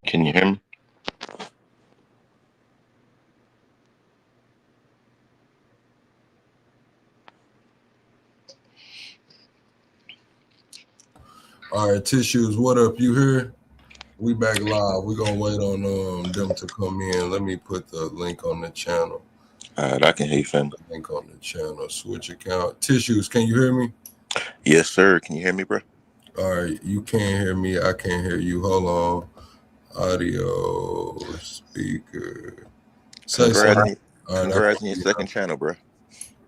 Can you hear me? All right, tissues. What up? You here? We back live. We gonna wait on them to come in. Let me put the link on the channel. All right, I can hear you, family. Link on the channel. Switch account. Tissues. Can you hear me? Yes, sir. Can you hear me, bro? All right. You can't hear me. I can't hear you. Hold on. Audio speaker. Say Congrats something. on your, All right. I can congrats on your hear you second now. channel, bro.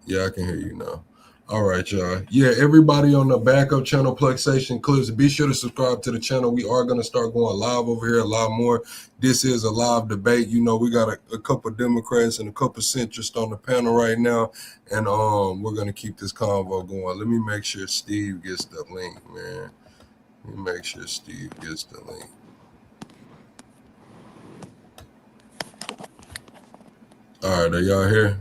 Yeah, I can hear you now. All right, y'all. Yeah, everybody on the backup channel, Plexation Clips, be sure to subscribe to the channel. We are going to start going live over here a lot more. This is a live debate. You know, we got a couple Democrats and a couple centrists on the panel right now, and we're going to keep this convo going. Let me make sure Steve gets the link, man. Let me make sure Steve gets the link. All right, are y'all here?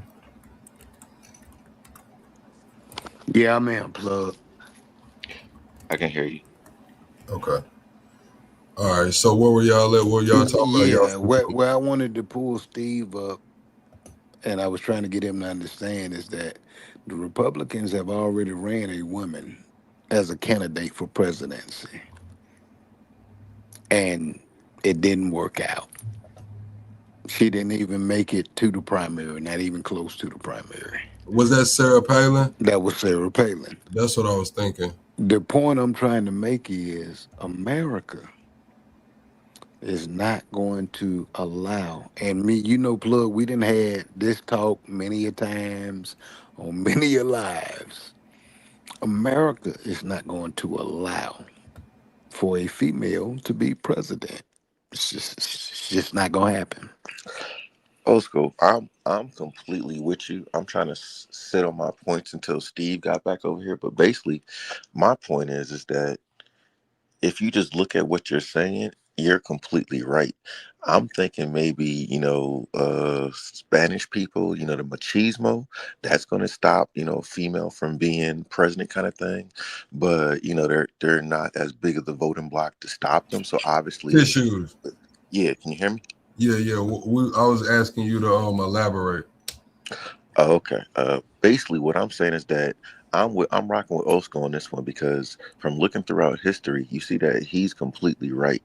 Yeah, I'm in plug. I can hear you. Okay. All right. So where were y'all at? What were y'all talking about? Yeah, Y'all. where I wanted to pull Steve up, and I was trying to get him to understand is that the Republicans have already ran a woman as a candidate for presidency, and it didn't work out. She didn't even make it to the primary, not even close to the primary. Was that Sarah Palin? That was Sarah Palin. That's what I was thinking. The point I'm trying to make is America is not going to allow. And me, Plug, we done had this talk many a times on many a lives. America is not going to allow for a female to be president. It's just not going to happen. Old school. I'm completely with you. I'm trying to sit on my points until Steve got back over here. But basically, my point is that if you just look at what you're saying, you're completely right. I'm thinking maybe, Spanish people, the machismo, that's going to stop, a female from being president kind of thing. But, they're not as big of the voting bloc to stop them. So obviously, Tissues. yeah, can you hear me? Yeah. I was asking you to elaborate. Oh, okay. Basically, what I'm saying is that I'm rocking with Osco on this one because from looking throughout history, you see that he's completely right.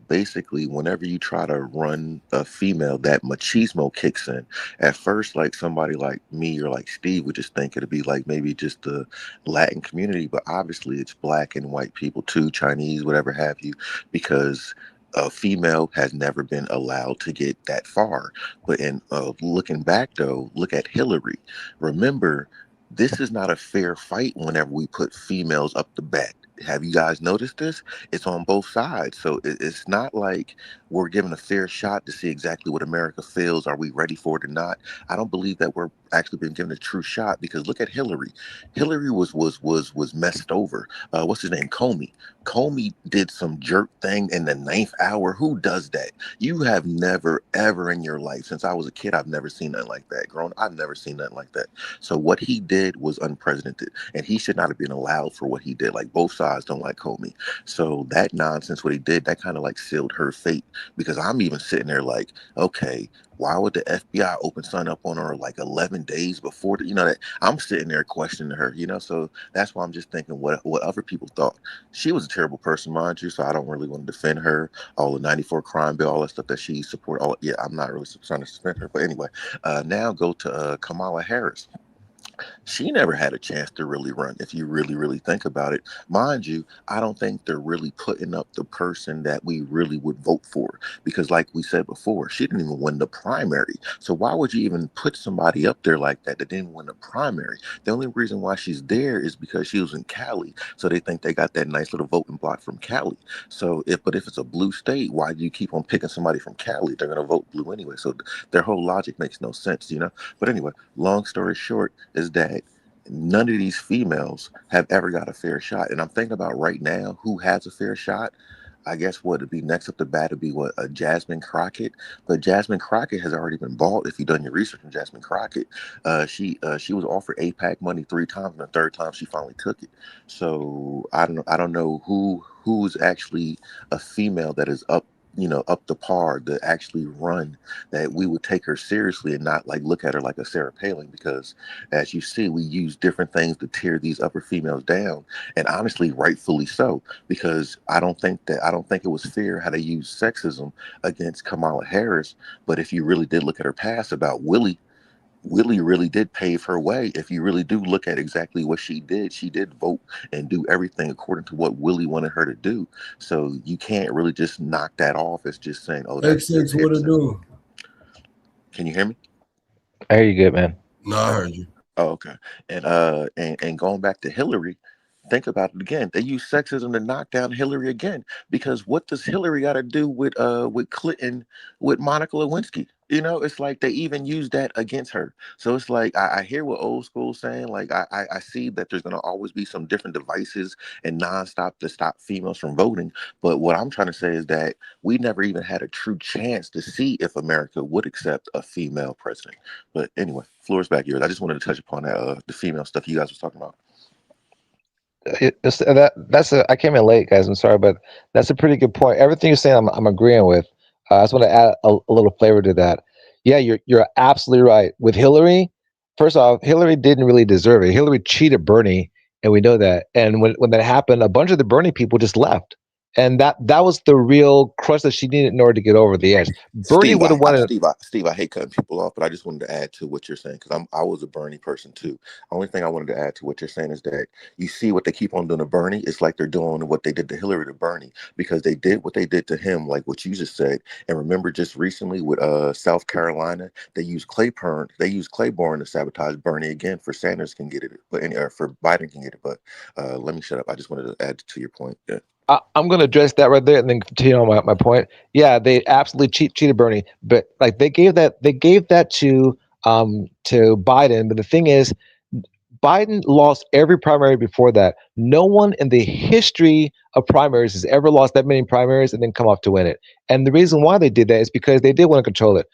Basically, whenever you try to run a female, that machismo kicks in. At first, like somebody like me or like Steve would just think it'd be like maybe just the Latin community, but obviously it's black and white people too, Chinese, whatever have you, because a female has never been allowed to get that far. But in looking back, though, look at Hillary. Remember, this is not a fair fight whenever we put females up the bat. Have you guys noticed this? It's on both sides. So it's not like we're given a fair shot to see exactly what America feels. Are we ready for it or not? I don't believe that we're actually being given a true shot because look at Hillary. Hillary was messed over. What's his name? Comey. Comey did some jerk thing in the ninth hour. Who does that? You have never, ever in your life, since I was a kid, I've never seen nothing like that. Grown, I've never seen nothing like that. So what he did was unprecedented, and he should not have been allowed for what he did. Like both sides don't like Comey. So that nonsense, what he did, that kind of like sealed her fate. Because I'm even sitting there like, okay, why would the FBI open something up on her like 11 days before? That I'm sitting there questioning her. So that's why I'm just thinking what other people thought. She was a terrible person, mind you. So I don't really want to defend her all the 94 crime bill, all that stuff that she supported. All yeah, I'm not really trying to defend her. But anyway, now go to Kamala Harris. She never had a chance to really run if you really, really think about it. Mind you, I don't think they're really putting up the person that we really would vote for because, like we said before, she didn't even win the primary. So, why would you even put somebody up there like that didn't win the primary? The only reason why she's there is because she was in Cali. So, they think they got that nice little voting block from Cali. But if it's a blue state, why do you keep on picking somebody from Cali? They're going to vote blue anyway. So, their whole logic makes no sense. But anyway, long story short is that none of these females have ever got a fair shot. And I'm thinking about right now who has a fair shot. I guess what would be next up the bat would be what a Jasmine Crockett, but Jasmine Crockett has already been bought. If you've done your research on Jasmine Crockett, she was offered APAC money 3 times, and the third time she finally took it. So I don't know who's actually a female that is up up to par to actually run, that we would take her seriously and not like look at her like a Sarah Palin. Because as you see, we use different things to tear these upper females down, and honestly, rightfully so. Because I don't think it was fair how they used sexism against Kamala Harris. But if you really did look at her past about Willie really did pave her way. If you really do look at exactly what she did vote and do everything according to what Willie wanted her to do. So you can't really just knock that off as just saying, "Oh, that's just X6, what it Harrison." do? Can you hear me? I hear you good, man. No, I heard you. Oh, okay. And going back to Hillary, think about it again. They use sexism to knock down Hillary again. Because what does Hillary got to do with Clinton, with Monica Lewinsky? It's like they even use that against her. So it's like I hear what old school saying. Like I see that there's gonna always be some different devices and nonstop to stop females from voting. But what I'm trying to say is that we never even had a true chance to see if America would accept a female president. But anyway, floor is back yours. I just wanted to touch upon that the female stuff you guys was talking about. That's a. I came in late, guys. I'm sorry, but that's a pretty good point. Everything you're saying, I'm agreeing with. I just want to add a little flavor to that. Yeah, you're absolutely right. With Hillary, first off, Hillary didn't really deserve it. Hillary cheated Bernie, and we know that. And when that happened, a bunch of the Bernie people just left, and that was the real crush that she needed in order to get over the edge. Bernie Steve, would have won it. Steve, I hate cutting people off, but I just wanted to add to what you're saying because I was a Bernie person too. Only thing I wanted to add to what you're saying is that you see what they keep on doing to Bernie. It's like they're doing what they did to Hillary to Bernie because they did what they did to him, like what you just said. And remember, just recently with South Carolina, they used Claiborne. They used Claiborne to sabotage Bernie again. For Sanders can get it, but for Biden can get it. But let me shut up. I just wanted to add to your point. Yeah. I'm going to address that right there and then continue on my point. Yeah, they absolutely cheated Bernie, but like they gave that to Biden. But the thing is, Biden lost every primary before that. No one in the history of primaries has ever lost that many primaries and then come off to win it. And the reason why they did that is because they did want to control it.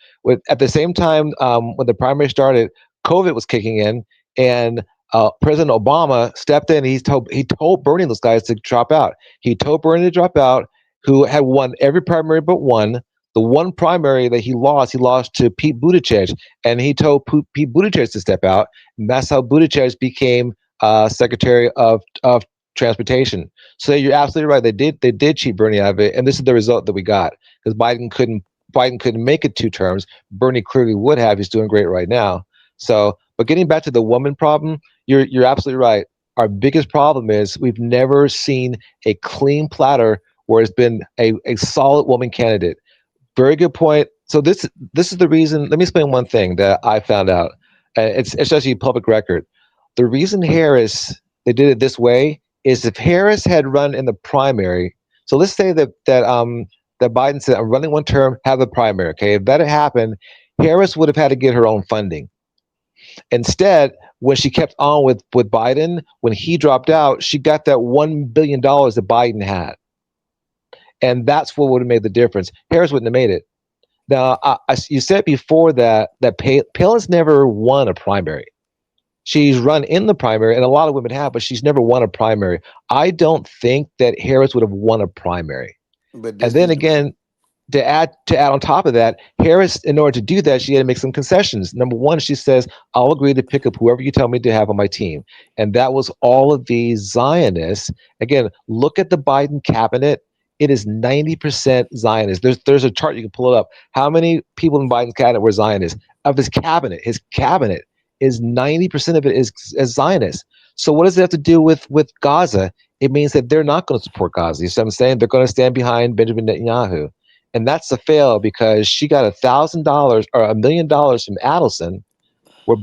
At the same time, when the primary started, COVID was kicking in, and President Obama stepped in. He told Bernie and those guys to drop out. He told Bernie to drop out, who had won every primary but one. The one primary that he lost to Pete Buttigieg, and he told Pete Buttigieg to step out. And that's how Buttigieg became Secretary of Transportation. So you're absolutely right. They did cheat Bernie out of it, and this is the result that we got because Biden couldn't make it 2 terms. Bernie clearly would have. He's doing great right now. So, but getting back to the woman problem, you're absolutely right. Our biggest problem is we've never seen a clean platter where it's been a solid woman candidate. Very good point. So this is the reason. Let me explain one thing that I found out. It's actually public record. The reason Harris they did it this way is if Harris had run in the primary. So let's say that Biden said, "I'm running 1 term, have a primary." Okay, if that had happened, Harris would have had to get her own funding. Instead, when she kept on with Biden, when he dropped out, she got that $1 billion that Biden had, and that's what would have made the difference. Harris wouldn't have made it. Now, you said before that Palin's never won a primary. She's run in the primary, and a lot of women have, but she's never won a primary. I don't think that Harris would have won a primary. But And this then is the again, to add on top of that, Harris, in order to do that, she had to make some concessions. Number one, she says, "I'll agree to pick up whoever you tell me to have on my team," and that was all of these Zionists. Again, look at the Biden cabinet; it is 90% Zionist. There's a chart you can pull it up. How many people in Biden's cabinet were Zionists? Of his cabinet is 90% of it is Zionist. So what does it have to do with Gaza? It means that they're not going to support Gaza. You see what I'm saying? They're going to stand behind Benjamin Netanyahu, and that's a fail because she got $1,000 or $1 million from Adelson, where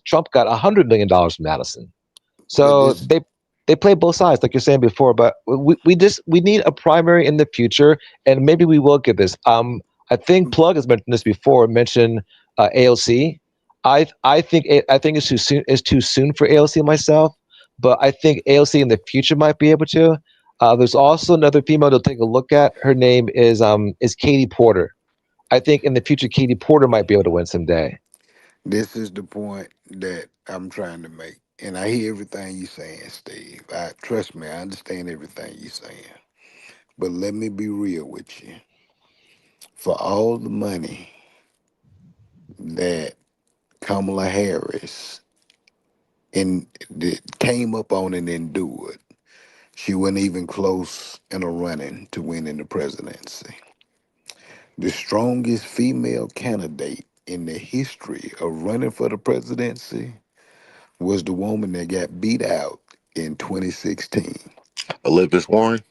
Trump got $100 million from Adelson. but So this they play both sides, like you're saying before. But we need a primary in the future, and maybe we will get this. I think Plug has mentioned this before. Mentioned AOC. I think it's too soon. It's too soon for AOC myself, but I think AOC in the future might be able to. There's also another female to take a look at. Her name is Katie Porter. I think in the future, Katie Porter might be able to win someday. this is the point that I'm trying to make. And I hear everything you're saying, Steve. Trust me, I understand everything you're saying. But let me be real with you. For all the money that Kamala Harris and came up on and endured, she wasn't even close in a running to winning the presidency. The strongest female candidate in the history of running for the presidency was the woman that got beat out in 2016. Elizabeth Warren.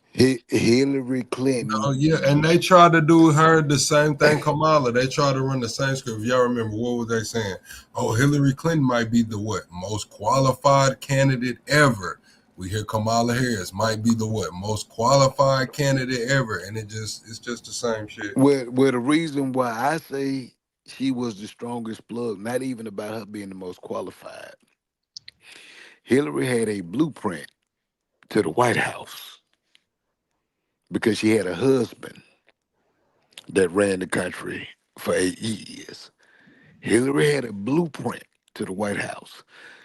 Hillary Oh Clinton. yeah, and they tried to do her the same thing, Kamala. They tried to run the same script. If y'all remember, what was they saying? Oh, Hillary Clinton might be the what most qualified candidate ever. We hear Kamala Harris might be the what most qualified candidate ever, and it's just the same shit. Well, the reason why I say she was the strongest plug, not even about her being the most qualified. Hillary had a blueprint to the White House because she had a husband that ran the country for 8 years. Hillary had a blueprint to the White House.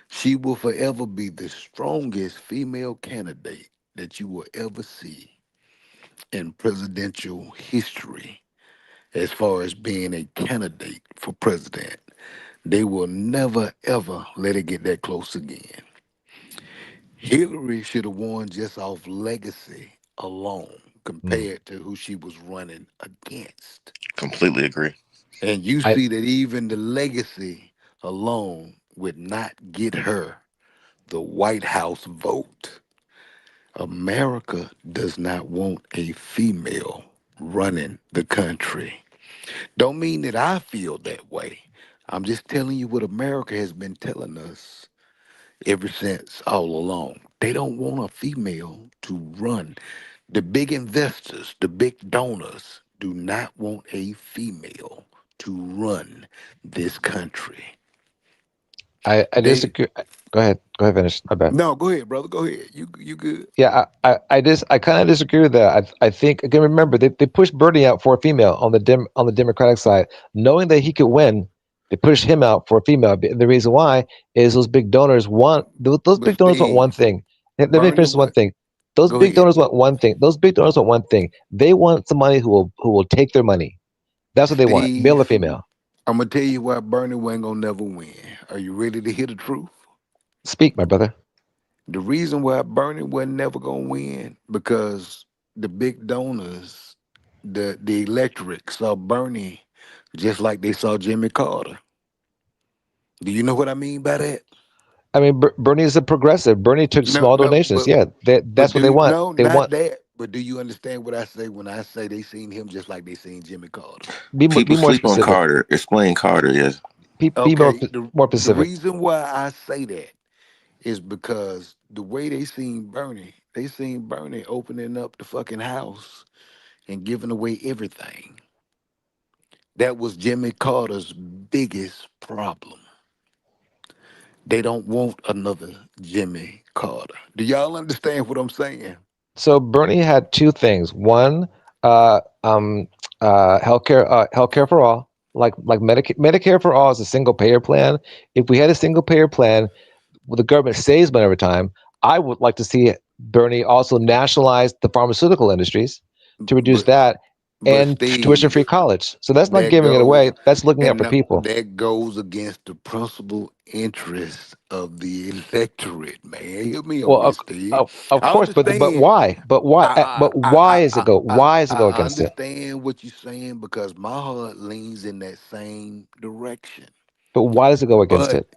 She will forever be the strongest female candidate that you will ever see in presidential history as far as being a candidate for president. They will never, ever let it get that close again. Hillary should have won just off legacy alone Mm. compared to who she was running against. Completely agree. And you I see that even the legacy alone would not get her the White House vote. America does not want a female running the country. Don't mean that I feel that way. I'm just telling you what America has been telling us ever since all along. They don't want a female to run. The big investors, the big donors do not want a female to run this country. I They disagree. Go ahead. Go ahead. Finish. My bad. No, go ahead, brother. Go ahead. You good. Yeah, I kind of disagree with that. I think again. Remember, they pushed Bernie out for a female on the Democratic side, knowing that he could win. They pushed him out for a female. The reason why is those big donors want those But big donors want one Steve, thing. Let me Bernie finish one what thing. Those go big ahead. donors want one thing. Those big donors want one thing. They want somebody who will take their money. That's what they want, male or Steve, female. I'm gonna tell you why Bernie wasn't gonna never win. Are you ready to hear the truth? Speak, my brother. The reason why Bernie wasn't never gonna win because the big donors, the electorate saw Bernie just like they saw Jimmy Carter. Do you know what I mean by that? I mean, Bernie is a progressive. Bernie took No, small no, donations. Yeah, but that's what they do want. no, They not want that. But do you understand what I say when I say they seen him just like they seen Jimmy Carter? People be more sleep on specific. Carter. Explain Carter. Yes. Be more Okay, more the specific. reason why I say that is because the way they seen Bernie opening up the fucking house and giving away everything. That was Jimmy Carter's biggest problem. They don't want another Jimmy Carter. Do y'all understand what I'm saying? So Bernie had two things. One, healthcare for all, like Medicare for all is a single payer plan. If we had a single payer plan, well, the government saves money over time. I would like to see Bernie also nationalize the pharmaceutical industries to reduce But that but and tuition free Steve, college. So that's not that giving it goes away. That's looking out and for no, people. that goes against the principal interests of the electorate, man. Hear me on Well, this, Steve. of I course, but understand. why? But why? But why is it go? Why is it go I against it? understand what you're saying because my heart leans in that same direction. But why does it go against But it?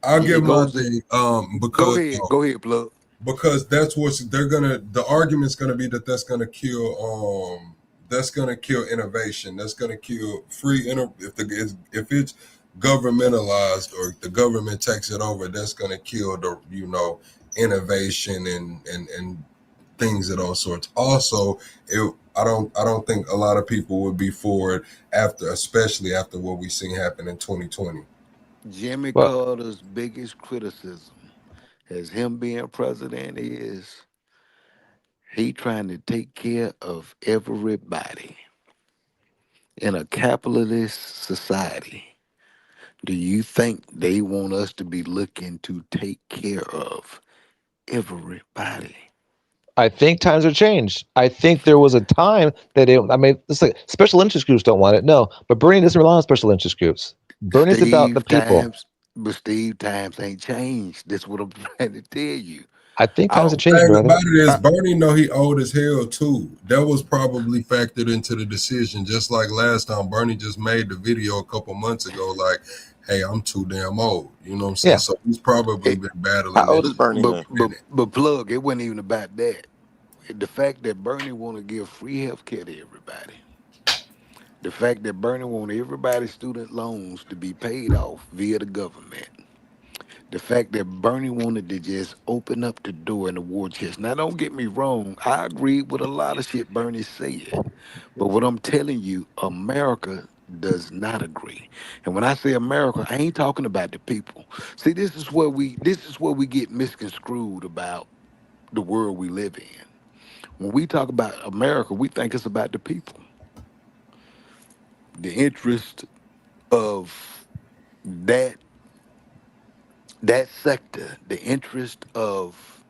I'll give it my goes. thing Go ahead, plug. because that's what they're gonna. The argument's gonna be that that's gonna kill innovation. That's gonna kill if it's governmentalized or if the government takes it over. That's gonna kill the innovation and things of those sorts. Also, I don't think a lot of people would be for it after, especially after what we seen happen in 2020. Jimmy Well, Carter's biggest criticism as him being president is he trying to take care of everybody in a capitalist society. Do you think they want us to be looking to take care of everybody? I think times are changed. I think there was a time that it. I mean, it's like special interest groups don't want it. No, but Bernie doesn't rely on special interest groups. Bernie's about the Steve people. times, but Steve times ain't changed. That's what I'm trying to tell you. I think I times have don't. changed, Thing brother. about it is, I, Bernie know he old as hell too. That was probably factored into the decision. Just like last time, Bernie just made the video a couple months ago, like, "Hey, I'm too damn old." You know what I'm saying? Yeah. So he's probably it, been How battling that old is shit Bernie for but now? a but minute. but plug. It wasn't even about that. The fact that Bernie want to give free health care to everybody. The fact that Bernie want everybody's student loans to be paid off via the government. The fact that Bernie wanted to just open up the door in the war chest. Now, don't get me wrong. I agree with a lot of shit Bernie said. But what I'm telling you, America does not agree. And when I say America, I ain't talking about the people. See, this is where we get misconstrued about the world we live in. When we talk about America, we think it's about the people, the interest of that that sector, the interest of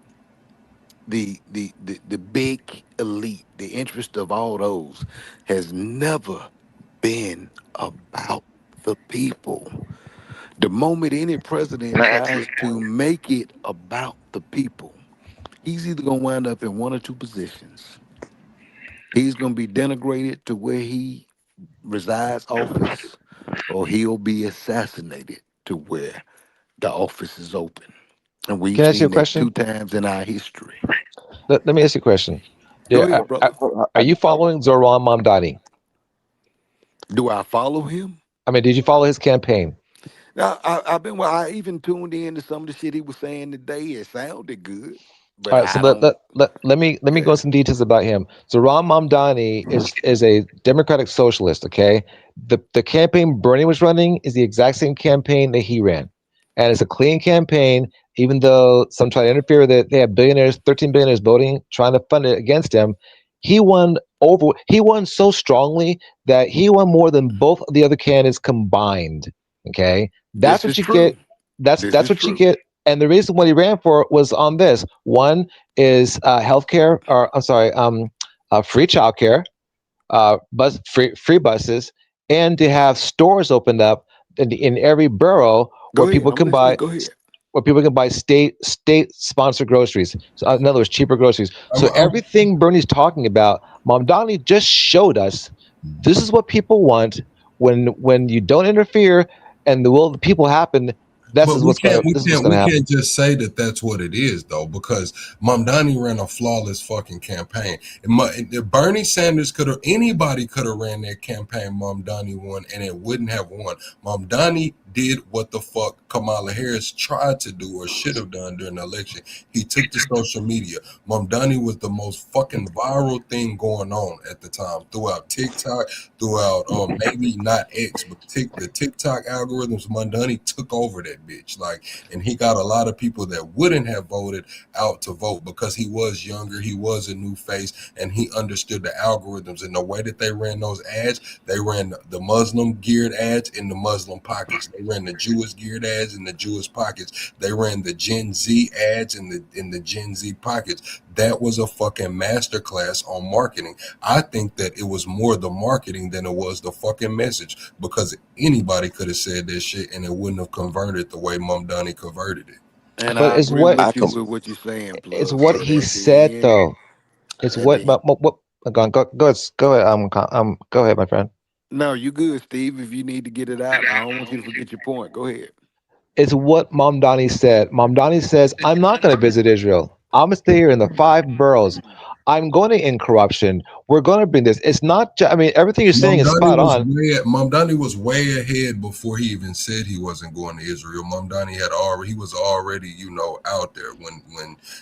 the big elite, the interest of all those has never been about the people. The moment any Can president I ask you? tries to make it about the people, he's either gonna wind up in one or two positions. He's gonna be denigrated to where he resides office, or he'll be assassinated to where the office is open. And we've Can I ask you a seen that question? two times in our history. Let me ask you a question. Go Yeah, ahead, brother. are you following Zoran Mamdani? Do I follow him? I mean, did you follow his campaign? Now, I've been. Well, I even tuned in to some of the shit he was saying today. It sounded good, but All right, so I don't. let me go Yeah, into some details about him. So Ram Mamdani is a Democratic socialist. Okay, the campaign Bernie was running is the exact same campaign that he ran, and it's a clean campaign. Even though some try to interfere with it, they have billionaires, 13 billionaires voting, trying to fund it against him. He won over. He won so strongly that he won more than both of the other candidates combined. Okay, that's this what is you get. true. That's This that's is what you true. get, and the reason what he ran for was on this. One is healthcare, or I'm sorry, free childcare, free buses, and to have stores opened up in every borough Go ahead. I'm listening. Go ahead. where people can buy state sponsored groceries. So in other words, cheaper groceries. So I'm everything Bernie's talking about, Mamdani just showed us this is what people want when you don't interfere and the will of the people happen. But we can't, we This is what's can't, gonna we happen. can't just say that that's what it is, though, because Mamdani ran a flawless fucking campaign. If Bernie Sanders could have, anybody could have ran that campaign. Mamdani won, and it wouldn't have won. Mamdani did what the fuck Kamala Harris tried to do or should have done during the election. He took to social media. Mamdani was the most fucking viral thing going on at the time throughout TikTok, throughout maybe not X, but the TikTok algorithms. Mamdani took over that bitch, like, and he got a lot of people that wouldn't have voted out to vote because he was younger, he was a new face, and he understood the algorithms and the way that they ran those ads. They ran the Muslim geared ads in the Muslim pockets. They ran the Jewish geared ads in the Jewish pockets. They ran the Gen Z ads in the Gen Z pockets. That was a fucking masterclass on marketing. I think that it was more the marketing than it was the fucking message, because anybody could have said that shit and it wouldn't have converted the way Mom Donnie converted it. And But I it's agree what I with you com- with what you're saying, it's Plug. what But he at the said end, though. It's at what the go ahead, go ahead, my friend. no, you good, Steve. If you need to get it out, I don't want you to forget your point. Go ahead. It's what Mamdani said. Mamdani says, I'm not going to visit Israel. I'm going to stay here in the five boroughs. I'm going to end corruption. We're going to bring this. It's not, I mean, everything you're saying is spot on. Mamdani was way ahead before he even said he wasn't going to Israel. Mamdani he was already, out there when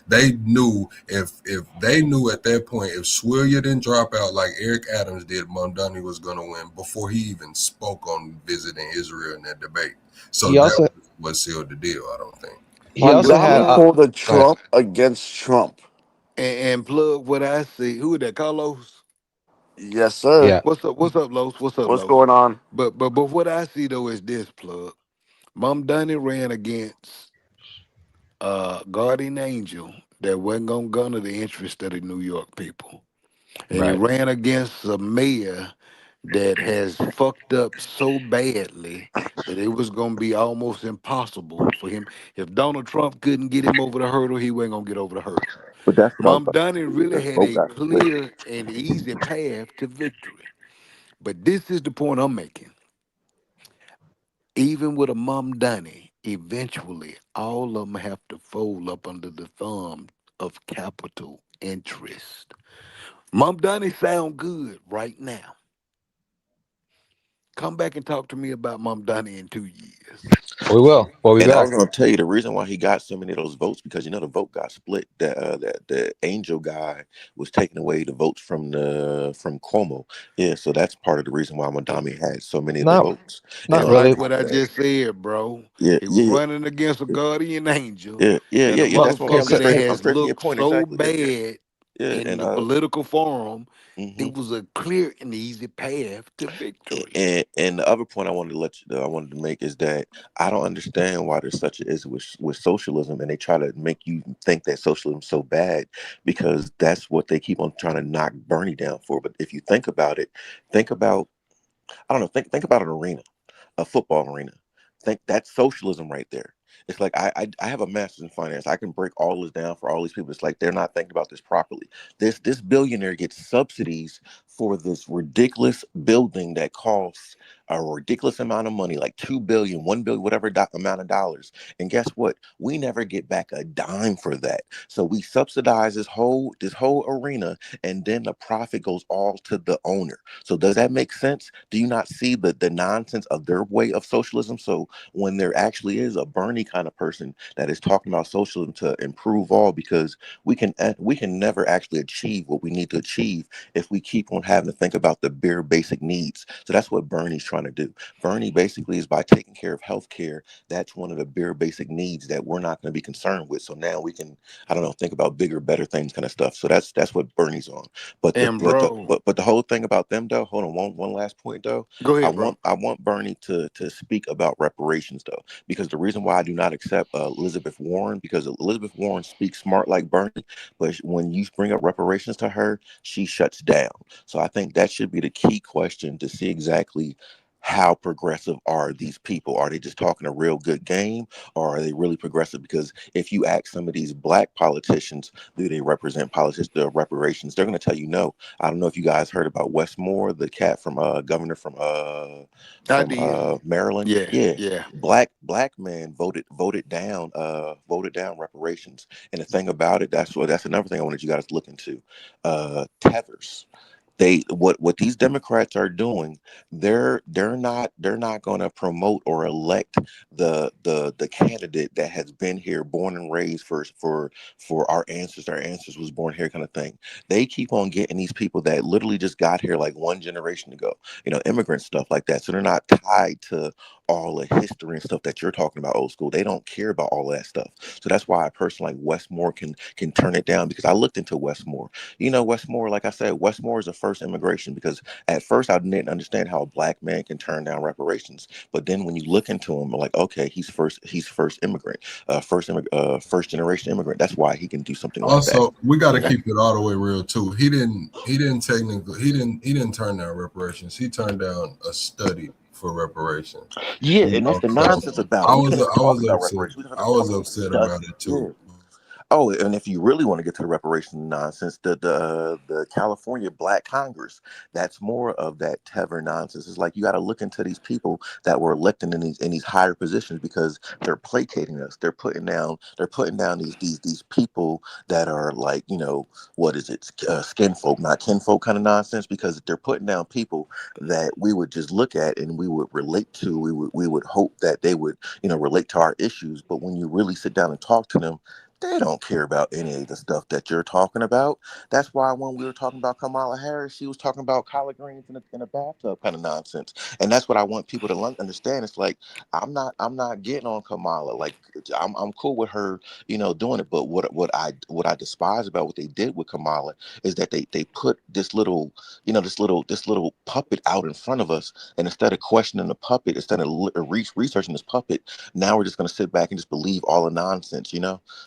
they knew, if they knew at that point, if Swillia didn't drop out like Eric Adams did, Mamdani was going to win before he even spoke on visiting Israel in that debate. So He that also, was what sealed the deal, I don't think. he also But had, Mamdani plug pulled a go ahead. Trump against Trump. and plug what I see. Who is that? Carlos. Yes, sir. Yeah. What's up? What's up, Los? What's up, What's Los? going on? But what I see though is this, plug. Mom Dunny ran against Guardian Angel that wasn't gonna gunner the interest of the New York people. And he Right. ran against a mayor that has fucked up so badly that it was gonna be almost impossible for him. If Donald Trump couldn't get him over the hurdle, he wasn't gonna get over the hurdle. But that's what I was Mom about to Dunning say. really The had vote a got split. clear and easy path to victory. But this is the point I'm making. Even with a Mom Dunning, eventually all of them have to fold up under the thumb of capital interest. Mom Dunning sound good right now. Come back and talk to me about Mom Dunning in 2 years. We will. Well, we And I will. was going to tell you the reason why he got so many of those votes because the vote got split. That the Angel guy was taking away the votes from Cuomo. Yeah, so that's part of the reason why Madami had so many of the Not votes. And not It's on like really. top what of I that, just said, bro. yeah, He was yeah, running against a yeah, guardian angel yeah, yeah, and yeah, a yeah. That's what I'm motherfucker So, that stressing. so I'm has stressing your looked point so exactly. Yeah, yeah, bad yeah. in And the political forum. mhm. It was a clear and easy path to victory. And the other point I wanted to I wanted to make is that I don't understand why there's such an issue with socialism, and they try to make you think that socialism's so bad because that's what they keep on trying to knock Bernie down for. But if you think about it, think about I don't know, think about an arena, a football arena. Think that's socialism right there. It's like I have a master's in finance. I can break all this down for all these people. It's like they're not thinking about this properly. This billionaire gets subsidies for this ridiculous building that costs a ridiculous amount of money, like 2 billion, 1 billion, whatever amount of dollars. And guess what? We never get back a dime for that. So we subsidize this whole arena, and then the profit goes all to the owner. So does that make sense? Do you not see the nonsense of their way of socialism? So when there actually is a Bernie kind of person that is talking about socialism to improve all, because we can never actually achieve what we need to achieve if we keep on having to think about the bare basic needs. So that's what Bernie's trying to do. Bernie basically is by taking care of healthcare. That's one of the bare basic needs that we're not going to be concerned with. So now we can, I don't know, think about bigger, better things kind of stuff. So that's what Bernie's on. But the And but the bro, but the whole thing about them though, hold on, one last point though. go I ahead, bro. want I want Bernie to speak about reparations though, because the reason why I do not accept Elizabeth Warren, because Elizabeth Warren speaks smart like Bernie, but when you bring up reparations to her, she shuts down. So I think that should be the key question to see exactly how progressive are these people? Are they just talking a real good game, or are they really progressive? Because if you ask some of these black politicians, do they represent politics, the reparations? They're going to tell you no. I don't know if you guys heard about Westmore, the cat from governor I from did. Maryland. Yeah, Yeah, yeah. black man voted down reparations. And the thing about it, that's another thing I wanted you guys to look into. Tethers, they what these Democrats are doing, they're not going to promote or elect the candidate that has been here, born and raised for our ancestors. Our ancestors was born here, kind of thing. They keep on getting these people that literally just got here like one generation ago, immigrant stuff like that. So they're not tied to all the history and stuff that you're talking about, old school. They don't care about all of that stuff. So that's why a person like Westmore can turn it down, because I looked into Westmore. Westmore, like I said, Westmore is the first immigration, because at first I didn't understand how a black man can turn down reparations. But then when you look into him, I'm like, okay, he's first immigrant, first generation immigrant. That's why he can do something like that. Also, we got to Yeah. keep it all the way real too. He didn't turn down reparations. He turned down a study for reparations. Yeah, You and that's know, the so nonsense about I it. We was can't even I talk was about upset. reparations. We have I to talk was about upset about study. it too. Yeah. Oh, and if you really want to get to the reparation nonsense, the California Black Congress, that's more of that Tever nonsense. It's like you got to look into these people that were elected in these higher positions, because they're placating us. They're putting down these people that are like, what is it, skin folk, not kinfolk kind of nonsense, because they're putting down people that we would just look at and we would relate to. We would hope that they would relate to our issues. But when you really sit down and talk to them, they don't care about any of the stuff that you're talking about. That's why when we were talking about Kamala Harris, she was talking about collard greens in a bathtub kind of nonsense. And that's what I want people to understand. It's like I'm not getting on Kamala. Like I'm cool with her, doing it. But what I despise about what they did with Kamala is that they put this little puppet out in front of us, and instead of questioning the puppet, instead of researching this puppet, now we're just going to sit back and just believe all the nonsense.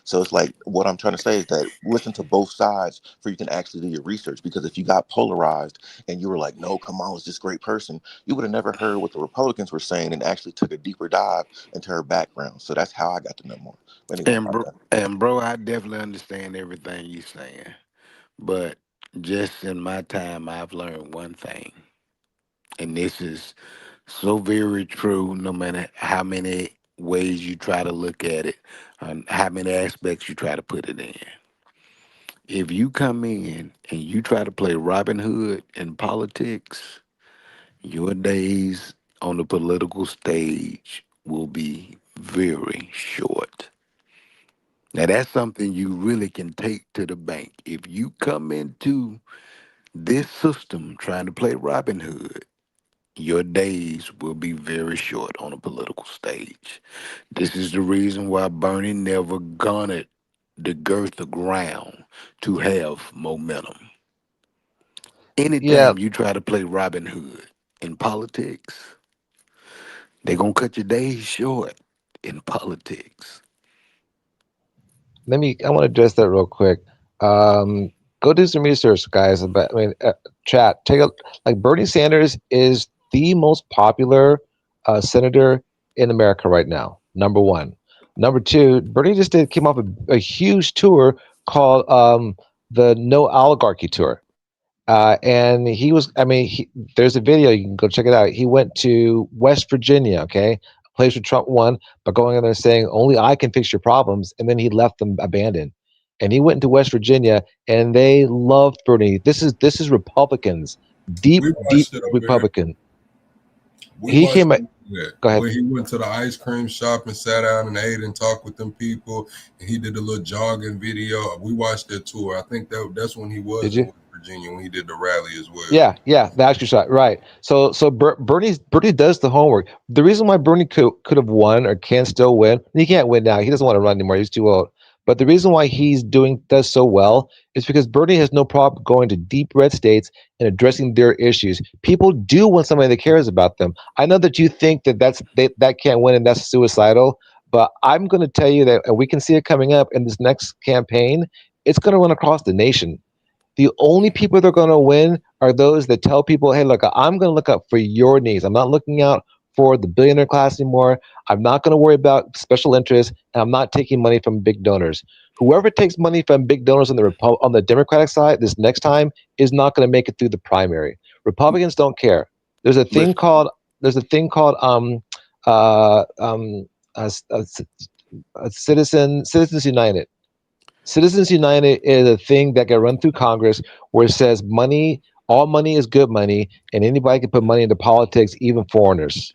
So So it's like what I'm trying to say is that listen to both sides so you can actually do your research. Because if you got polarized and you were like, no, Kamala's this great person, you would have never heard what the Republicans were saying and actually took a deeper dive into her background. So that's how I got to know more. But anyway, And bro, I definitely understand everything you're saying. But just in my time, I've learned one thing, and this is so very true. No matter how many ways you try to look at it, and how many aspects you try to put it in, if you come in and you try to play Robin Hood in politics, your days on the political stage will be very short. Now, that's something you really can take to the bank. If you come into this system trying to play Robin Hood, your days will be very short on a political stage. This is the reason why Bernie never garnered the girth of ground to have momentum. Yeah, Anytime you try to play Robin Hood in politics, they're going to cut your days short in politics. I want to address that real quick. Um, Go do some research, guys. But I mean, chat. Take a like Bernie Sanders is the most popular senator in America right now. Number one. Number two, Bernie just came off a huge tour called the No Oligarchy Tour. And he was, I mean, there's a video, you can go check it out. He went to West Virginia, okay, a place where Trump won, but going in there saying, only I can fix your problems. And then he left them abandoned. And he went into West Virginia and they loved Bernie. This is Republicans, deep, We deep watched it over here. Republican. We He watched came, it go ahead. when he went to the ice cream shop and sat down and ate and talked with them people, and he did a little jogging video. We watched that tour. I think that's when he was Did in you? West Virginia when he did the rally as well. Yeah, the actual shot, right? Bernie does the homework. The reason why Bernie could have won or can still win, he can't win now. He doesn't want to run anymore. He's too old. But the reason why does so well is because Bernie has no problem going to deep red states and addressing their issues. People do want somebody that cares about them. I know that you think that can't win and that's suicidal, but I'm going to tell you that, and we can see it coming up in this next campaign. It's going to run across the nation. The only people that are going to win are those that tell people, hey, look, I'm going to look up for your needs. I'm not looking out for the billionaire class anymore. I'm not going to worry about special interests, and I'm not taking money from big donors. Whoever takes money from big donors on on the Democratic side this next time is not going to make it through the primary. Republicans don't care. There's a But thing called there's a thing called uh, um, uh, uh, Citizens United. Citizens United is a thing that got run through Congress where it says all money is good money, and anybody can put money into politics, even foreigners.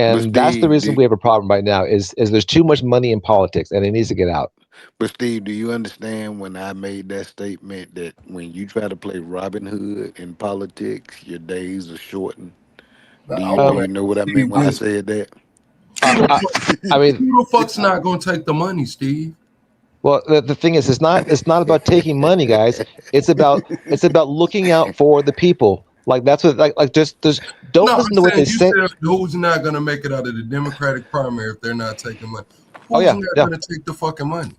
but And that's the Steve, reason we have a problem right now is there's too much money in politics and it needs to get out. do you understand when I made that statement that when you try to play Robin Hood in politics, your days are shortened? Now, Do I Um, you want know what I meant Steve when I this. said that? Who I, the I, fuck? I mean, Who the fuck's not gonna take the money, Steve? well, the thing is, it's not about taking money, guys. It's about looking out for the people. Like that's what like just don't No, listen I'm to what saying they you say. said who's not gonna make it out of the Democratic primary if they're not taking money. Oh Who's yeah, not yeah. gonna take the fucking money?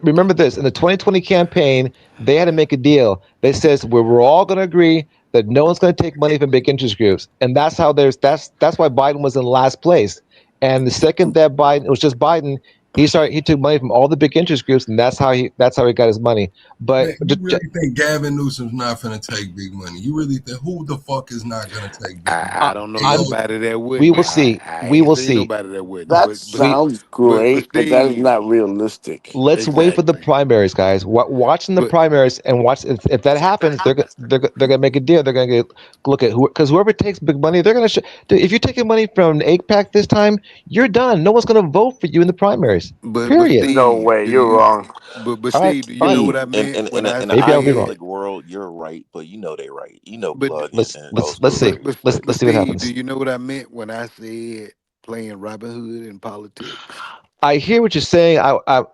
Remember this in the 2020 campaign, they had to make a deal. They says we're all going to agree that no one's going to take money from big interest groups, and that's why Biden was in last place. And the second that Biden, it was just Biden, he took money from all the big interest groups, and that's how he got his money. Man, But you really think Gavin Newsom's not gonna take big money? You really think who the fuck is not gonna take big money? I don't know I'm nobody that we wouldn't. will see. I We ain't will seen see. nobody that wouldn't. That We sounds But great, but that is Steve, not realistic. Let's wait for the exactly. primaries, guys. Watching the But primaries and watch if that happens, they're gonna make a deal. They're gonna look at who because whoever takes big money, they're gonna. Dude, if you're taking money from the APAC this time, you're done. No one's gonna vote for you in the primaries. but Period. No Steve, way, do you're you? wrong. But All right, Steve, do you fine. know what Steve, I meant when I in the Maybe I'll be wrong. said? idealistic world, you're right, but you know they right. You know, But Plug Let's and let's Oscar let's are see. right. but Let's see what Steve, do happens. you know what I meant when I said playing Robin Hood in politics? I hear what you're saying.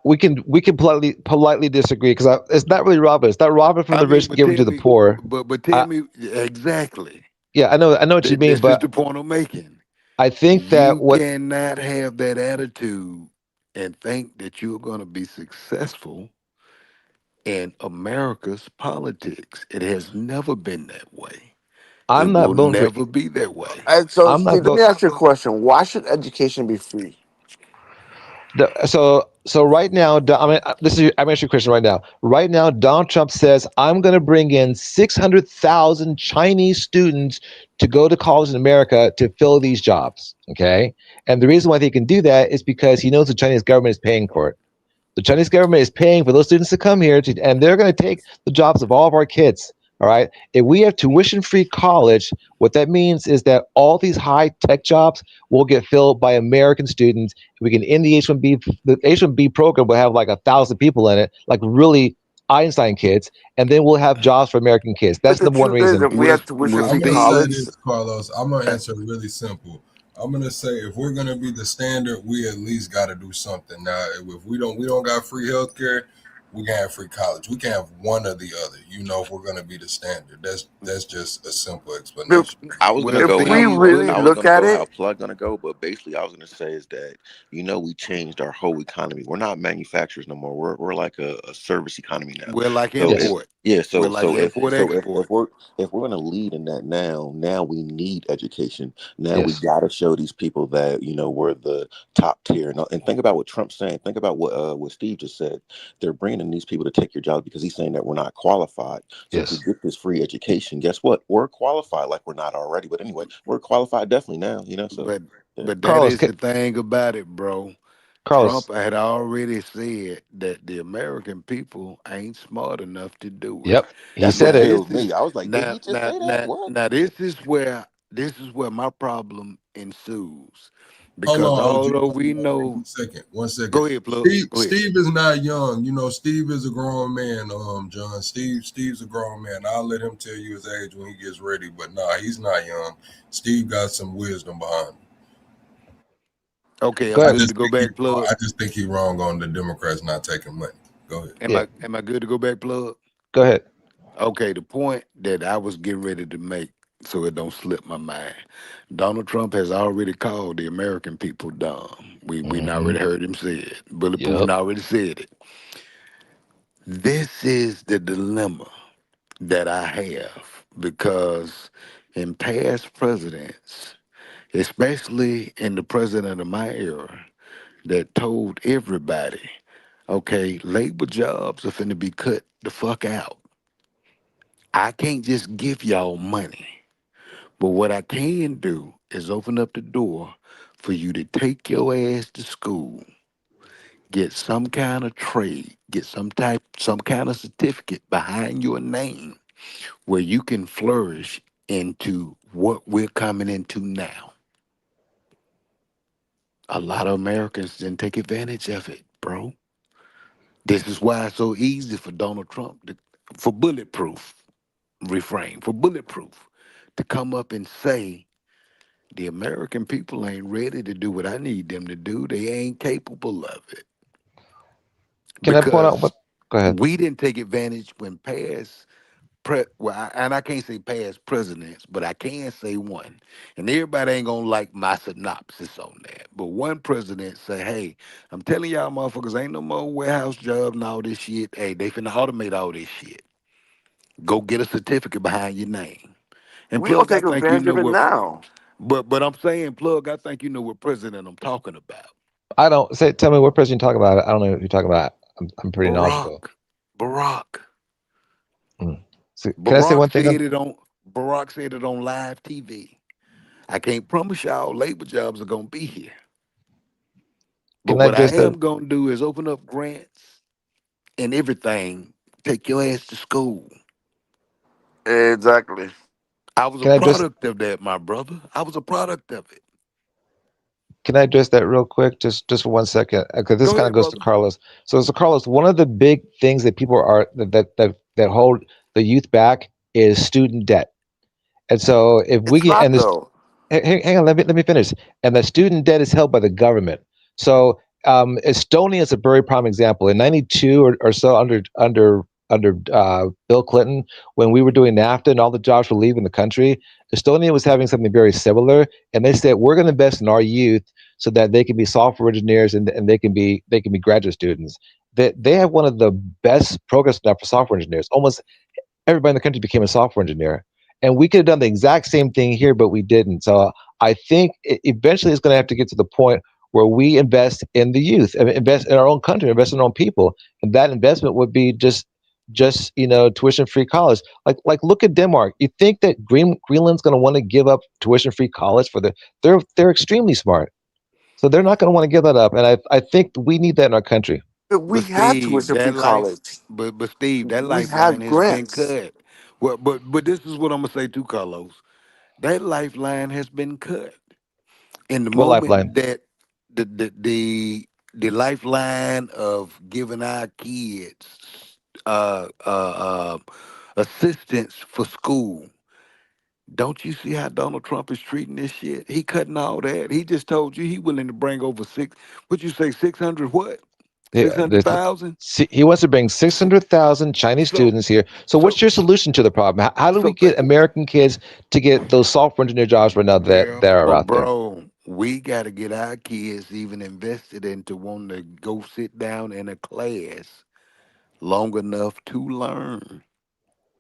We can politely disagree because it's not really Robin. It's not Robin from I the mean, rich but giving tell to the me, poor. but tell I, me exactly. yeah, I know what you mean, This is but the point I'm making. I think that You what cannot have that attitude and think that you're going to be successful in America's politics. It has never been that way. I'm It not will voting for. never be that way. And so, I'm not Steve, let me voting. ask you a question. Why should education be free? So right now, this is I'm answering your question right now. Right now, Donald Trump says I'm going to bring in 600,000 Chinese students to go to college in America to fill these jobs. Okay, and the reason why they can do that is because he knows the Chinese government is paying for it. The Chinese government is paying for those students to come here, and they're going to take the jobs of all of our kids. All right. If we have tuition free college, what that means is that all these high tech jobs will get filled by American students. We can end the H1B. The H1B program will have like 1,000 people in it, like really Einstein kids, and then we'll have jobs for American kids. But That's the number one truth is, reason. if we had tuition Well, I'm free gonna say Steve, college, this, Carlos. I'm gonna uh, answer really simple. I'm gonna say if we're gonna be the standard, we at least got to do something. Now, if we don't got free healthcare, we can have free college. We can have one or the other. If we're gonna be the standard, that's just a simple if, explanation. I was gonna well, if go we how Steve, plug. really well, I was look gonna at go how it, plug gonna go, but basically, I was gonna say is that we changed our whole economy. We're not manufacturers no more. We're like a service economy now. we're like So if Yes. import. yeah, We're so like so if import so export. if we're gonna lead in that now we need education. Now we Yes. gotta show these people that we're the top tier. And think about what Trump's saying. Think about what Steve just said. They're bringing in these people to take your jobs because he's saying that we're not qualified. So if we Yes. get this free education, guess what? We're qualified like we're not already. But anyway, we're qualified definitely now. So But yeah. but that Carlos. is the thing about it, bro. Trump Carlos. had already said that the American people ain't smart enough to do it. Yep. He That's what said Now it. this kills is me. I was like, did now he just now say that? now What? now this is where my problem ensues. Hold Because on, OG. although Hold we on, know, one second. One second. go ahead, plug. Steve Go ahead. Steve is not young. Steve is a grown man, John. Steve's a grown man. I'll let him tell you his age when he gets ready, but nah, he's not young. Steve got some wisdom behind him. Okay, Go I'm I ahead. good to just go think he back, wrong. plug. I just think he wrong on the Democrats not taking money. Go ahead. Am Yeah. I good to go back, plug? Go ahead. Okay, the point that I was getting ready to make, so it don't slip my mind. Donald Trump has already called the American people dumb. We Hmm. already heard him say it. Bulletproof Yep. already said it. This is the dilemma that I have because in past presidents, especially in the president of my era, that told everybody, okay, labor jobs are finna be cut the fuck out. I can't just give y'all money. But what I can do is open up the door for you to take your ass to school, get some kind of trade, get some kind of certificate behind your name where you can flourish into what we're coming into now. A lot of Americans didn't take advantage of it, bro. This is why it's so easy for Donald Trump for bulletproof, refrain, for bulletproof to come up and say the American people ain't ready to do what I need them to do. They ain't capable of it Can I point out because what? Go ahead. we didn't take advantage when and I can't say past presidents, but I can say one. And everybody ain't gonna like my synopsis on that. But one president say, "Hey, I'm telling y'all, motherfuckers, ain't no more warehouse jobs and all this shit. Hey, they finna automate all this shit. Go get a certificate behind your name." And we don't plug, I take think you advantage know of it what. now. But I'm saying, plug, I think you know what president I'm talking about. I don't say. Tell me what president you're talking about. I don't know what you're talking about. I'm pretty knowledgeable. Barack. Barack. Mm. So can I say Barack one thing? said it on Barack said it on live TV. I can't promise y'all labor jobs are gonna be here. But Can I what I address that? am gonna do is open up grants and everything. Take your ass to school. Exactly. I was a Can I address? product of that, my brother. I was a product of it. Can I address that real quick? Just for 1 second, because this Go kind of ahead, goes to brother. Carlos. So Carlos, one of the big things that people are that hold the youth back is student debt. And so if we It's can, not and this, though. hang on, let me finish. And the student debt is held by the government. So Estonia is a very prime example. In '92 or so, under Bill Clinton, when we were doing NAFTA and all the jobs were leaving the country, Estonia was having something very similar, and they said we're going to invest in our youth so that they can be software engineers and they can be graduate students. They have one of the best programs now for software engineers. Almost everybody in the country became a software engineer. And we could have done the exact same thing here, but we didn't. So I think eventually it's going to have to get to the point where we invest in the youth, invest in our own country, invest in our own people, and that investment would be just tuition free college. Like look at Denmark. You think that Greenland's going to want to give up tuition free college for they're extremely smart, so they're not going to want to give that up. And I think we need that in our country. But we But had Steve, tuition free that life, college. but Steve, that We lifeline had has been grants. cut. Well, but this is what I'm gonna say too, Carlos. That lifeline has been cut. In the What lifeline? moment that the lifeline of giving our kids assistance for school. Don't you see how Donald Trump is treating this shit? He cutting all that. He just told you he willing to bring over six. What you say? 600 what? Six Yeah, hundred thousand. he wants to bring 600,000 Chinese So students here. So, what's so your solution to the problem? How do we so get American kids to get those software engineer jobs right now that well, that are but out there? bro, we got to get our kids even invested into wanting to go sit down in a class long enough to learn.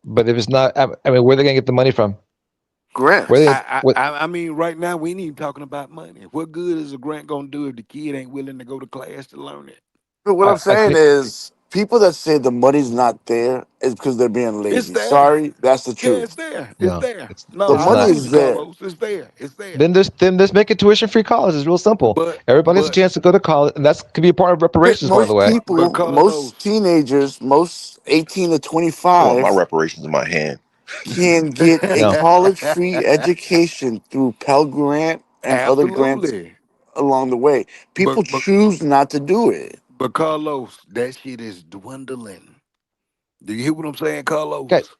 But if it's not, I mean, where are they going to get the money from? Where Grants. they? What? I mean, right now we ain't even talking about money. What good is a grant gonna do if the kid ain't willing to go to class to learn it? But what I'm I saying think. is, people that say the money's not there is because they're being It's lazy. there. Sorry, that's the Yeah, it's truth. there. It's No, there. it's No, The it's I money not. agree with is you, there. Carlos. It's there. It's there. Then there's make it tuition free college. It's real simple. But Everybody has a but chance to go to college, and that's could be a part of But reparations, by the most way. but people, Carlos, most teenagers, most 18 to I want my 25 reparations in my hand. can get a No, college free education through Pell Grant and other grants absolutely. along the way. But People but choose not to do it. but Carlos, that shit is dwindling. Do you hear what I'm saying, Carlos? guys.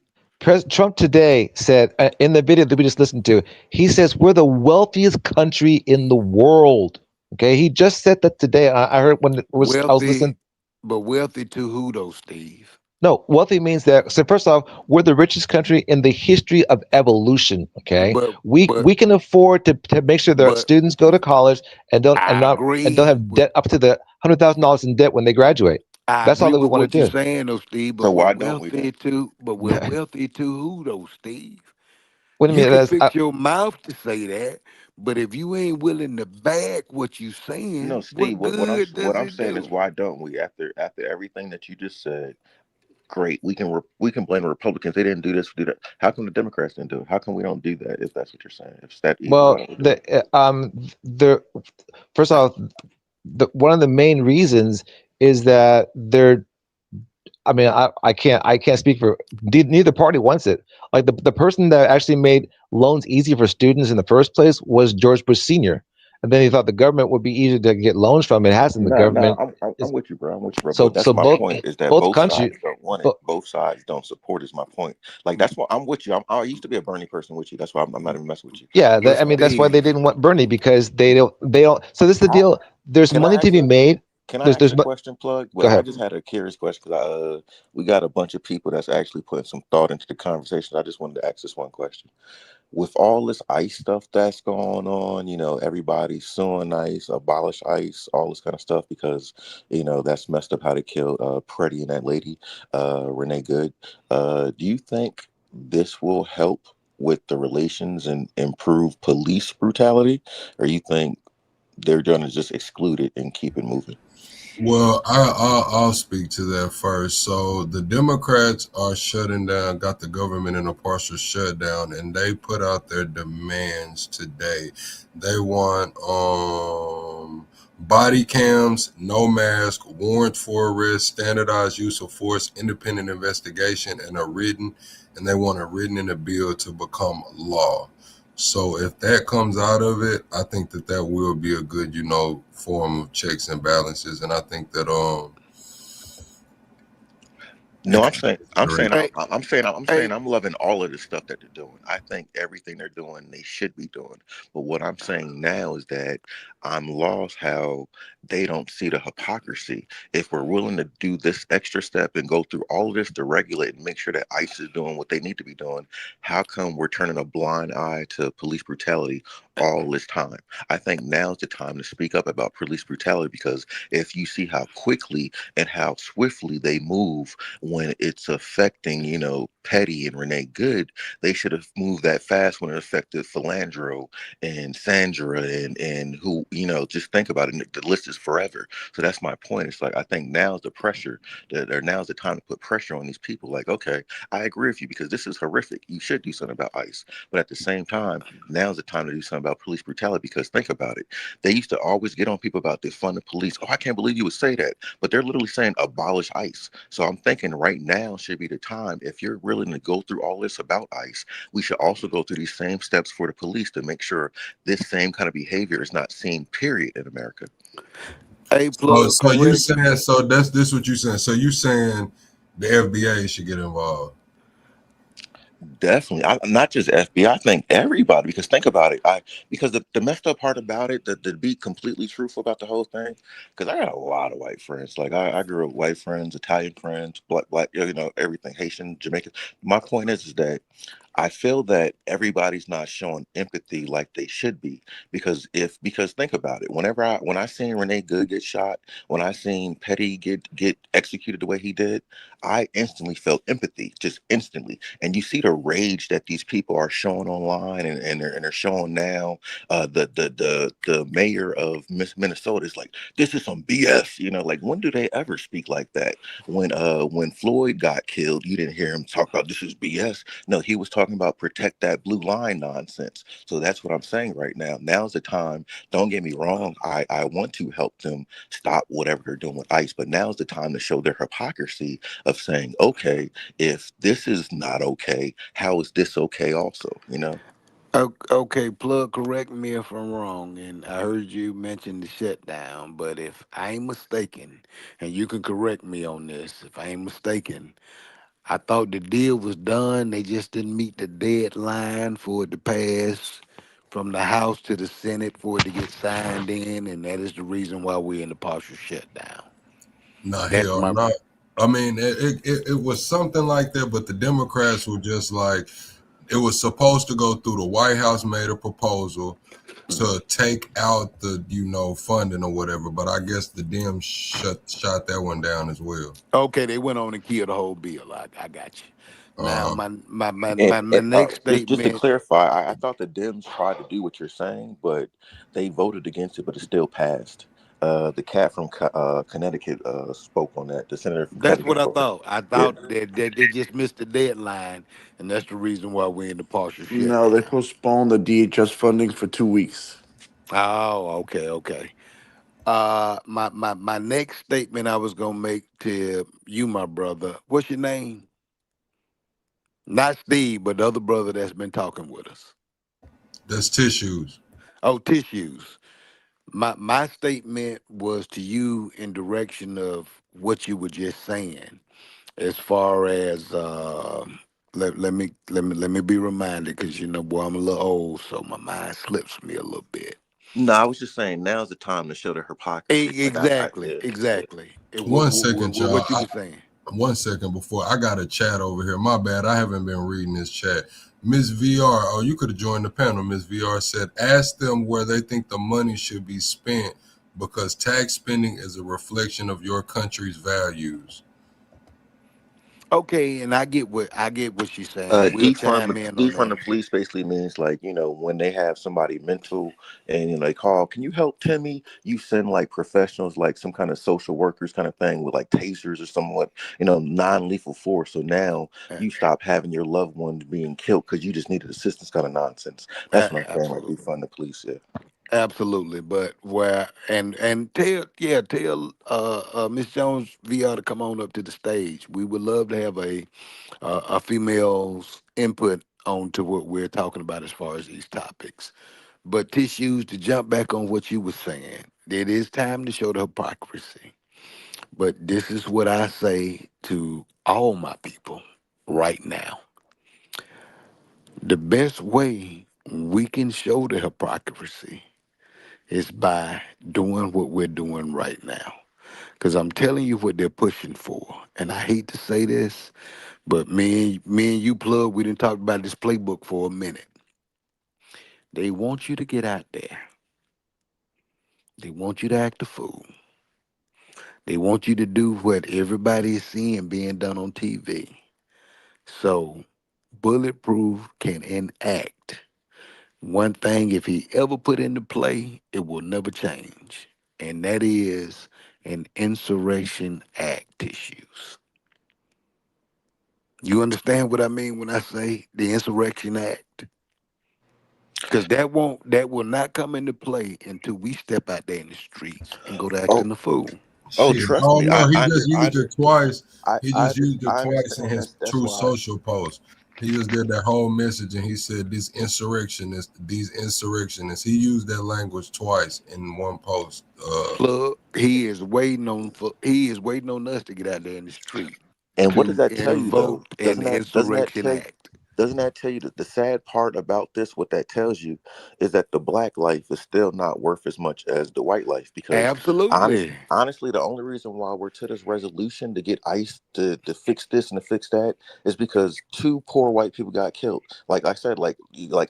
Trump today said in the video that we just listened to, he says we're the wealthiest country in the world. Okay, he just said that today. I heard when I was Wealthy, listening. but wealthy to who though, Steve? No, wealthy means that. So first off, we're the richest country in the history of evolution. Okay, But we but we can afford to make sure that but students go to college and I not and don't agree. have debt up to the $100,000 in debt when they graduate. I That's all agree that we with want what you're to do. saying though, Steve, but So we're why don't we then? wealthy too. But we're wealthy to who though, Steve? What do you You mean? can fix your mouth to say that, but if you ain't willing to back what you No, saying, Steve. what good What does I'm it saying is do? why don't we? After everything that you just said, great. We can blame the Republicans. They didn't do this. Do that. How come the Democrats didn't do it? How come we don't do that? If that's what you're saying, if it's that easy, why Well, don't we do it? the first off, one of the main reasons is that they're. I mean, I can't speak for neither party wants it. Like the person that actually made loans easy for students in the first place was George Bush Senior, and then he thought the government would be easier to get loans from. It hasn't. The No, no, government I'm is with you, bro. I'm with you, bro. But so that's so my both point. Is that both both country, sides don't want it. but Both sides don't support. Is my point. Like that's why I'm with you. I used to be a Bernie person with you. That's why I'm not even messing with you. yeah, But I mean that's why they Steve, didn't want Bernie because they don't. So this is the How, deal. There's can money I to ask be you? made. Can I There's ask there's a mo- question, Plug? Go Well, I ahead. just had a curious question because we got a bunch of people that's actually putting some thought into the conversation. I just wanted to ask this one question. With all this ICE stuff that's going on, everybody's suing ICE, abolish ICE, all this kind of stuff because, that's messed up how they killed Preddy and that lady, Renee Good. Do you think this will help with the relations and improve police brutality? Or you think they're going to just exclude it and keep it moving? Well, I'll speak to that first. So the Democrats are shutting down, got the government in a partial shutdown, and they put out their demands today. They want body cams, no mask, warrant for arrest, standardized use of force, independent investigation, and they want it written in a bill to become law. So if that comes out of it, I think that will be a good, form of checks and balances. And I think that No, Correct. Hey, I'm saying hey, I'm loving all of the stuff that they're doing. I think everything they're doing, they should be doing. But what I'm saying now is that I'm lost how they don't see the hypocrisy. If we're willing to do this extra step and go through all of this to regulate and make sure that ICE is doing what they need to be doing, how come we're turning a blind eye to police brutality all this time? I think now's the time to speak up about police brutality because if you see how quickly and how swiftly they move when it's affecting, Petty and Renee Good, they should have moved that fast when it affected Philandro and Sandra and who, just think about it. The list is forever. So that's my point. It's like I think now's the pressure or now's the time to put pressure on these people. Like, okay, I agree with you because this is horrific. You should do something about ICE. But at the same time, now's the time to do something about police brutality because think about it. They used to always get on people about defund the police. Oh, I can't believe you would say that. But they're literally saying abolish ICE. So I'm thinking right now should be the time. If you're willing to go through all this about ICE, we should also go through these same steps for the police to make sure this same kind of behavior is not seen, period, in America. hey, So, plug so you correct. saying so that's this what you saying? So you saying the FBA should get involved? Definitely, not just FBI. I think everybody, because think about it. Because the messed up part about it, to be completely truthful about the whole thing, because I got a lot of white friends. Like I grew up with white friends, Italian friends, black, everything, Haitian, Jamaican. My point is that I feel that everybody's not showing empathy like they should be because think about it. When I seen Renee Good get shot, when I seen Petty get executed the way he did, I instantly felt empathy, just instantly. And you see the rage that these people are showing online and they're showing now. The mayor of Minnesota is like, this is some BS. Like when do they ever speak like that? When Floyd got killed, you didn't hear him talk about this is BS. No, he was talking about protect that blue line nonsense. So that's what I'm saying right now. Now's the time. Don't get me wrong. I want to help them stop whatever they're doing with ICE, but now's the time to show their hypocrisy of saying, okay, if this is not okay, how is this okay also? Okay, plug correct me if I'm wrong. And I heard you mention the shutdown, but if I ain't mistaken, and you can correct me on this, if I ain't mistaken, I thought the deal was done. They just didn't meet the deadline for it to pass from the House to the Senate for it to get signed in, and that is the reason why we're in the partial shutdown. Nah, That's hell my no. I mean, it was something like that, but the Democrats were just like, it was supposed to go through. The White House made a proposal to take out the funding or whatever, but I guess the Dems shot that one down as well. okay. They went on and killed the whole bill. I got you. Now Uh, my And next just to statement. clarify, I thought the Dems tried to do what you're saying, but they voted against it, but it still passed. The cat from Connecticut spoke on that. The senator from That's Connecticut what I spoke. thought. I Yeah. thought that they just missed the deadline, and that's the reason why we're in the partial No, they shutdown. postponed the DHS funding for 2 weeks. Oh, okay, okay. My next statement I was gonna make to you, my brother. What's your name? Not Steve, but the other brother that's been talking with us. that's tissues. Oh, tissues. My statement was to you in direction of what you were just saying, as far as let me be reminded because boy, I'm a little old, so my mind slips me a little bit. No, I was just saying now's the time to show the hypocrisy. Like Exactly, yeah, yeah. exactly. What, One what, second, what, y'all. what you were saying? 1 second before I got a chat over here. My bad. I haven't been reading this chat. Miss VR, oh, you could have joined the panel. Miss VR said, ask them where they think the money should be spent because tax spending is a reflection of your country's values. Okay, and I get what she's saying, and we'll chime in on Defund that. the police basically means like when they have somebody mental and they call, can you help Timmy? You send like professionals like some kind of social workers kind of thing with like tasers or somewhat non-lethal force. So now A- you stop having your loved ones being killed because you just needed assistance kind of nonsense. That's what I'm saying. Like Absolutely. defund the police. Yeah. Absolutely, but where and tell Miss Jones VR to come on up to the stage. We would love to have a female's input on to what we're talking about as far as these topics. But tissues to jump back on what you were saying. It is time to show the hypocrisy. But this is what I say to all my people right now, the best way we can show the hypocrisy is by doing what we're doing right now. Because I'm telling you what they're pushing for. And I hate to say this, but me and you, Plug, we didn't talk about this playbook for a minute. They want you to get out there. They want you to act a fool. They want you to do what everybody is seeing being done on TV. So Bulletproof can enact one thing, if he ever put into play, it will never change. And that is an insurrection act tissues. You understand what I mean when I say the insurrection act? Because that will not come into play until we step out there in the streets and go to Oh, acting a fool. oh, Shit, I trust me, don't know. He just used it twice. He just used it I twice in understand. his That's True why. Social post. He just did that whole message and he said these insurrectionists. He used that language twice in one post. Plug, he is waiting on us to get out there in the street And what does to that tell you, invoke though? an insurrection act. Doesn't that tell you that the sad part about this, what that tells you, is that the black life is still not worth as much as the white life? Because Absolutely. honestly, the only reason why we're to this resolution to get ICE to fix this and to fix that is because two poor white people got killed. Like I said, like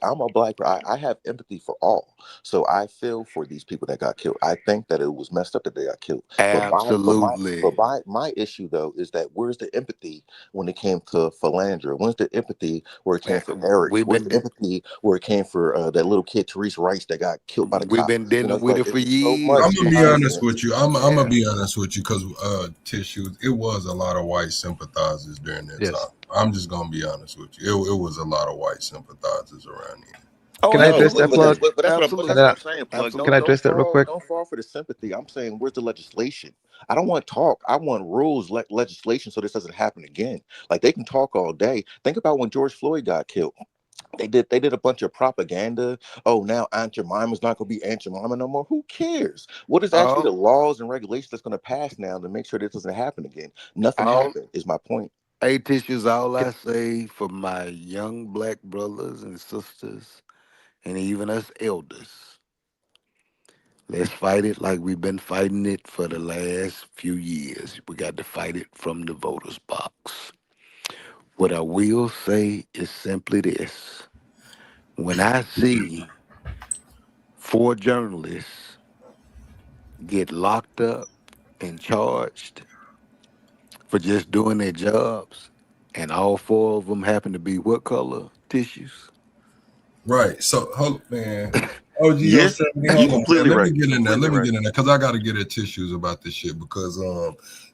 I'm a black, I have empathy for all. So I feel for these people that got killed. I think that it was messed up that they got killed. Absolutely. My issue though is that where's the empathy when it came to Philandra? Where's the empathy where it came for Eric? We've Where's been the empathy where it came for that little kid Therese Rice that got killed by the we've cop? been You know, dealing it's with like it for it's so I'm years, much gonna be behind honest tissues. with this. you. I'm gonna Yeah. be honest with you because tissues. It was a lot of white sympathizers during that Yes. time. I'm just gonna be honest with you. It was a lot of white sympathizers around here. Oh, Can I No, address that plug? absolutely. but And that's what Absolutely. I'm saying, plug. can I Absolutely. address that real quick? Don't fall for the sympathy. I'm saying where's the legislation? I don't want talk. I want rules, legislation, so this doesn't happen again. Like they can talk all day. Think about when George Floyd got killed. They did a bunch of propaganda. Oh, now Aunt Jemima's not gonna be Aunt Jemima no more. Who cares? What is actually the All laws and regulations that's gonna pass now to make sure this doesn't happen again? Nothing all happened, is my point. tissues, all Can, I say for my young black brothers and sisters and even us elders, let's fight it like we've been fighting it for the last few years. We got to fight it from the voters box. What I will say is simply this. When I see four journalists get locked up and charged for just doing their jobs, and all four of them happen to be what color? Tissues. Right. So, hold man. OGO Yeah, 70, you hold on, man. completely Let me right. get in there. Completely Let me right. get in there because I got to get at tissues about this shit because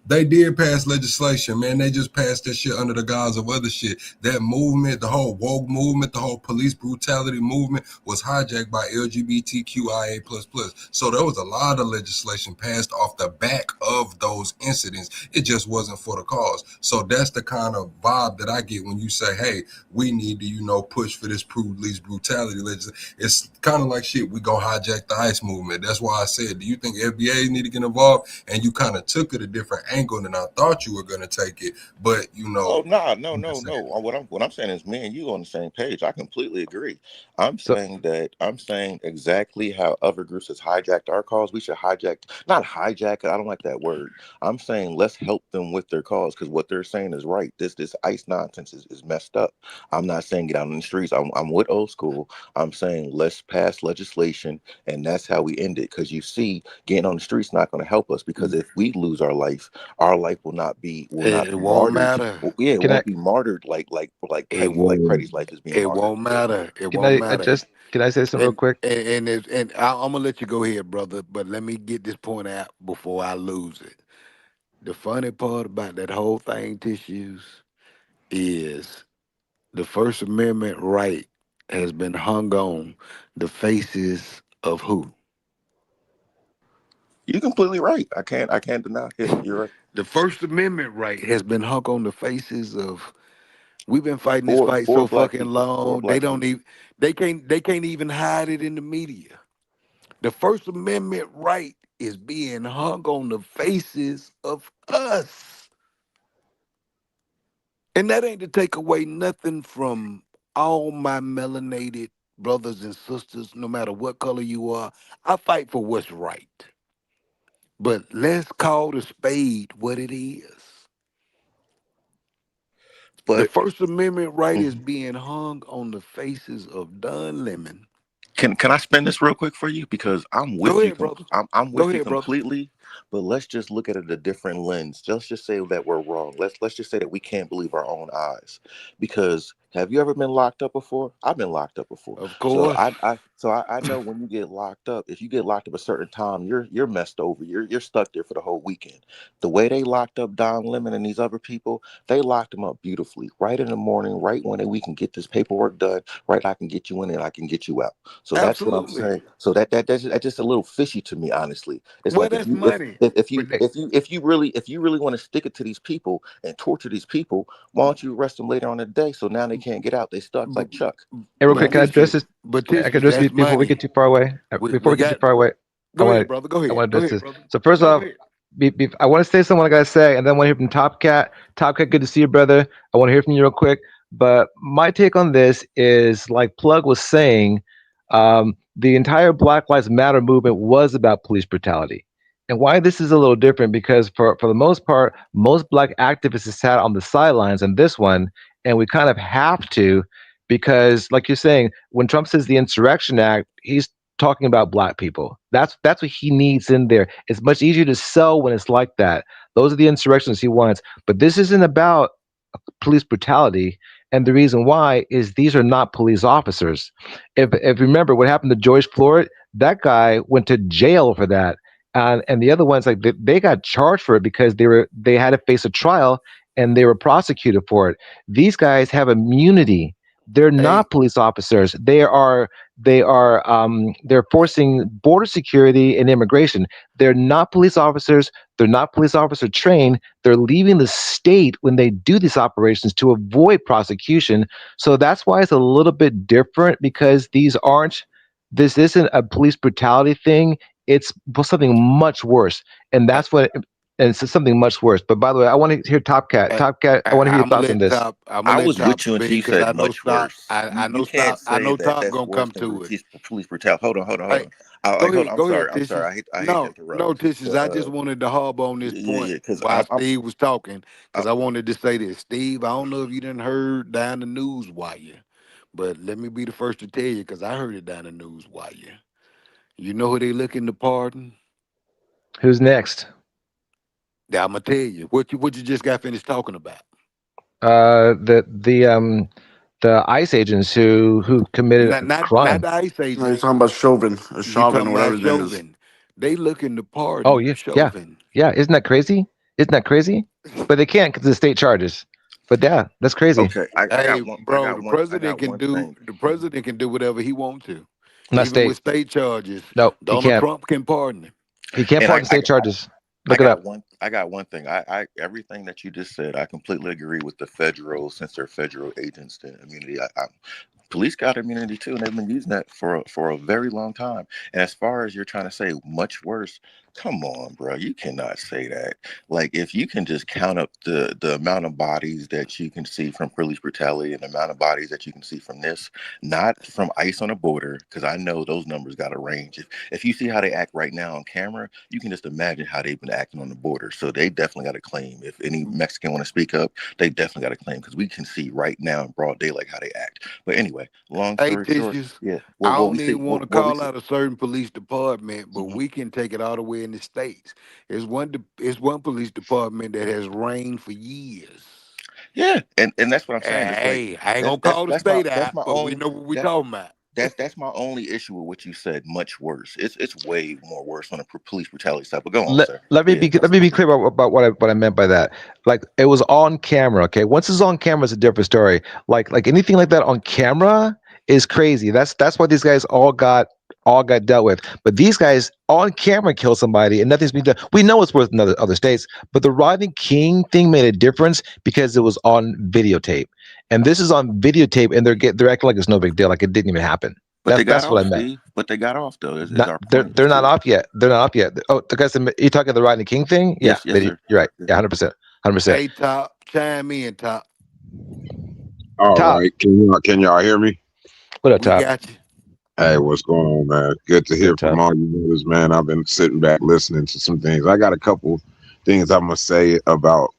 they did pass legislation, man. They just passed that shit under the guise of other shit. That movement, the whole woke movement, the whole police brutality movement was hijacked by LGBTQIA plus plus. So there was a lot of legislation passed off the back of those incidents. It just wasn't for the cause. So that's the kind of vibe that I get when you say, hey, we need to, push for this police brutality legislation. It's kind of like shit. We go hijack the ICE movement. That's why I said, do you think FBA need to get involved? And you kind of took it a different angle than I thought you were gonna take it. But Oh nah, no, I'm no, just saying. no. What I'm saying is me and you on the same page. I completely agree. I'm saying exactly how other groups has hijacked our cause. We should hijack, not hijack. I don't like that word. I'm saying let's help them with their cause because what they're saying is right. This ICE nonsense is messed up. I'm not saying get out in the streets. I'm with old school. I'm saying let's pass legislation and that's how we end it. Because you see, getting on the streets not going to help us because if we lose our life will not It be won't martyred. matter. Well, yeah, it can I won't be martyred like It Petty, won't. like Petty's life is being It martyred. won't matter. It can won't I matter. adjust? Can I say something real quick? I'm gonna let you go ahead, brother. But let me get this point out before I lose it. The funny part about that whole thing, tissues, is the First Amendment right has been hung on the faces of who? You're completely right. I can't deny it. You're right. The First Amendment right has been hung on the faces of. We've been fighting this Four fight four so black fucking people. Four long. They black don't people. even. They can't even hide it in the media. The First Amendment right is being hung on the faces of us. And that ain't to take away nothing from all my melanated brothers and sisters, no matter what color you are. I fight for what's right. But let's call the spade what it is. The But First Amendment right is mhm. being hung on the faces of Don Lemon. Can I spin this real quick for you because Go ahead, brother. I'm Go with you ahead, brother. completely, but let's just look at it a different lens. Let's just say that we're wrong. Let's just say that we can't believe our own eyes, because have you ever been locked up before? I've been locked up before, Of so course. I know when you get locked up, if you get locked up a certain time, you're messed over. You're stuck there for the whole weekend. The way they locked up Don Lemon and these other people, they locked them up beautifully, right in the morning, right when we can get this paperwork done, right? I can get you in and I can get you out. So that's what I'm Absolutely. saying. So that's just a little fishy to me, honestly. It's Well, like that's money. But they, if you really want to stick it to these people and torture these people, why don't you arrest them later on in the day so now they can't get out? They stuck but, like Chuck. Hey, real Go quick, ahead. can I address Tish's, this? but I can Tish's, address that's it before we get money. too far away. Before We we get too got. far away, Go ahead, brother. Go I ahead. want to Go address ahead, this. brother. So first No, go off, ahead. I want to say something I gotta say, and then I want to hear from Top Cat. Top Cat, good to see you, brother. I want to hear from you real quick. But my take on this is like Plug was saying, the entire Black Lives Matter movement was about police brutality. And why this is a little different because for the most part, most black activists have sat on the sidelines on this one, and we kind of have to because, like you're saying, when Trump says the Insurrection Act, he's talking about black people. That's what he needs in there. It's much easier to sell when it's like that. Those are the insurrections he wants. But this isn't about police brutality. And the reason why is these are not police officers. If you remember what happened to George Floyd, that guy went to jail for that. And the other ones, like they got charged for it because they had to face a trial and they were prosecuted for it. These guys have immunity. They're Hey, not police officers. They're forcing border security and immigration. They're not police officers. They're not police officer trained. They're leaving the state when they do these operations to avoid prosecution. So that's why it's a little bit different because this isn't a police brutality thing. It's something much worse. And I, that's what, and it's something much worse. But by the way, I want to hear Top Cat. I, Top Cat, I want to hear your I'm gonna thoughts on let this. top. I'm gonna I let was top with you speak until you because said I know much stop. worse. I know You can't stop. I say know that top that's gonna worse come than to it. police brutality. Hold Hey, on. go Hold on. ahead. I'm Go sorry. ahead, I'm sorry. Tish's. I hate to No, interrupt, no, Tish's. but I just wanted to harbor on this yeah, point because while Steve was talking I'm because I wanted to say this. Steve, I don't know if you didn't heard down the news wire, but let me be the first to tell you because I heard it down the news wire. You know who they looking to pardon? Who's next? Yeah, I'm gonna tell you what you just got finished talking about. The ICE agents who committed Not a not crime. the ICE No, you're agents. talking about Chauvin, or You Chauvin, talking or about whatever his name is. Chauvin? They looking to Oh pardon yeah, yeah, Chauvin. yeah. Isn't that crazy? Isn't that crazy? But they can't because the state charges. But yeah, that's crazy. okay. Hey, I bro, got one. I got one thing. the president can do whatever he wants to, Not even with state. state charges. No, he Donald can't. Trump can pardon him. He can't And pardon state charges. I Look it got up. one. I got one thing. Everything that you just said, I completely agree with the federal, since they're federal agents and immunity. Police got immunity too, and they've been using that for a very long time. And as far as you're trying to say much worse, come on, bro, you cannot say that. Like, if you can just count up the amount of bodies that you can see from police brutality and the amount of bodies that you can see from this, not from ICE on the border, because I know those numbers got a range. If you see how they act right now on camera, you can just imagine how they've been acting on the border. So they definitely got a claim. If any Mexican want to speak up, they definitely got a claim because we can see right now in broad daylight how they act. But anyway, long Hey, story short, Tissues, yeah. I What we don't see, even want to what we call see. out a certain police department, but Mhm. we can take it all the way in the states. It's one police department that has reigned for years. Yeah, and that's what I'm saying. It's like Hey, I ain't gonna call the state that's out, my but we only know what we that talking about. that's my only issue with what you said. Much worse. It's way more worse on the police brutality side. But go on, let, sir. let me Yeah, be let me be clear about what I meant by that. Like it was on camera. Okay, once it's on camera, it's a different story. Like anything like that on camera is crazy. That's why these guys all got dealt with. But these guys on camera kill somebody and nothing's been done. We know it's worth in other states, but the Rodney King thing made a difference because it was on videotape, and this is on videotape, and they're acting like it's no big deal, like it didn't even happen. but they got That's what off, I meant. Steve. But they got off though. Is Not our they're point, they're not Steve? off yet. They're not off yet. Oh, the guys, you talking the Rodney King thing? Yeah, Yes, yes, sir. you're right. Yeah. Yeah, 100%, 100%. Hey, Top, chime in, Top. All Top. right. Can y'all hear me? What up, We Top? got you. Hey, what's going on, man? Good to hear Good, from Top. all you brothers, man. I've been sitting back listening to some things. I got a couple things I'm gonna say about,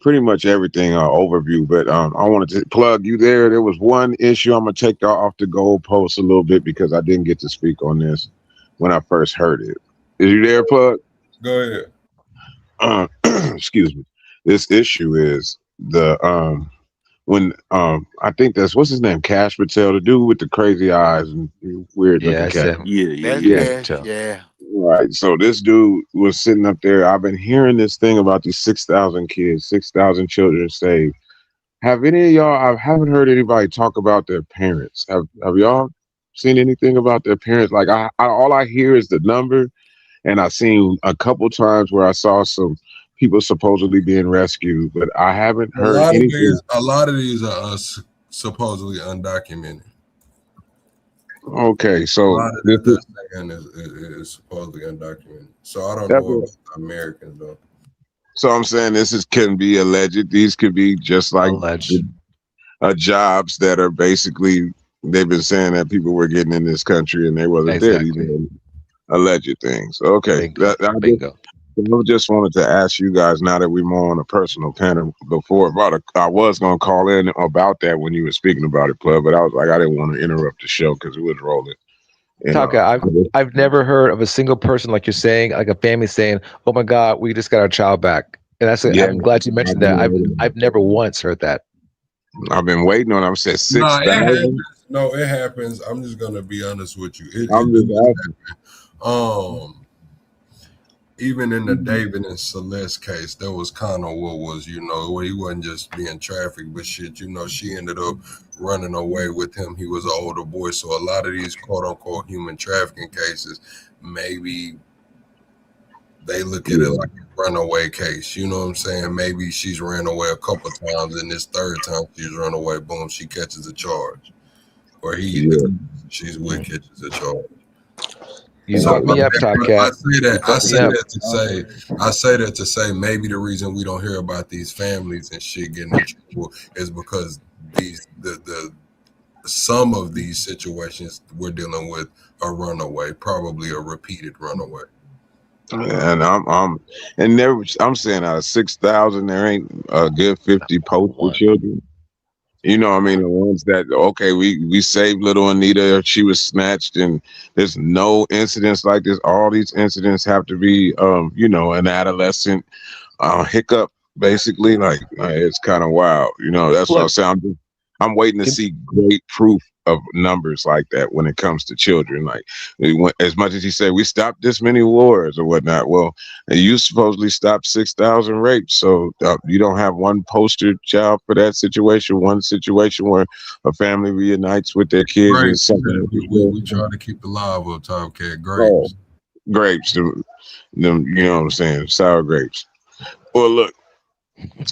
pretty much everything overview. But I wanted to plug you there. There was one issue I'm gonna take off the goalpost a little bit because I didn't get to speak on this when I first heard it. Is you there, plug? Go ahead. Excuse me. This issue is the when I think that's what's his name, Cash Patel, the dude with the crazy eyes and weird Yeah, looking I cat. said Yeah, yeah, That's Yeah, yeah. Cash cash. Patel. Yeah. right. So this dude was sitting up there. I've been hearing this thing about these 6,000 kids, 6,000 children saved. Have any of y'all? I haven't heard anybody talk about their parents. Have y'all seen anything about their parents? Like I all I hear is the number, and I've seen a couple times where I saw some people supposedly being rescued, but I haven't heard anything. A lot of these are supposedly undocumented. Okay, A so lot of this that is they're saying is supposedly undocumented. So I don't that's know about the Americans though. so I'm saying this is can be alleged. These could be just like Alleged. jobs that are basically they've been saying that people were getting in this country and they wasn't there. These Exactly. are alleged things. Okay, Bingo. Bingo. I just wanted to ask you guys now that we're more on a personal panel. Before about I was gonna call in about that when you were speaking about it, Plug, but I was like I didn't want to interrupt the show because it was rolling. And Taka, I've never heard of a single person like you're saying, like a family saying, "Oh my God, we just got our child back." And yeah, I'm glad you mentioned that. I've never once heard that. I've been waiting on. I said Nah, it 6,000. happens. No, it happens. I'm just gonna be honest with you. It I'm just does asking. happen. Even in the David and Celeste case, that was kind of what was, where he wasn't just being trafficked, but shit, she ended up running away with him. He was an older boy. So a lot of these quote unquote human trafficking cases, maybe they look at it Yeah, like a runaway case. You know what I'm saying? Maybe she's ran away a couple times, and this third time she's run away, boom, she catches a charge. Or the yeah. person she's with catches a charge. You So hook me up, Top I Cat. say that You hook me up. I say that to say maybe the reason we don't hear about these families and shit getting in trouble is because the some of these situations we're dealing with a runaway, probably a repeated runaway. And and there. I'm saying out of 6,000, there ain't a good 50 poster One. children. You know, what I mean, the ones that okay, we saved little Anita. She was snatched, and there's no incidents like this. All these incidents have to be, an adolescent hiccup, basically. Like it's kind of wild. That's what I'm Look, saying. I'm waiting to can, see great proof of numbers like that when it comes to children. Like as much as he said we stopped this many wars or whatnot. Well, you supposedly stopped 6,000 rapes, so you don't have one poster child for that situation. One situation where a family reunites with their kids and Grapes. something like this. We try to keep the live up, Top Cat. Oh, Grapes. grapes, them, you know what I'm saying? Sour grapes. Well, look.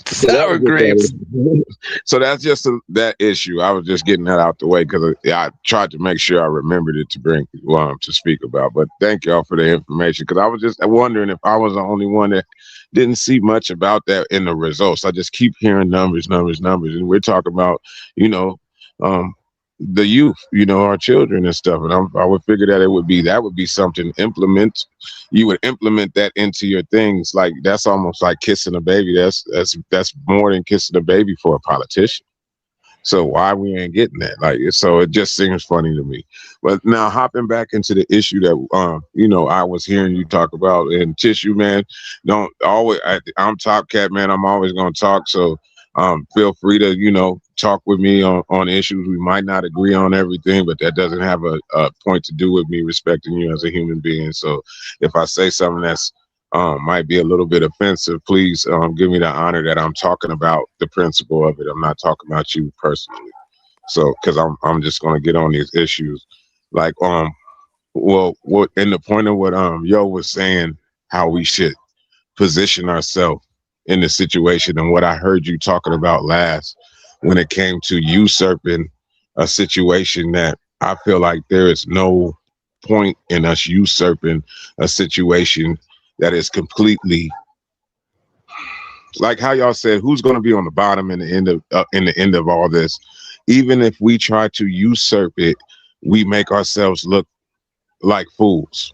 So that sour was just grapes. so that's just that issue. I was just getting that out the way because I tried to make sure I remembered it to bring to speak about. But thank y'all for the information because I was just wondering if I was the only one that didn't see much about that in the results. I just keep hearing numbers, numbers, numbers, and we're talking about you know um, the youth, our children and stuff. And I would figure that that would be something implement. You would implement that into your things. Like that's almost like kissing a baby. That's more than kissing a baby for a politician. So why we ain't getting that? Like so, it just seems funny to me. But now hopping back into the issue that I was hearing you talk about and tissue, man. Don't always. I'm Top Cat, man. I'm always gonna talk. So feel free to talk with me on issues. We might not agree on everything, but that doesn't have a point to do with me respecting you as a human being. So if I say something that's might be a little bit offensive, please give me the honor that I'm talking about the principle of it. I'm not talking about you personally. So, because I'm just gonna get on these issues, like well, what in the point of what Yo was saying, how we should position ourselves in the situation, and what I heard you talking about last when it came to usurping a situation that I feel like there is no point in us usurping a situation that is completely like how y'all said, who's going to be on the bottom in the end of all this? Even if we try to usurp it, we make ourselves look like fools,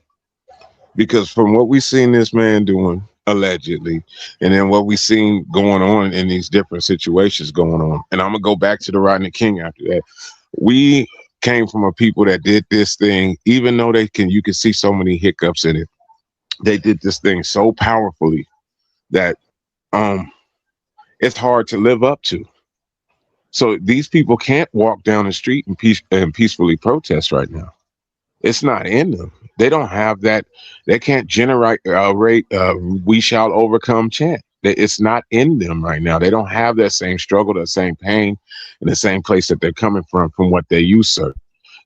because from what we seen this man doing allegedly, and then what we seen going on in these different situations going on, and I'm gonna go back to the Rodney King after that. We came from a people that did this thing, even though you can see so many hiccups in it. They did this thing so powerfully that um it's hard to live up to. So these people can't walk down the street and peacefully protest right now. It's not in them. They don't have that. They can't generate "We shall overcome" chant. It's not in them right now. They don't have that same struggle, that same pain, and the same place that they're coming from what they usurp.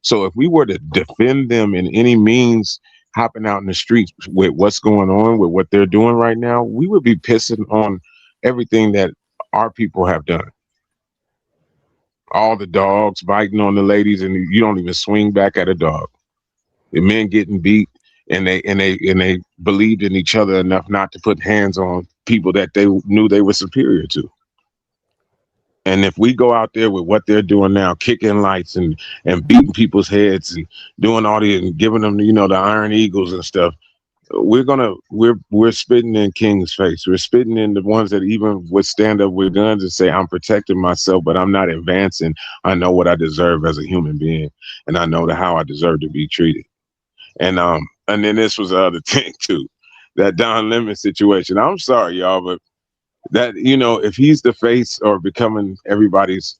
So if we were to defend them in any means, hopping out in the streets with what's going on, with what they're doing right now, we would be pissing on everything that our people have done. All the dogs biting on the ladies, and you don't even swing back at a dog. The men getting beat, and they believed in each other enough not to put hands on people that they knew they were superior to. And if we go out there with what they're doing now, kicking lights and beating people's heads and doing all the and giving them, the Iron Eagles and stuff, we're spitting in King's face. We're spitting in the ones that even would stand up with guns and say, "I'm protecting myself, but I'm not advancing. I know what I deserve as a human being, and I know how I deserve to be treated." And then this was the other thing too, that Don Lemon situation. I'm sorry, y'all, but that, if he's the face or becoming everybody's,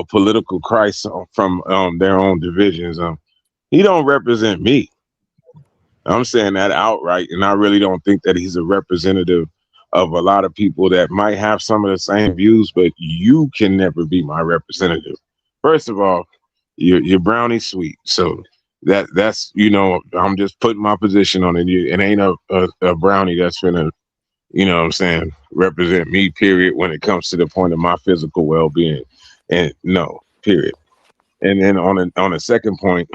political Christ from their own divisions, he don't represent me. I'm saying that outright, and I really don't think that he's a representative of a lot of people that might have some of the same views, but you can never be my representative. First of all, you're brownie sweet, so that's I'm just putting my position on it. It ain't a brownie that's gonna, what I'm saying, represent me. Period. When it comes to the point of my physical well being, and no, period. And then on a second point,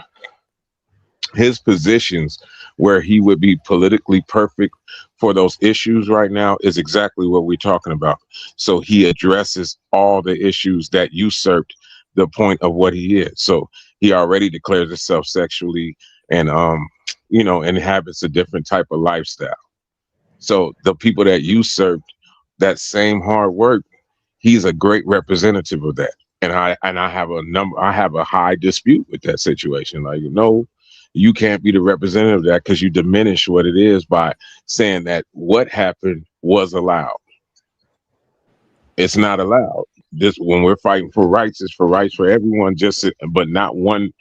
his positions where he would be politically perfect for those issues right now is exactly what we're talking about. So he addresses all the issues that usurped the point of what he is. So he already declares himself sexually and inhabits a different type of lifestyle. So the people that usurped that same hard work, he's a great representative of that. And I have a high dispute with that situation. Like, no, you can't be the representative of that, because you diminish what it is by saying that what happened was allowed. It's not allowed. This, when we're fighting for rights, it's for rights for everyone, but not one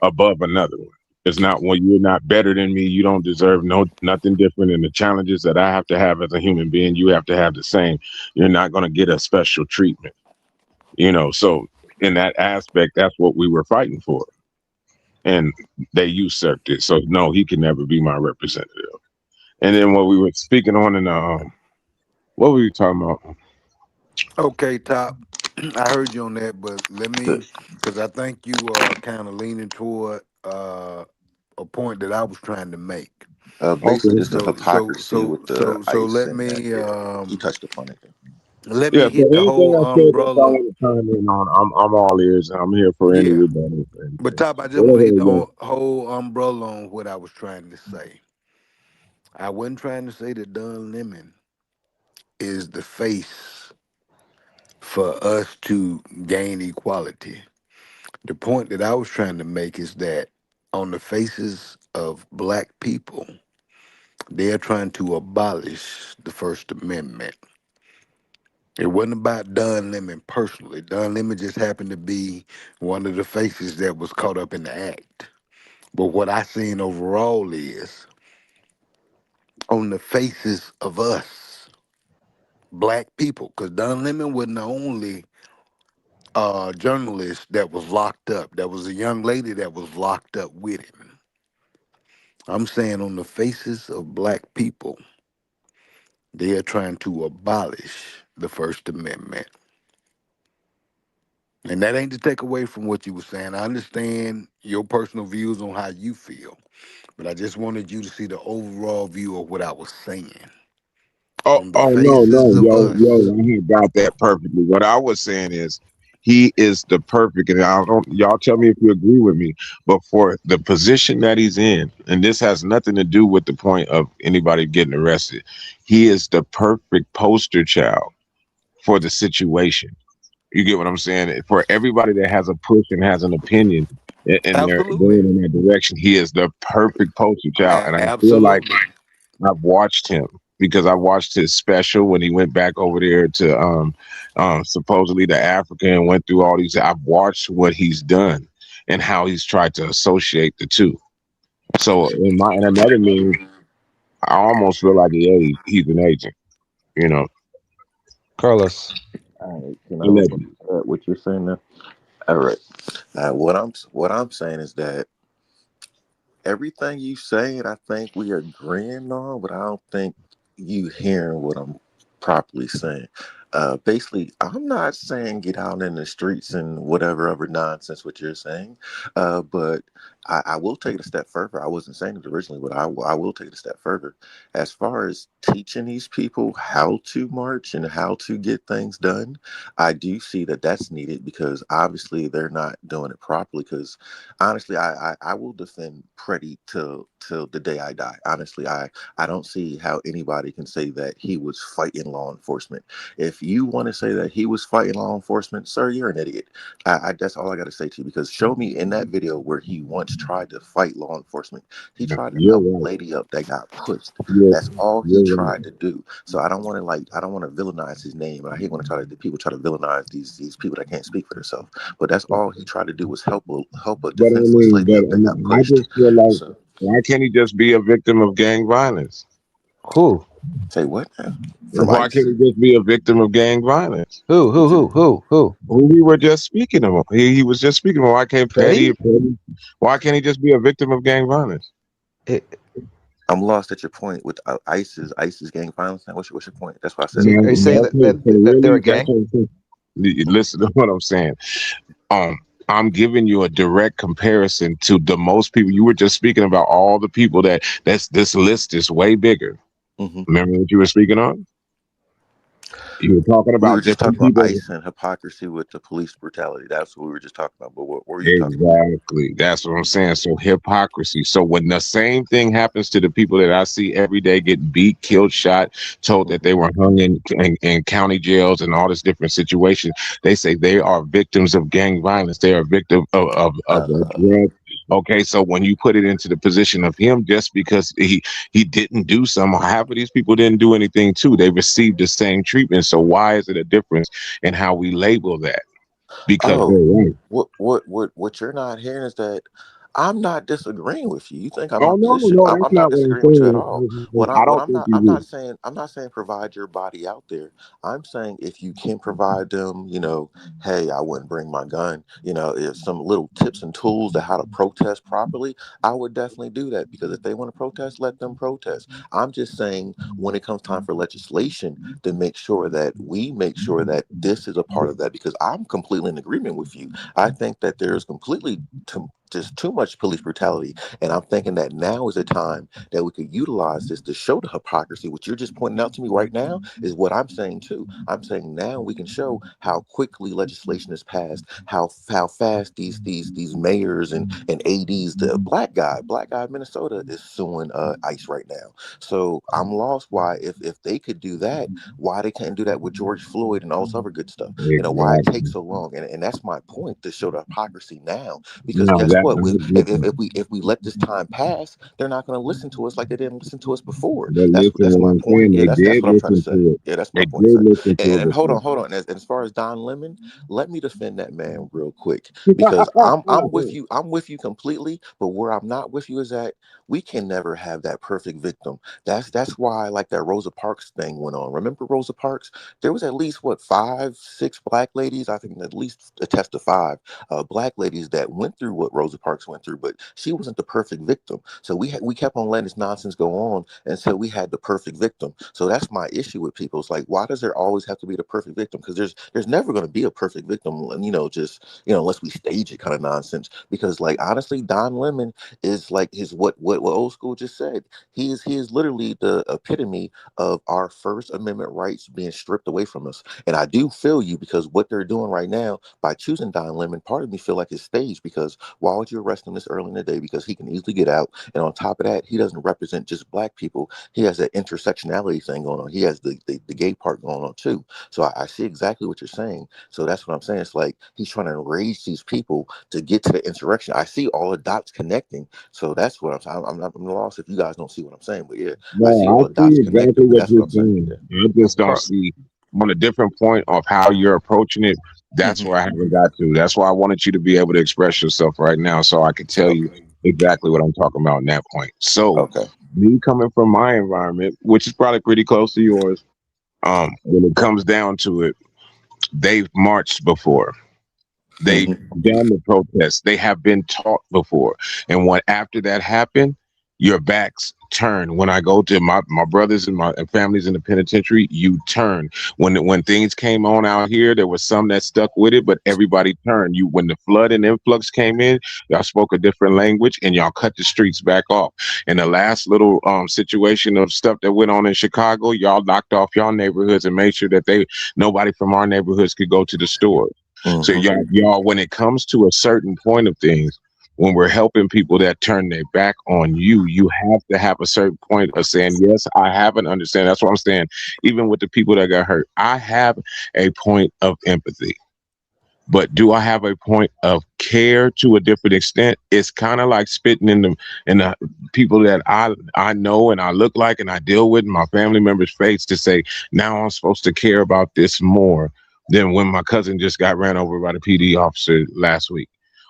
above another one. It's not one. You're not better than me. You don't deserve nothing different. And the challenges that I have to have as a human being, you have to have the same. You're not going to get a special treatment. So in that aspect, that's what we were fighting for, and they usurped it. So no, he can never be my representative. And then what we were speaking on in what were you talking about? Okay, Top. I heard you on that, but let The, me, because I think you are kind of leaning toward a point that I was trying to make. basically, Okay. just the hypocrisy with the So ICE, let and me yeah, he touched upon it. let Yeah. me So hit the anything whole I said that y'all umbrella. want to chime in on, I'm all ears. I'm here for any Yeah, rebuttal or but anything. Top, I just want to Whatever hit the it is. whole umbrella on what I was trying to say. I wasn't trying to say that Don Lemon is the face for us to gain equality. The point that I was trying to make is that on the faces of black people, they're trying to abolish the First Amendment. It wasn't about Don Lemon personally. Don Lemon just happened to be one of the faces that was caught up in the act. But what I seen overall is on the faces of us, black people, because Don Lemon wasn't the only journalist that was locked up. There was a young lady that was locked up with him. I'm saying on the faces of black people, they are trying to abolish the First Amendment. And that ain't to take away from what you were saying. I understand your personal views on how you feel, but I just wanted you to see the overall view of what I was saying. Oh, on the oh no, faces no, of us. I have got that perfectly. What I was saying is, he is the perfect, and I don't. Y'all tell me if you agree with me. But for the position that he's in, and this has nothing to do with the point of anybody getting arrested, he is the perfect poster child for the situation. You get what I'm saying? For everybody that has a push and has an opinion, and they're Absolutely. going in that direction, he is the perfect poster child. And I feel like Absolutely. I've watched him because I watched his special when he went back over there to supposedly to Africa and went through all these. I've watched what he's done and how he's tried to associate the two. So in another means, I almost feel like he's an agent. You know, Carlos. All right, can I allegedly. rebuttal to that? What you're saying now? All right. What I'm saying is that everything you saying, I think we agreeing on, but I don't think you hearing what I'm properly saying. Basically, I'm not saying get out in the streets and whatever other nonsense what you're saying, but I will take it a step further. I wasn't saying it originally, but I will take it a step further. As far as teaching these people how to march and how to get things done, I do see that that's needed because obviously they're not doing it properly. Because honestly, I will defend Freddie till the day I die. Honestly, I don't see how anybody can say that he was fighting law enforcement. If you want to say that he was fighting law enforcement, sir, you're an idiot. That's all I got to say to you because show me in that video where he once tried to fight law enforcement. He tried to You're help a right. lady up that got pushed. You're, That's all he you're right. tried to do. So I don't want to villainize his name. I hate when people try to villainize these people that can't speak for themselves. But that's all he tried to do was help a But I defenseless mean, lady up that got I pushed. just feel like, So why can't he just be a victim of gang violence? Who? say what now? From Why can't ICE? he just be a victim of gang violence? Who? Who? What you Who? mean? Who? Who? Who we were just speaking of. He was just speaking of. Why can't Freddie? Why can't he just be a victim of gang violence? It, I'm lost at your point with ISIS gang violence. Now, what's your point? That's why I said Now, what I are you was saying saying. that okay, so they're really, a that's gang? what I'm saying. Listen to what I'm saying. Um, I'm giving you a direct comparison to the most people. You were just speaking about all the people that's this list is way bigger. Hmm. Remember what you were speaking on? You were talking We were about just talking different about people. ICE and hypocrisy with the police brutality. That's what we were just talking about. But what were you talking about? Exactly. That's what I'm saying. So hypocrisy. So when the same thing happens to the people that I see every day getting beat, killed, shot, told that they Hmm. were hung in county jails and all this different situations, they say they are victims of gang violence. They are victim of Uh, drugs. Okay, so when you put it into the position of him, just because he didn't do some, half of these people didn't do anything too. They received the same treatment. So why is it a difference in how we label that? Because they're oh, right. what you're not hearing is that I'm not disagreeing with you. You think I'm Oh no, opposition? no, that's I'm not not what I'm disagreeing with you at all. saying. I don't think you would. I'm not saying provide your body out there. I'm saying if you can provide them, hey, I wouldn't bring my gun. If some little tips and tools to how to protest properly, I would definitely do that because if they want to protest, let them protest. I'm just saying when it comes time for legislation, to make sure that this is a part of that because I'm completely in agreement with you. I think that there's just too much police brutality. And I'm thinking that now is a time that we could utilize this to show the hypocrisy. What you're just pointing out to me right now is what I'm saying too. I'm saying now we can show how quickly legislation is passed, how fast these mayors and ads, the black guy in Minnesota is suing ICE right now. So I'm lost why if they could do that, why they can't do that with George Floyd and all this other good stuff. Why it takes Exactly. so long. And that's my point to show the hypocrisy now. Because No, guess that what? I get If, that. if we let this time pass, they're not going to listen to us like they didn't listen to us before. But listen, That's what my I'm point. saying, Yeah, they that's did what I'm trying to listen say. to it. Yeah, that's They my point to did say. listen to And it hold before. on, And as far as Don Lemon, let me defend that man real quick because I'm with you completely. But where I'm not with you is that we can never have that perfect victim. That's why like that Rosa Parks thing went on. Remember Rosa Parks? There was at least what 5, 6 black ladies. I think at least attest to 5 black ladies that went through what Rosa Rosa Parks went through, but she wasn't the perfect victim. So we kept on letting this nonsense go on until we had the perfect victim. So that's my issue with people. It's like, why does there always have to be the perfect victim? Because there's never going to be a perfect victim, and just unless we stage it kind of nonsense. Because like honestly, Don Lemon is like his what old school just said. He is literally the epitome of our First Amendment rights being stripped away from us. And I do feel you because what they're doing right now by choosing Don Lemon, part of me feel like it's staged because why would you arrest him this early in the day? Because he can easily get out. And on top of that, he doesn't represent just black people. He has that intersectionality thing going on. He has the gay part going on too. So I see exactly what you're saying. So that's what I'm saying. It's like he's trying to enrage these people to get to the insurrection. I see all the dots connecting. So that's what I'm saying. I'm lost if you guys don't see what I'm saying. But yeah, I see No, all I the dots see exactly connecting. But what that's what you're I'm saying. saying. Yeah. I just don't Bro, see on a different point of how you're approaching it. That's Hmm. where I haven't got to. That's why I wanted you to be able to express yourself right now so I could tell you Okay. exactly what I'm talking about in that point. So, Okay. me coming from my environment, which is probably pretty close to yours, when it comes down to it, they've marched before. They've Hmm. done the protests. They have been taught before. And when after that happened, your backs turn. When I go to my brothers and my families in the penitentiary, you turn. When things came on out here, there was some that stuck with it, but everybody turned. You when the flood and influx came in, y'all spoke a different language and y'all cut the streets back off. And the last little situation of stuff that went on in Chicago, y'all knocked off y'all neighborhoods and made sure that nobody from our neighborhoods could go to the stores. So Hmm. y'all, when it comes to a certain point of things, when we're helping people that turn their back on you, you have to have a certain point of saying, yes, I have an understanding. That's what I'm saying. Even with the people that got hurt, I have a point of empathy. But do I have a point of care to a different extent? It's kind of like spitting in the people that I know and I look like and I deal with in my family members' face to say, now I'm supposed to care about this more than when my cousin just got ran over by the PD officer last week.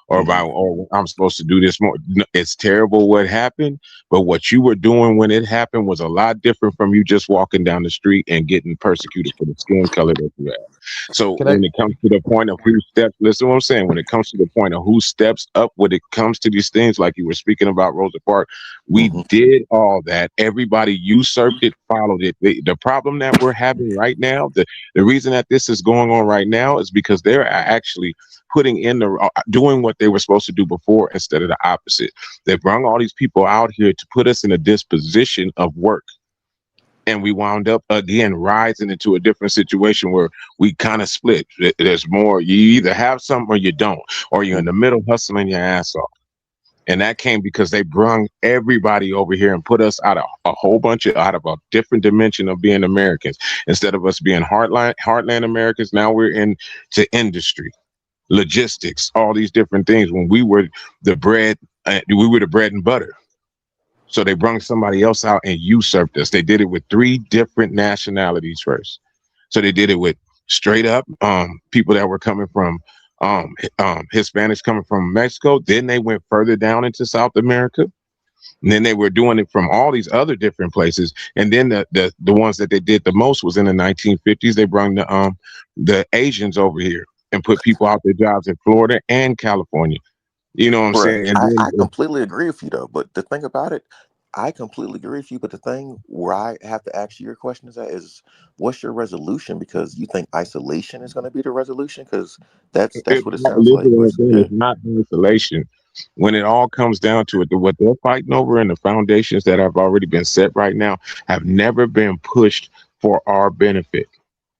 Or I'm supposed to do this more. It's terrible what happened, but what you were doing when it happened was a lot different from you just walking down the street and getting persecuted for the skin color that you had. So Can I? when it comes to the point of who steps, listen to what I'm saying. When it comes to the point of who steps up, when it comes to these things, like you were speaking about Rosa Parks, we Hmm. did all that. Everybody usurped it, followed it. The problem that we're having right now, the reason that this is going on right now is because they're actually putting in doing what they were supposed to do before instead of the opposite. They brought all these people out here to put us in a disposition of work, and we wound up again rising into a different situation where we kind of split. There's more. You either have something or you don't, or you're in the middle hustling your ass off. And that came because they brung everybody over here and put us out of a whole bunch of out of a different dimension of being Americans. Instead of us being heartland Americans, now we're into industry, logistics, all these different things. When we were the bread and butter. So they brung somebody else out and usurped us. They did it with three different nationalities first. So they did it with straight up people that were coming from Hispanics coming from Mexico. Then they went further down into South America. And then they were doing it from all these other different places. And then the ones that they did the most was in the 1950s. They brought the Asians over here and put people out their jobs in Florida and California. You know what I'm Right. saying? And I then completely agree with you though. But the thing about it, I completely agree with you. But the thing where I have to ask you your question is that is what's your resolution? Because you think isolation is going to be the resolution? Because that's what it sounds like. Yeah. It's not isolation. When it all comes down to it, what they're fighting over and the foundations that have already been set right now have never been pushed for our benefit.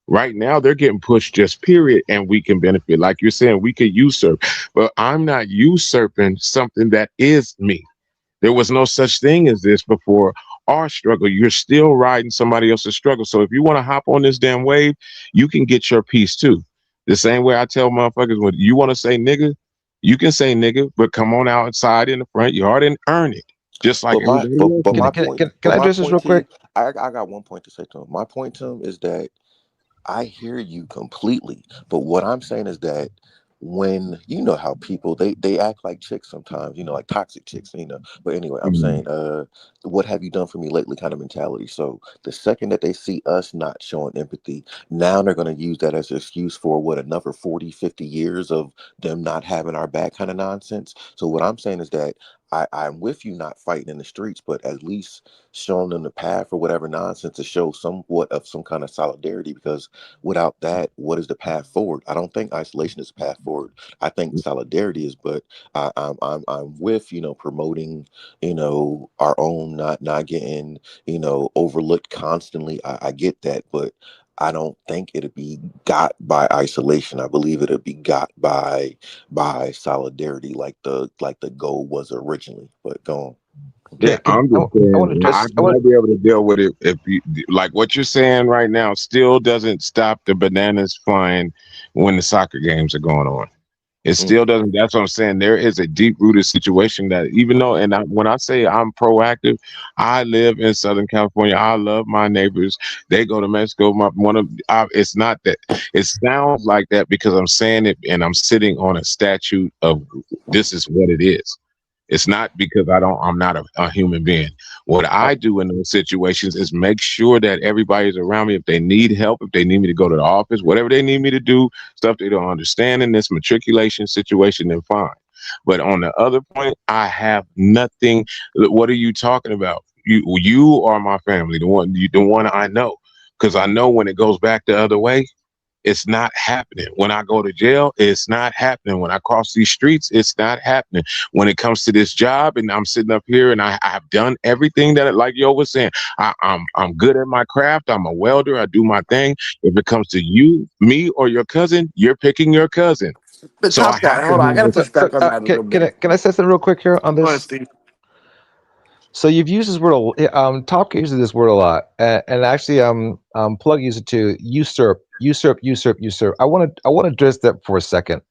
Right now, they're getting pushed just period, and we can benefit. Like you're saying, we could usurp, but I'm not usurping something that is me. There was no such thing as this before our struggle. You're still riding somebody else's struggle. So if you want to hop on this damn wave, you can get your piece too. The same way I tell motherfuckers, when you want to say nigga, you can say nigga, but come on outside in the front yard and earn it, just like But my everybody but else but Can does. my can point can, can but I my address this point real to you, quick? I got one point to say to him. My point to him is that I hear you completely. But what I'm saying is that when you know how people they act like chicks sometimes, like toxic chicks, but anyway, I'm Mm. saying what have you done for me lately kind of mentality. So the second that they see us not showing empathy, now they're going to use that as an excuse for what, another 40, 50 years of them not having our back kind of nonsense. So what I'm saying is that I'm with you not fighting in the streets, but at least showing them the path or whatever nonsense to show somewhat of some kind of solidarity, because without that, what is the path forward? I don't think isolation is the path forward. I think solidarity is, but I'm with promoting our own, not getting overlooked constantly. I get that, but I don't think it'll be got by isolation. I believe it'll be got by solidarity, like the goal was originally. But go on. Yeah, Okay, I'm I, just I want to saying I address. I want. might be able to deal with it if you like what you're saying right now. Still doesn't stop the bananas flying when the soccer games are going on. It Mm, still doesn't. That's what I'm saying. There is a deep rooted situation that even though, and when I say I'm proactive, I live in Southern California. I love my neighbors. They go to Mexico. It's not that. It sounds like that because I'm saying it and I'm sitting on a statute of this is what it is. It's not because I'm not a human being. What I do in those situations is make sure that everybody's around me. If they need help, if they need me to go to the office, whatever they need me to do, stuff they don't understand in this matriculation situation, then fine. But on the other point, I have nothing. What are you talking about? You are my family, the one I know, because I know when it goes back the other way, it's not happening. When I go to jail, it's not happening. When I cross these streets, it's not happening. When it comes to this job, and I'm sitting up here and I've done everything that, like Yo was saying, I'm good at my craft. I'm a welder. I do my thing. If it comes to you, me, or your cousin, you're picking your cousin. But So I top have that. to Hold on, I have gotta this. So, push back on that a little can bit. I say something real quick here on Go ahead, this? Steve. So you've used this word. Top uses this word a lot, and actually, Plug used it too. Usurp, usurp, usurp, usurp. I want to address that for a second.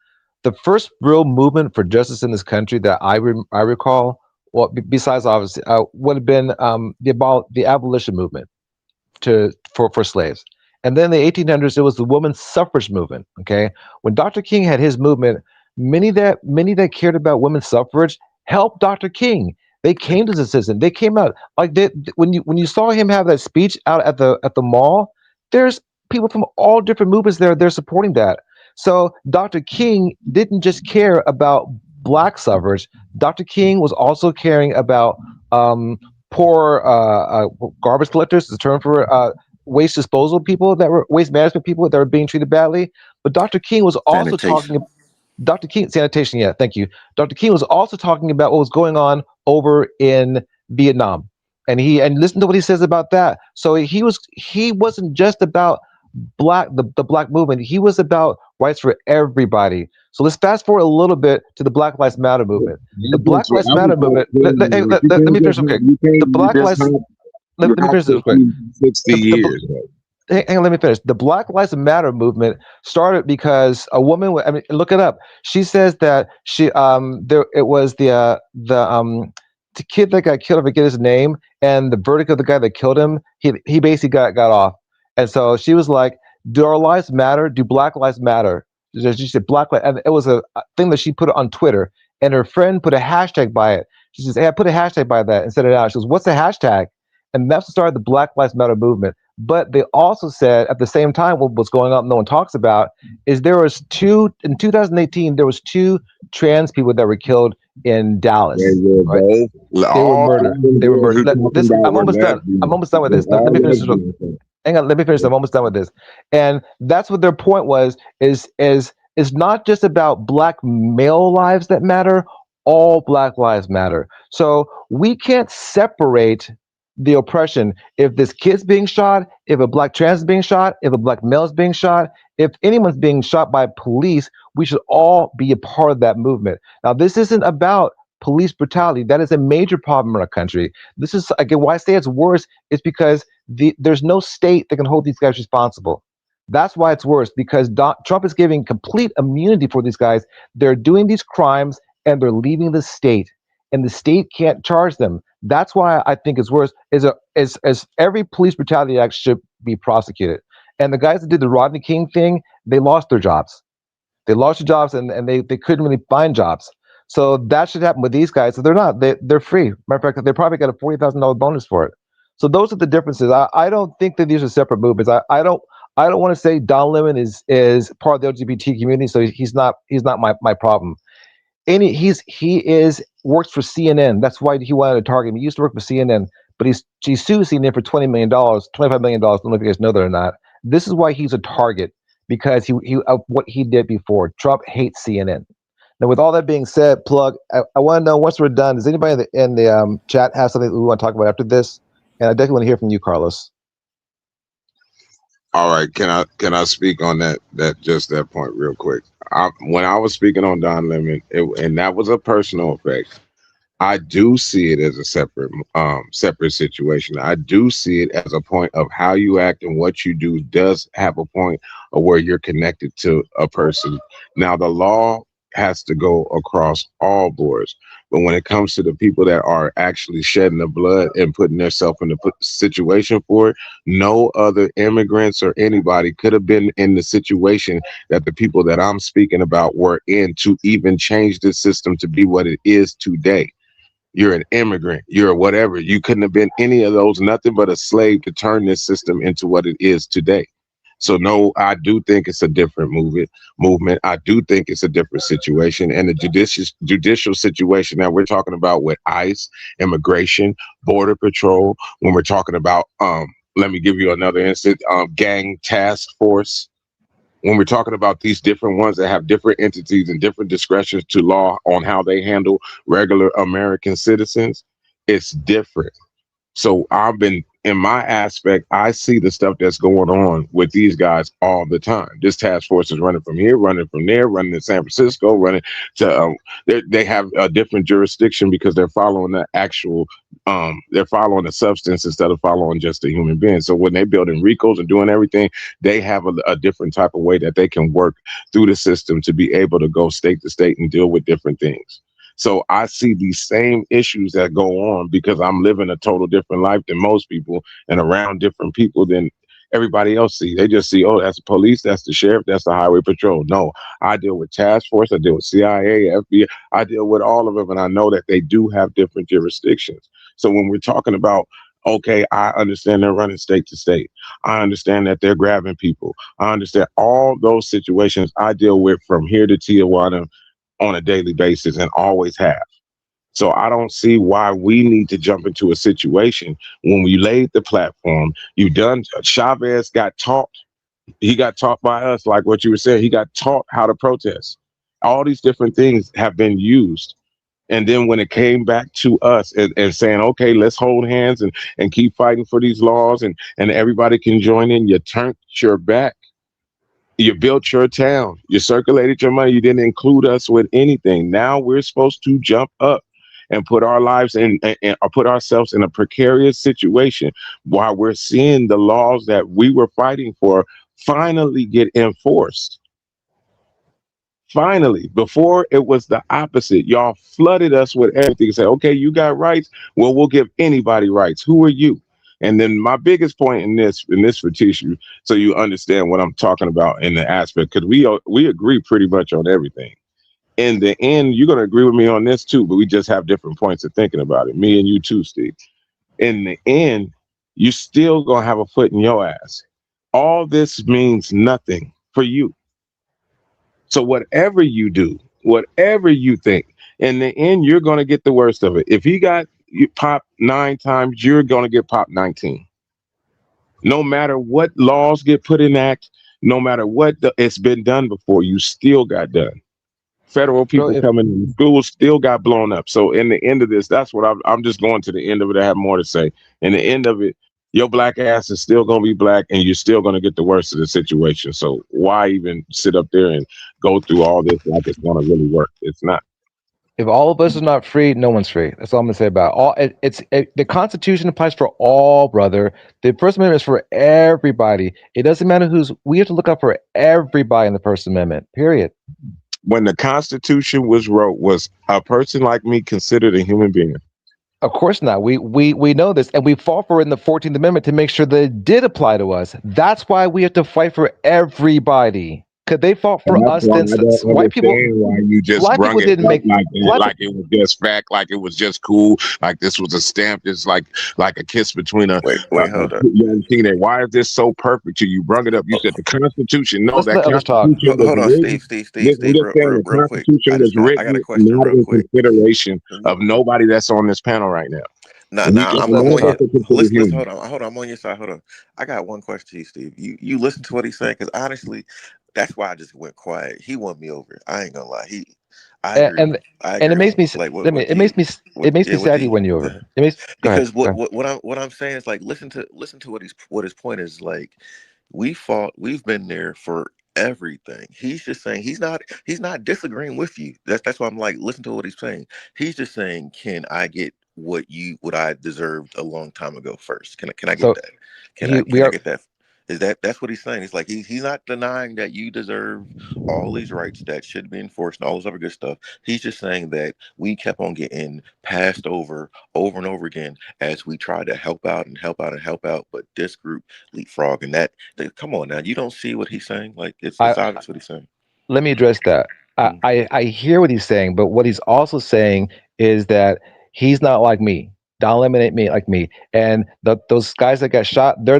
The first real movement for justice in this country that I recall, well, besides obviously, would have been the abolition movement for slaves. And then in the 1800s, it was the women's suffrage movement. Okay, when Dr. King had his movement, many that cared about women's suffrage helped Dr. King. They came to the citizen. They came out like when you saw him have that speech out at the mall. There's people from all different movements there. They're supporting that. So Dr. King didn't just care about black suffrage. Dr. King was also caring about um, poor garbage collectors, the term for waste disposal people that were waste management people that were being treated badly. But Dr. King was also sanitation. talking. Dr. King, sanitation, yeah, thank you. Dr. King was also talking about what was going on over in Vietnam, and listen to what he says about that. So he wasn't just about the black movement. He was about rights for everybody. So let's fast forward a little bit to the Black Lives Matter movement. The Black Lives I was Matter just movement. Let, let, hey, saying, let, you let, let can't me finish just real quick. you The can't you Black just Lives. have Let, you let me have finish this real to quick. keep 60 The years. hang on, let me finish. The Black Lives Matter movement started because a woman. I mean, look it up. She says that there it was the kid that got killed. I forget his name, and the verdict of the guy that killed him. He basically got off, and so she was like, "Do our lives matter? Do Black lives matter?" She said Black lives, and it was a thing that she put on Twitter, and her friend put a hashtag by it. She says, "Hey, I put a hashtag by that," and said it out. She goes, "What's the hashtag?" And that's what started the Black Lives Matter movement. But they also said at the same time, what was going on, no one talks about, is there was two in 2018. There was two trans people that were killed in They Dallas. were Right? both They were all murdered. three of They were them murdered. he talking This about I'm were almost done. I'm lesbians. almost done with They're this. Let all me finish this. lesbians. Hang on. Let me finish. I'm almost done with this. And that's what their point was. Is not just about black male lives that matter. All black lives matter. So we can't separate the oppression. If this kid's being shot, if a black trans is being shot, if a black male is being shot, if anyone's being shot by police, we should all be a part of that movement. Now, this isn't about police brutality. That is a major problem in our country. This is again why I say it's worse. Is because there's no state that can hold these guys responsible. That's why it's worse because Trump is giving complete immunity for these guys. They're doing these crimes and they're leaving the state, and the state can't charge them. That's why I think it's worse. Is every police brutality act should be prosecuted. And the guys that did the Rodney King thing, they lost their jobs. They lost their jobs and they couldn't really find jobs. So that should happen with these guys. So they're not. They're free. Matter of fact, they probably got a $40,000 bonus for it. So those are the differences. I don't think that these are separate movements. I don't want to say Don Lemon is part of the LGBT community, so he's not my problem. Any he is works for CNN. That's why he wanted to target him. He used to work for CNN, but he sued CNN for $20 million, $25 million. I don't know if you guys know that or not. This is why he's a target because he of what he did before. Trump hates CNN. Now, with all that being said, plug. I want to know once we're done. Does anybody in the chat have something that we want to talk about after this? And I definitely want to hear from you, Carlos. All right, can I speak on that point real quick? When I was speaking on Don Lemon, and that was a personal effect. I do see it as a separate situation. I do see it as a point of how you act and what you do does have a point of where you're connected to a person. Now, the law has to go across all boards, but when it comes to the people that are actually shedding the blood and putting themselves in the situation for it, no other immigrants or anybody could have been in the situation that the people that I'm speaking about were in to even change the system to be what it is today. You're an immigrant, you're whatever. You couldn't have been any of those, nothing but a slave to turn this system into what it is today. So no, I do think it's a different movement. I do think it's a different situation. And the judicial situation that we're talking about with ICE, immigration, border patrol, when we're talking about let me give you another instance, gang task force. When we're talking about these different ones that have different entities and different discretions to law on how they handle regular American citizens, it's different. So I've been in my aspect, I see the stuff that's going on with these guys all the time. This task force is running from here, running from there, running to San Francisco, running to they have a different jurisdiction because they're following the actual they're following the substance instead of following just a human being. So when they're building RICOs and doing everything, they have a different type of way that they can work through the system to be able to go state to state and deal with different things. So I see these same issues that go on because I'm living a total different life than most people and around different people than everybody else see. They just see, oh, that's the police, that's the sheriff, that's the highway patrol. No, I deal with task force, I deal with CIA, FBI, I deal with all of them, and I know that they do have different jurisdictions. So when we're talking about, okay, I understand they're running state to state. I understand that they're grabbing people. I understand all those situations I deal with from here to Tijuana on a daily basis and always have. So I don't see why we need to jump into a situation when we laid the platform. You done Chavez got taught. He got taught by us, like what you were saying. He got taught how to protest. All these different things have been used. And then when it came back to us and saying, okay, let's hold hands and keep fighting for these laws and everybody can join in, you turned your back. You built your town. You circulated your money. You didn't include us with anything. Now we're supposed to jump up and put our lives in or put ourselves in a precarious situation while we're seeing the laws that we were fighting for finally get enforced. Finally, before it was the opposite. Y'all flooded us with everything. Say, okay, you got rights. Well, we'll give anybody rights. Who are you? And then my biggest point in this for tissue, so you understand what I'm talking about in the aspect, because we agree pretty much on everything. In the end, you're gonna agree with me on this too, but we just have different points of thinking about it. Me and you too, Steve. In the end, you still gonna have a foot in your ass. All this means nothing for you. So whatever you do, whatever you think, in the end, you're going to get the worst of it. If he got you popped 9 times, you're going to get popped 19. No matter what laws get put in act, no matter what it's been done before, you still got done. Federal Bro, people coming in schools still got blown up. So in the end of this, that's what I'm just going to the end of it. I have more to say. In the end of it, your black ass is still going to be black and you're still going to get the worst of the situation. So why even sit up there and go through all this like it's going to really work? It's not. if all of us are not free, no one's free. That's all I'm gonna say about it. The Constitution applies for all, brother. The First Amendment is for everybody. It doesn't matter who's. We have to look out for everybody in the First Amendment. Period. When the Constitution was wrote, was a person like me considered a human being? Of course not. We know this, and we fought for it in the 14th Amendment to make sure that it did apply to us. That's why we have to fight for everybody. Could they fought And for that's us? why Then I don't white people, understand why you just black brung people it didn't up make black. like it was just fact, like it was just cool, like this was a stamp, just like a kiss between a Wait, hold up. young teenager. Why is this so perfect to you? Brung it up. You said the Constitution. No, Let's that let others talk. Constitution was Hold on, written. I'm Steve, just saying the real quick. Constitution was I got a written question not real in quick. consideration Can you? of nobody that's on this panel right now. Nah, We nah, Let's I'm let I'm others on none of your us talk. are considered listen, human. hold on, I'm on your side. Hold on. I got one question to you, Steve. You listen to what he's saying, because honestly, that's why I just went quiet. He won me over. I ain't gonna lie. I And agree. and, I and agree it with makes him. me Like let me what do you it makes me what do sad he you won you over. It makes go ahead. because Go ahead. what I'm saying is, like, listen to what his point is. Like, we've been there for everything. He's just saying he's not disagreeing with you. That's why I'm like, listen to what he's saying. He's just saying, can I get what I deserved a long time ago first? Can I get So that? we Can I are get that? That's what he's saying? He's like, he's not denying that you deserve all these rights that should be enforced and all this other good stuff. He's just saying that we kept on getting passed over and over again as we tried to help out and help out and help out, but this group leapfrog, and come on now, you don't see what he's saying? Like, I it's obvious what he's saying. let me address that. Mhm. I hear what he's saying, but what he's also saying is that he's not like me. Don't eliminate me like me. And those guys that got shot, they're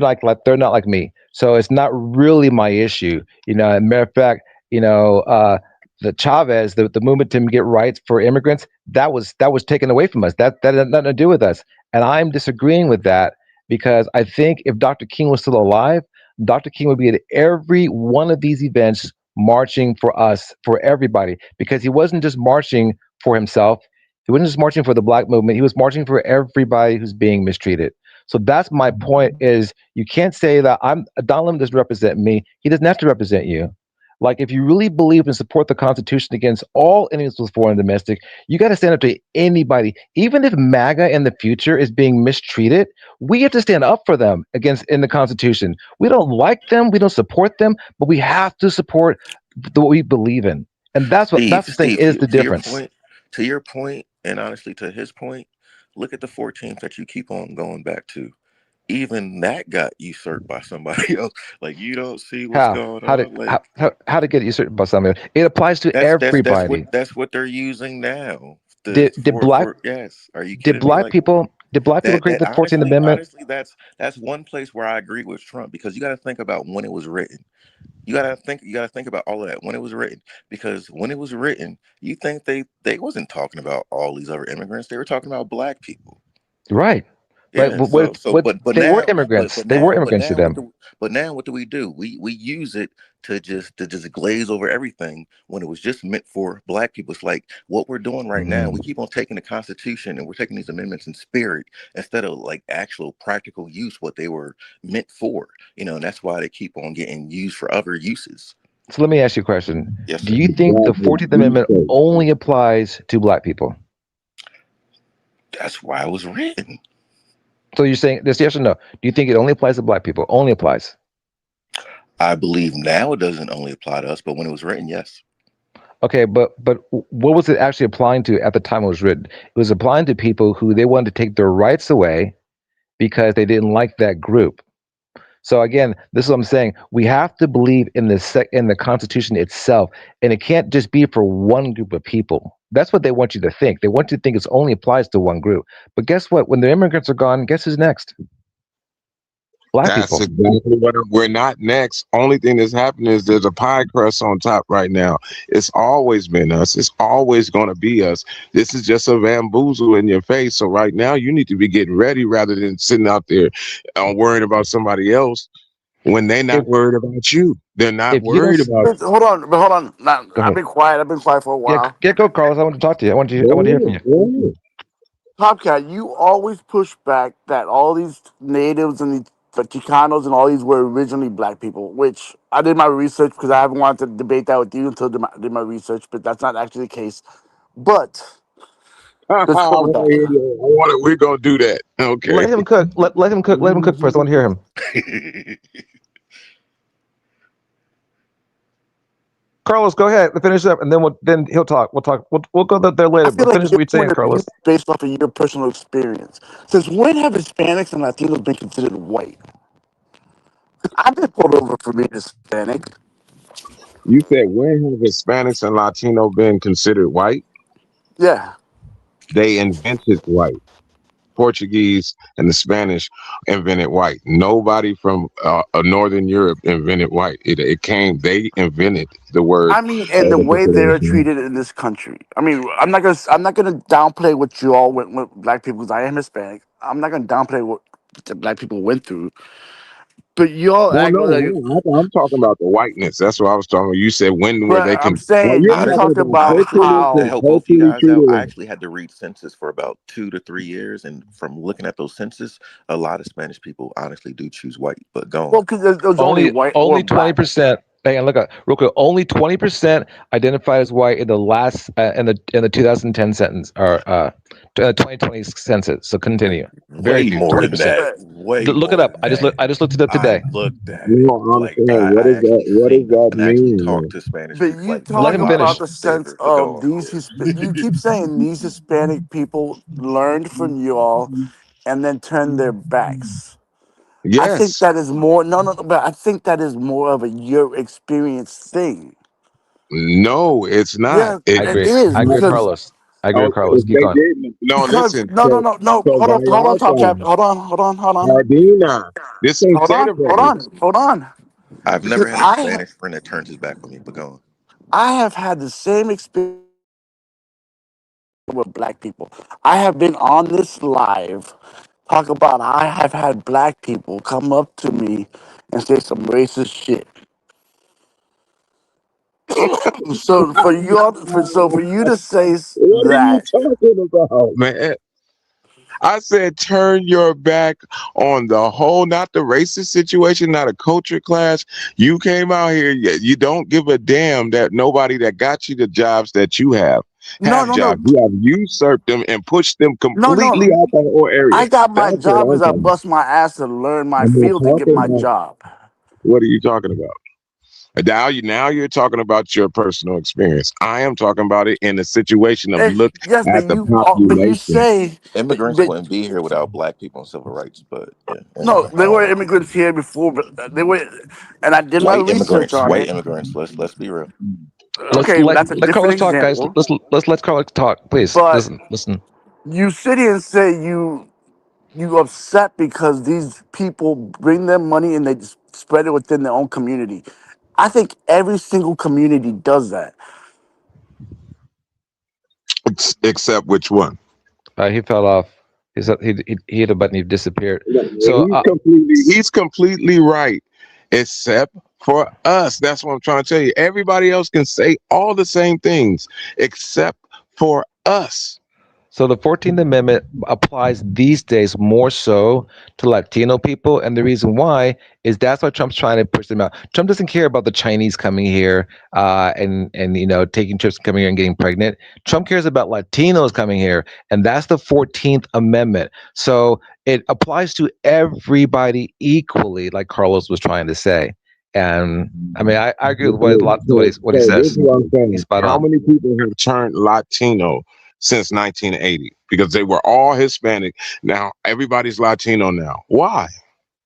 not like me. So it's not really my issue. Matter of fact, you know, uh, the Chavez, the movement to get rights for immigrants, that was taken away from us. That had nothing to do with us. And I'm disagreeing with that because I think if Dr. King was still alive, Dr. King would be at every one of these events marching for us, for everybody, because he wasn't just marching for himself. He wasn't just marching for the black movement. He was marching for everybody who's being mistreated. So that's my point is you can't say that Don Lemon doesn't represent me. He doesn't have to represent you. Like if you really believe and support the Constitution against all enemies of foreign and domestic, you got to stand up to anybody. Even if MAGA in the future is being mistreated, we have to stand up for them against in the Constitution. We don't like them, we don't support them, but we have to support what we believe in, and that's the thing Steve, is the to your difference. point, and honestly to his point, look at the 14th that you keep on going back to. Even that got usurped by somebody else. Like, you don't see what's going on. Like, How to get you certain about something? It applies to that's everybody. what they're using now. The Did black for Yes. Are you did kidding me? black Like, people did black people create that the 14th Amendment? honestly, that's one place where I agree with Trump, because you got to think about when it was written. You got to think about all of that when it was written, because when it was written, you think they wasn't talking about all these other immigrants. They were talking about black people. Right, right. Yeah. But They were now, immigrants. They were immigrants to them. what do we do? We use it to just glaze over everything when it was just meant for black people. It's like what we're doing right now. We Mhm. keep on taking the Constitution and we're taking these amendments in spirit instead of like actual practical use, what they were meant for. And that's why they keep on getting used for other uses. So let me ask you a question. Yes, Do sir. you think the Exactly. 14th Amendment only applies to black people? That's why it was written. So you're saying this yes or no? Do you think it only applies to black people? Only applies. I believe now it doesn't only apply to us, but when it was written, yes. Okay, but what was it actually applying to at the time it was written? It was applying to people who they wanted to take their rights away because they didn't like that group. So again, this is what I'm saying. We have to believe in in the Constitution itself, and it can't just be for one group of people. That's what they want you to think. They want you to think it only applies to one group. But guess what? When the immigrants are gone, guess who's next? Black That's people. exactly what we're not next. Only thing that's happening is there's a pie crust on top right now. It's always been us. It's always going to be us. This is just a bamboozle in your face. So right now you need to be getting ready rather than sitting out there worrying about somebody else when they're If not worried about you. They're not if you don't worried about Hold on. Now, go I've ahead. been quiet. I've been quiet for a Yeah, while. go, Carlos. I want to talk to you. I want to hear from you. you. Go ahead. Popcat, you always push back that all these natives and the Chicanos and all these were originally black people, which I did my research because I haven't wanted to debate that with you until I did my research, but that's not actually the case. But I let's go with want that. to hear you. We're going to do that. Okay. Let him cook. Let him cook. Let him cook first. I want to hear him. Carlos, go ahead. Finish up, and then he'll talk. We'll talk. We'll go there I later. feel But like finish your what you're point saying, of view Carlos. is based off of your personal experience. Since when have Hispanics and Latinos been considered white? 'Cause I've been pulled over for being Hispanic. You said when have Hispanics and Latino been considered white? Yeah. They invented white. Portuguese and the Spanish invented white. Nobody from Northern Europe invented white. It came. They invented the word. I mean, and the The way they're population. treated in this country. I mean, I'm not gonna downplay what you all went with black people because I am Hispanic. I'm not gonna downplay what the black people went through, but you all Well, act no, like. I'm talking about the whiteness. That's what I was talking about. You said when were But they I'm can? Well, saying you're you Honest, talking talk about about honestly, culturally to how. help both you culturally guys treated out, I white. actually had to read census for about 2 to 3 years, and from looking at those census, a lot of Spanish people honestly do choose white. But go on. Well, because there's only Only white or only twenty black. percent. Hang on, look at real quick. Only 20% identified as white in the last in the 2010 sentence or 2020 census. So continue. Very Way few, more twenty than percent. that. But Way Look it more up. than I just that. looked it up I today. looked at it. No, I'm Like saying I actually what does seen that and actually mean, talked man? to Spanish but people. you Like Let talk him one of my about finish. the sense favorite. But go of on. these you keep saying these Hispanic people learned from you all and then turned their backs. I think Yes. that is more no, but I think that is more of a your experience thing. No, it's not. Yeah, I it agree. is I agree with because Carlos. I agree with Oh, Carlos. if Keep they going. didn't, no, because listen. no no no no So hold on top Vallarta, cap hold on this ain't celebrated. hold on I've never because had a Spanish friend that turns his back on me. But go on. I have had the same experience with black people. I have been on this live talk about I have had black people come up to me and say some racist shit. So for you all, for you to say What are you that, talking about, man? I said turn your back on the whole, not the racist situation, not a culture clash. You came out here, you don't give a damn that nobody that got you the jobs that you no, have no, no, jobs. You have usurped them and pushed them no, completely no. out the whole area. I got my That's what job I'm because I talking about. bust my ass to learn my I'm not field to get talking my about job. what are you talking about? Now you're talking about your personal experience. I am talking about it in a situation of look Yes, at the but you population. say, Immigrants but wouldn't be here without black people and civil rights. But yeah, no, anyway, there were immigrants here before, but they were, and I did my research on white it. immigrants. Let's be real. Let's Okay, well, that's a let different Carlos talk, guys. example. Let's let Carlos talk, please. But Listen. you sit here and say you upset because these people bring their money and they just spread it within their own community. I think every single community does that. Except which one? He fell off. He hit a button. He disappeared. No, So he's completely right, except for us. That's what I'm trying to tell you. Everybody else can say all the same things except for us. So the 14th Amendment applies these days more so to Latino people, and the reason why is that's why Trump's trying to push them out. Trump doesn't care about the Chinese coming here and taking trips, coming here and getting pregnant. Trump cares about Latinos coming here, and that's the 14th Amendment. So it applies to everybody equally, like Carlos was trying to say. And I mean, I agree with what he This is says. what I'm He's saying. spot How on. many people have turned Latino since 1980? Because they were all Hispanic. Now everybody's Latino now. Why?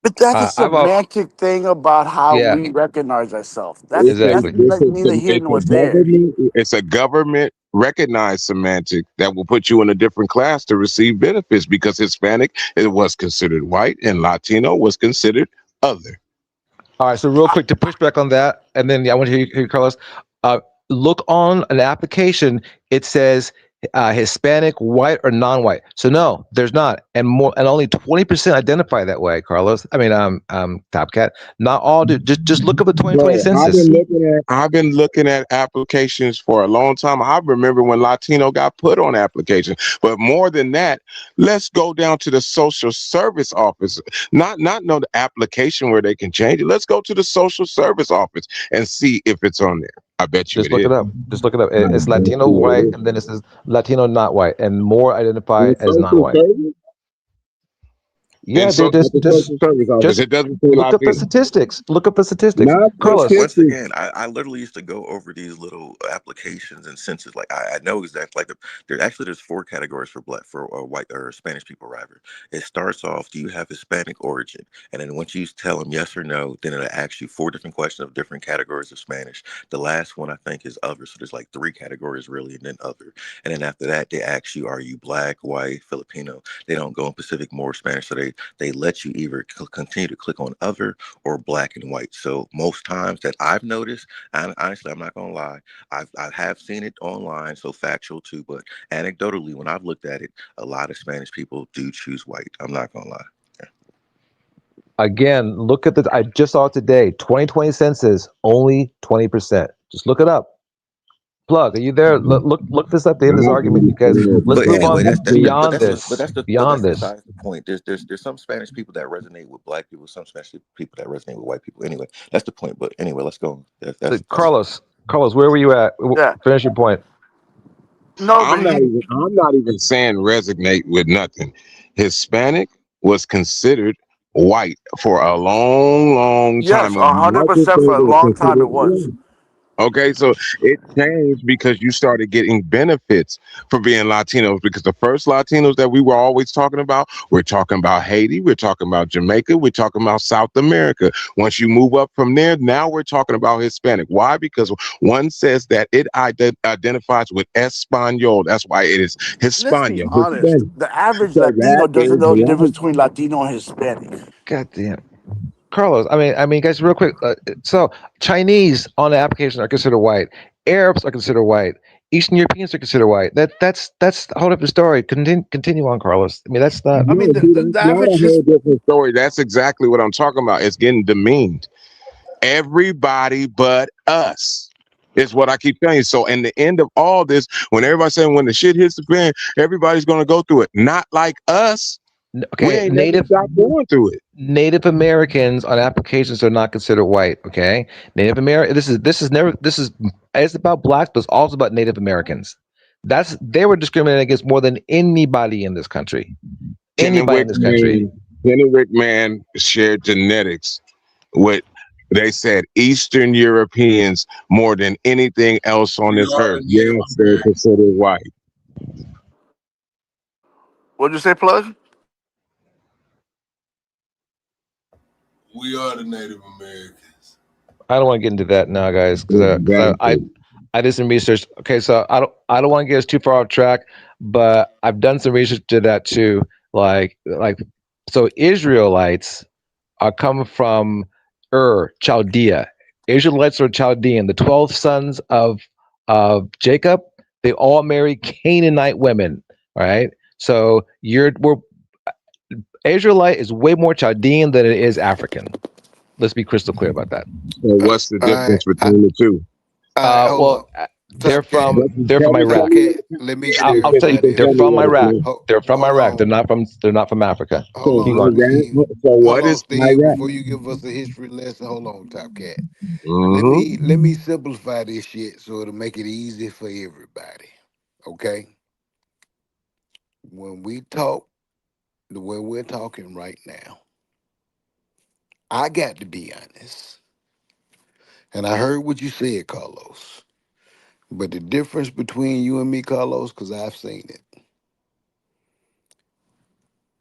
But that's a I've al- semantic thing about how yeah, we recognize ourselves. That's exactly. like neither here It's nor a there. government. It's a government recognized semantic that will put you in a different class to receive benefits because Hispanic it was considered white and Latino was considered other. All right, so real quick to push back on that, and then I want to hear Carlos. Uh, Look on an application. It says Hispanic, white, or non-white. So no, there's not, and only 20% identify that way. Carlos, I mean, Top Cat. Not all do. Just look up the 2020 Bro, census. I've been looking at applications for a long time. I remember when Latino got put on applications. But more than that, let's go down to the social service office. Not know the application where they can change it. Let's go to the social service office and see if it's on there. I bet you Just it look is. it up. Just look it up. I It's bet Latino you white, it is. and then it says Latino not white, and more identify On as social non-white. service? Yeah, And so at the just social service office, just it doesn't say look up the Latino. statistics. Look up the statistics. Not Carlos, Once statistics. again, I literally used to go over these little applications and census. Like I know exactly. Like there's four categories for black for white or Spanish people. Rather, it starts off. Do you have Hispanic origin? And then once you tell them yes or no, then it'll ask you four different questions of different categories of Spanish. The last one I think is other. So there's like three categories really, and then other. And then after that, they ask you, are you black, white, Filipino? They don't go in Pacific, more Spanish. So they let you either continue to click on other or black and white. So most times that I've noticed, and honestly, I'm not gonna lie, I have seen it online, so factual too. But anecdotally, when I've looked at it, a lot of Spanish people do choose white. I'm not gonna lie. again, look at the. I just saw it today. 2020 census, only 20%. Just look it up. Plug, are you there? Look this up. They have this argument because let's But move anyway, on that's the beyond this. but Beyond that's this, besides the point. There's some Spanish people that resonate with black people, some Spanish people that resonate with white people. Anyway, that's the point. But anyway, let's go. That's Carlos, where were you at? Yeah. Finish your point. No, but I'm not even saying resonate with nothing. Hispanic was considered white for a long, long time. yes, When hundred Michael percent for a was long time considered it was. white. Okay, so it changed because you started getting benefits for being Latinos. Because the first Latinos that we were always talking about, we're talking about Haiti, we're talking about Jamaica, we're talking about South America. Once you move up from there, now we're talking about Hispanic. Why? Because one says that it identifies with Espanol. That's why it is Let's be Hispania, honest. Hispanic. The average So that Latino doesn't is know the why. difference between Latino and Hispanic. God damn. Carlos, guys, real quick. So, Chinese on the application are considered white. Arabs are considered white. Eastern Europeans are considered white. That's a whole different story. Continue on, Carlos. I mean, that's not. I mean, No, the, see, the, that's the not a average whole his different story. That's exactly what I'm talking about. It's getting demeaned. Everybody but us is what I keep telling you. So, in the end of all this, when everybody's saying when the shit hits the fan, everybody's gonna go through it. Not like us. We Okay, ain't never stopped going through it. Native Americans on applications are not considered white. Okay, Native American. This is never. This is it's about blacks, but it's also about Native Americans. They were discriminated against more than anybody in this country. Anybody in Kennewick this country. man, Kennewick man shared genetics with. They said Eastern Europeans more than anything else on We this are earth. the Native Yes, they're Americans. considered white. what'd you say, Plug? We are the Native Americans. I don't want to get into that now, guys, because Exactly. I did some research. Okay, so I don't want to get us too far off track, but I've done some research to that too. Like so Israelites are coming from Chaldea. Israelites are Chaldean. The 12 sons of Jacob, they all married Canaanite women. All right. So we're Israelite is way more Chaldean than it is African. Let's be crystal clear about that. So what's the I, difference I, between the two? hold Well, up. Top cat, they're from top Iraq. cat. Let me I'll tell clarify you, You this. they're tell me from what it Iraq. is. They're from Hold Iraq. on, They're not from Africa. hold So Keep on, going. Steve. what Hold on, is Steve. Iraq? Before you give us a history lesson, hold on, top cat. Mm-hmm. Let me simplify this shit so it'll make it easy for everybody. Okay, when we talk the way we're talking right now, I got to be honest, and I heard what you said, Carlos. But the difference between you and me, Carlos, because I've seen it,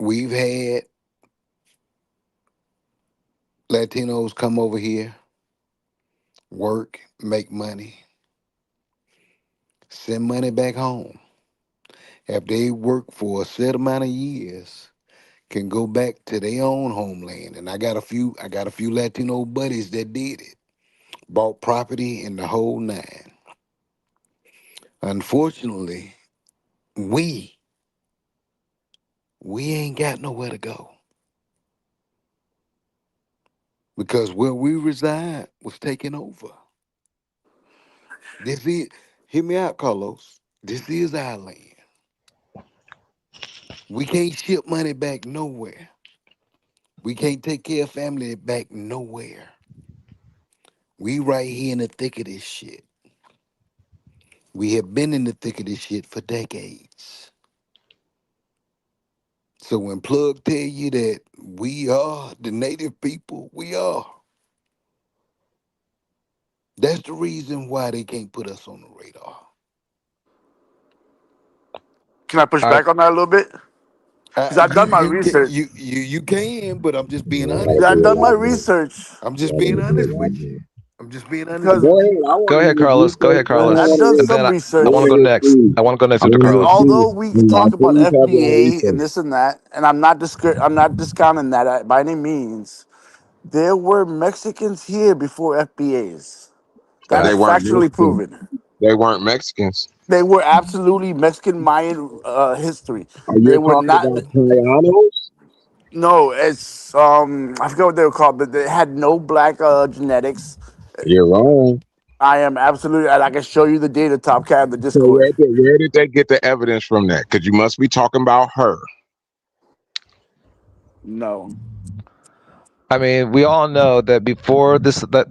we've had Latinos come over here, work, make money, send money back home. If they work for a set amount of years, can go back to their own homeland. And I got a few Latino buddies that did it. Bought property in the whole nine. Unfortunately, we we ain't got nowhere to go because where we reside was taken over. This is Hear me out, Carlos. This is our land. We can't ship money back nowhere. We can't take care of family back nowhere. We right here in the thick of this shit. We have been in the thick of this shit for decades. So when Plug tell you that we are the native people, we are. That's the reason why they can't put us on the radar. Can I push All right. back on that a little bit? Because I've done my research. You can, but I'm just being All honest right I've with there, done you. my Rodney. research I'm just All being right there, honest with you. Rodney. I'm just being honest because with Go you. ahead. I Go want to ahead, hear your Carlos. Go research, ahead, man. I Carlos. I've want to done hear. And some then I I research. want want to to go hear next. Steve. I want to go next I after want to And hear Carlos. although Steve. we And talk about please have your FBA and research. this and that, and I'm not discounting that by any means. There were Mexicans here before FBAs. That Yeah. is They weren't factually Mexicans. proven. They weren't Mexicans. They were absolutely Mexican Mayan history. Are you They were talking not. about Castellanos? No, it's I forget what they were called, but they had no black genetics. You're wrong. I am absolutely, and I can show you the data, Top Cat, in the So Discord. where did they get the evidence from that? Because you must be talking about her. No, I mean, we all know that before this, that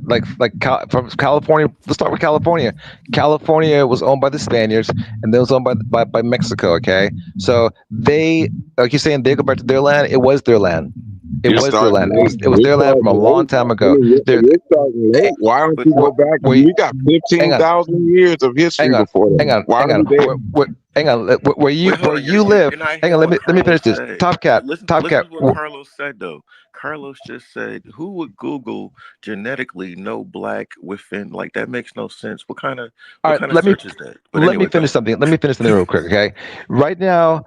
from California. Let's start with California. California was owned by the Spaniards, and then it was owned by Mexico. Okay, so they, like you're saying, they go back to their land. It was their land. It You're was their starting land. late. It was You're their land from a starting long late. time I ago. mean, There, you're starting eh, late. Why don't But you go back? where, We got hang on, 15,000 years of history hang on, before hang that. on, Why hang are on. we there? Hang on. wait, hold Where on. you live? You're not Hang hearing on. what Let me Carlos finish this. said. Top cat. Listen, Top cat. listen to what Carlos said though. Carlos just said, "Who would Google genetically no black within like that makes no sense. All What right. kind of search is that?" But Let me anyway, finish go. something. Let me finish something real quick. Okay. Right now,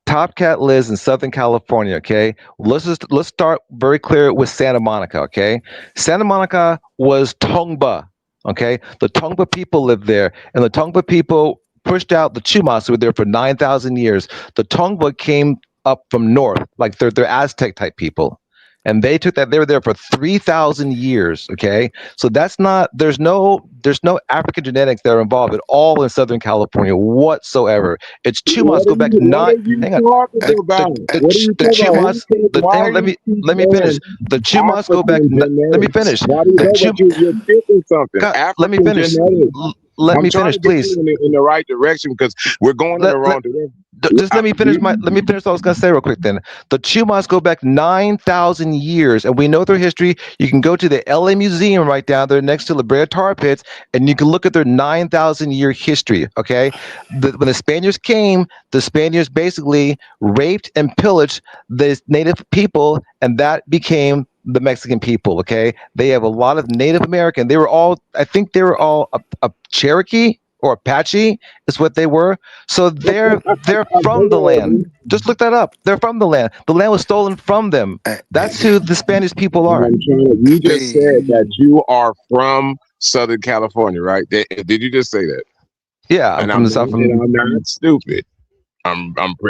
Top Cat lives in Southern California. Okay. Let's start very clear with Santa Monica. Okay. Santa Monica was Tongva. Okay. The Tongva people lived there, and the Tongva people pushed out the Chumas who were there for 9,000 years. The Tongva came up from north, like they're Aztec type people. And they took that. They were there for 3,000 years. Okay, so that's not. There's no African genetics that are involved at all in Southern California whatsoever. It's Chumas go back What are nine. you Hang on. talking Uh, about? uh, What are you The talking about? uh, Chumas. Hang Why on. are you keep Let me finish. saying The Chumas go back. African Let me genetics? finish. Why do you The know? But Chum. you're skipping something. God, let me African finish. genetics. Let I'm me trying finish, to get please. you in the right direction because we're going in the Let wrong direction. just let me finish my let me finish what I was gonna say real quick then. The Chumas go back 9,000 years, and we know their history. You can go to the LA Museum right down there next to La Brea Tar Pits, and you can look at their 9,000 year history. Okay, when the Spaniards came, the Spaniards basically raped and pillaged the native people, and that became the Mexican people. Okay, they have a lot of Native American. They were all, I think, they were all a Cherokee or Apache is what they were. So they're from the land. Just look that up. They're from the land. The land was stolen from them. uh, That's who the Spanish people are. I'm trying to. You just said Steve, that you are from Southern California, right? Did you just say that? Yeah, I'm And from the south. I'm not stupid.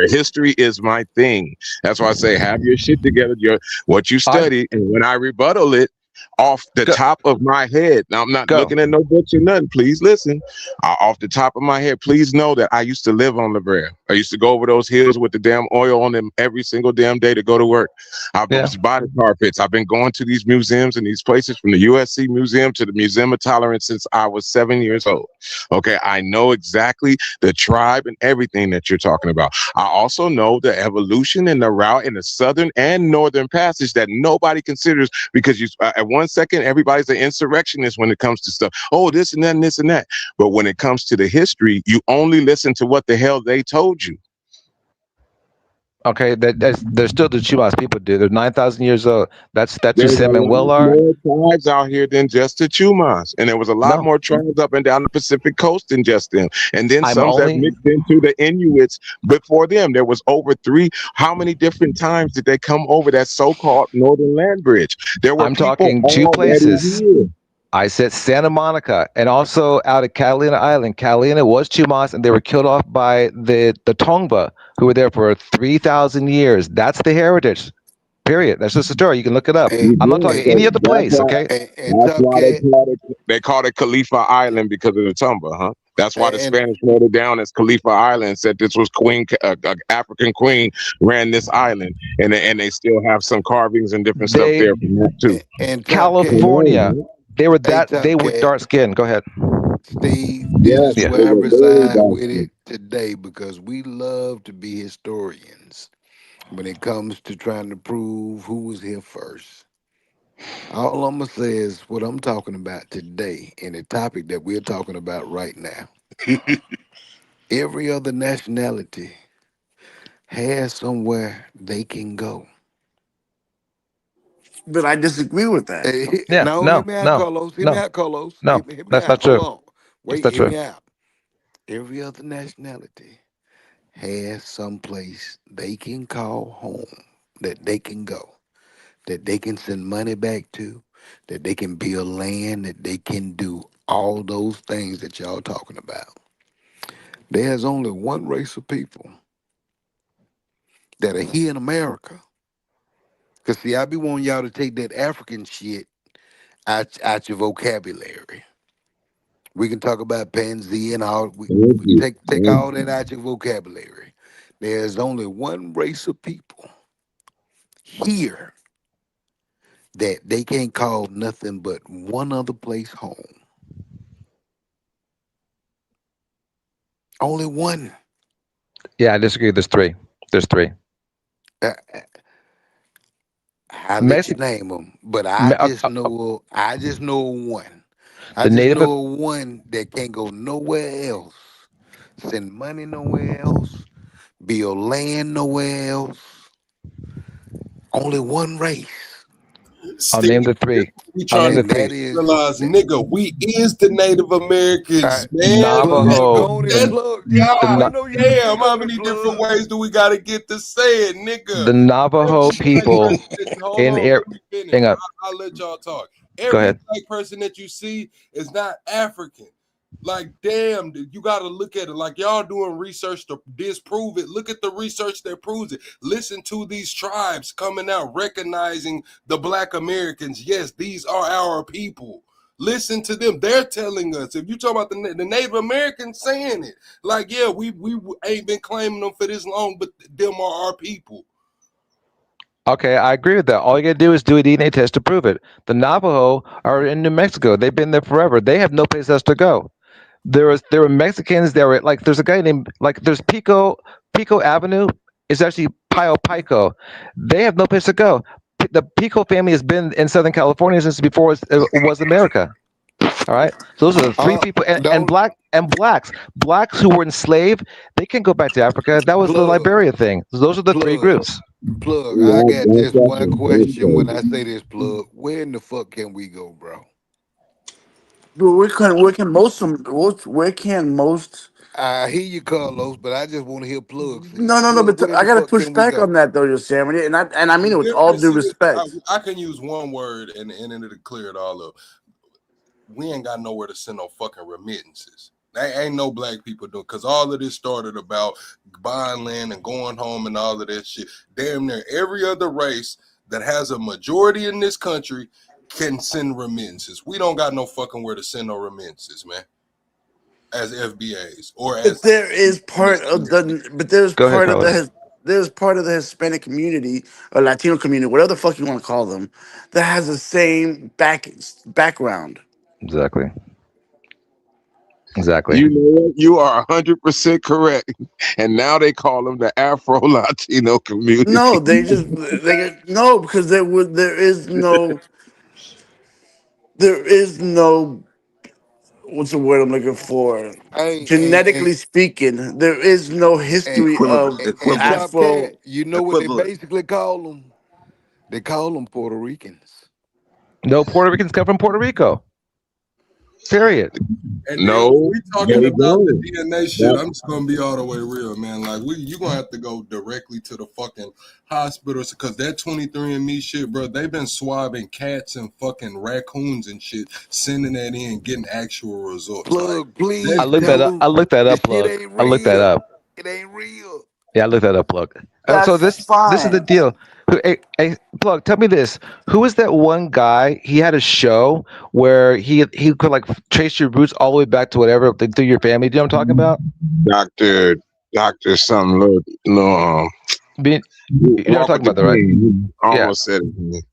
History is my thing. That's why I say have your shit together, your what you I study, and when I rebuttal it off the go top of my head. Now I'm not go. looking at no books or nothing. Please listen. Off the top of my head, please know that I used to live on La Brea. I used to go over those hills with the damn oil on them every single damn day to go to work. I Yeah. was by the tar pits. I've been going to these museums and these places from the USC Museum to the Museum of Tolerance since I was 7 years old. Okay, I know exactly the tribe and everything that you're talking about. I also know the evolution and the route in the southern and northern passage that nobody considers because you at 1 second everybody's an insurrectionist when it comes to stuff. Oh, this and that and this and that. But when it comes to the history, you only listen to what the hell they told you. Okay, that's there's still the Chivas people do. They're 9,000 years old. That's who There's a Sam and Will lot are. more tribes out here than just the Chumas. And there was a lot No, more tribes up and down the Pacific coast than just them. And then I'm some that only. mixed into the Inuits before them. There was over three. How many different times did they come over that so-called Northern Land Bridge? There were I'm people talking two already places. here. I said Santa Monica, and also out of Catalina Island. Catalina was Chumas, and they were killed off by the Tongva, who were there for 3,000 years. That's the heritage. Period. That's just a story. You can look it up. and, You I'm not did. talking and, So any other that's place. why Okay. and that's Top why Cat, they called it Khalifa Island because of the Tumba, huh? That's why the and Spanish wrote it down as Khalifa Island. Said this was Queen, African queen ran this island, and they still have some carvings and different stuff They there from that too. and Top Cat, Come on, California. man. they were Cat, dark skinned. Go ahead. Steve, this Yes, is Yeah. they where I were very reside dark with skinned. it today because we love to be historians when it comes to trying to prove who was here first. All I'm gonna say is what I'm talking about today and the topic that we're talking about right now. Every other nationality has somewhere they can go. But I disagree with that. Yeah. No, hear No. me out, No. Carlos. Hear me No. out, Carlos. No. Hear me That's out. not Hold true. on. That's Wait, not hear true. me out. Every other nationality has some place they can call home, that they can go, that they can send money back to, that they can build land, that they can do all those things that y'all talking about. There's only one race of people that are here in America. Cause see, I be wanting y'all to take that African shit out your vocabulary. We can talk about Pansy and all. Thank We you. take Thank all that out your vocabulary. There's only one race of people here that they can't call nothing but one other place home. Only one. Yeah, I disagree. There's three. There's three. Uh, I'll let you Mexican, name them, but I just uh, know. I just know one. I the just native. know one that can't go nowhere else. Send money nowhere else. Build land nowhere else. Only one race, I'll name Steve, the this three. what we I'll trying name to the and get that three. you to is. realize, nigga. We is the Native Uh, Americans, man. go Nigga, Navajo. on here, that's plug. Yeah, The God we Na- know you. damn. Speak How on it, many different plug. ways do we got to get to say it, nigga? the Navajo Every black people person that you hold in on, air. let me finish. Hang up. I'll let y'all talk. Go Every ahead. black person that you see is not African. Like, damn, dude, you got to look at it like y'all doing research to disprove it. Look at the research that proves it. Listen to these tribes coming out, recognizing the black Americans. Yes, these are our people. Listen to them. They're telling us. If you talk about the Native Americans saying it, like, yeah, we ain't been claiming them for this long, but them are our people. Okay, I agree with that. All you gotta do is do a DNA test to prove it. The Navajo are in New Mexico. They've been there forever. They have no place else to go. There were Mexicans. There were like there's a guy named like there's Pico Avenue. It's actually Pio Pico. They have no place to go. The Pico family has been in Southern California since before it was America. All right. So those are the three people, and Don't blacks who were enslaved. They can go back to Africa. That was the plug, Liberia thing. Those are the three plug, groups. plug. I you. got That's just one something very question when I crazy. say this, plug. Where in the fuck can we go, bro? But where can most of where can most I hear you, Carlos, but I just want to hear plug say no it. no no Plug, but where in I the gotta fuck push can we back on go? that though, Yosemite, and I mean The it with all difference due is, respect. I can use one word and it'll clear it all up. We ain't got nowhere to send no fucking remittances. There ain't no black people doing, because all of this started about buying land and going home and all of that shit. Damn near every other race that has a majority in this country can send remittances. We don't got no fucking where to send no remittances, man, as FBAs or But as there is part of the but Go ahead, Carlos. there's part of the Hispanic community or Latino community, whatever the fuck you want to call them, that has the same background. Exactly. Exactly. You know what? You are 100% correct. And now they call them the Afro Latino community. No, no, because there is no what's the word I'm looking for? Hey, Genetically speaking, there is no and, history Equivalent, of and equivalent, Top Cat, Afro. you know what they equivalent. basically call them? They call them Puerto Ricans. No Puerto Ricans come from Puerto Rico. Period. And then when No, we talking they about the don't. DNA shit, That, I'm just gonna be all the way real, man. Like you gonna have to go directly to the fucking hospitals because that 23andMe shit, bro. They've been swabbing cats and fucking raccoons and shit, sending that in, getting actual results. Like Plug, please that tell shit. them I looked that the up, shit plug. ain't I looked that real. up. It ain't real. Yeah, I looked that up, plug. So That's this is the fine. deal. Hey, plug, tell me this. Who is that one guy? He had a show where he could like trace your roots all the way back to whatever through your family. Do you know what I'm talking about? Doctor, something little Being, you know what I'm talking Walker the about, though, right? King. Yeah. Almost said it.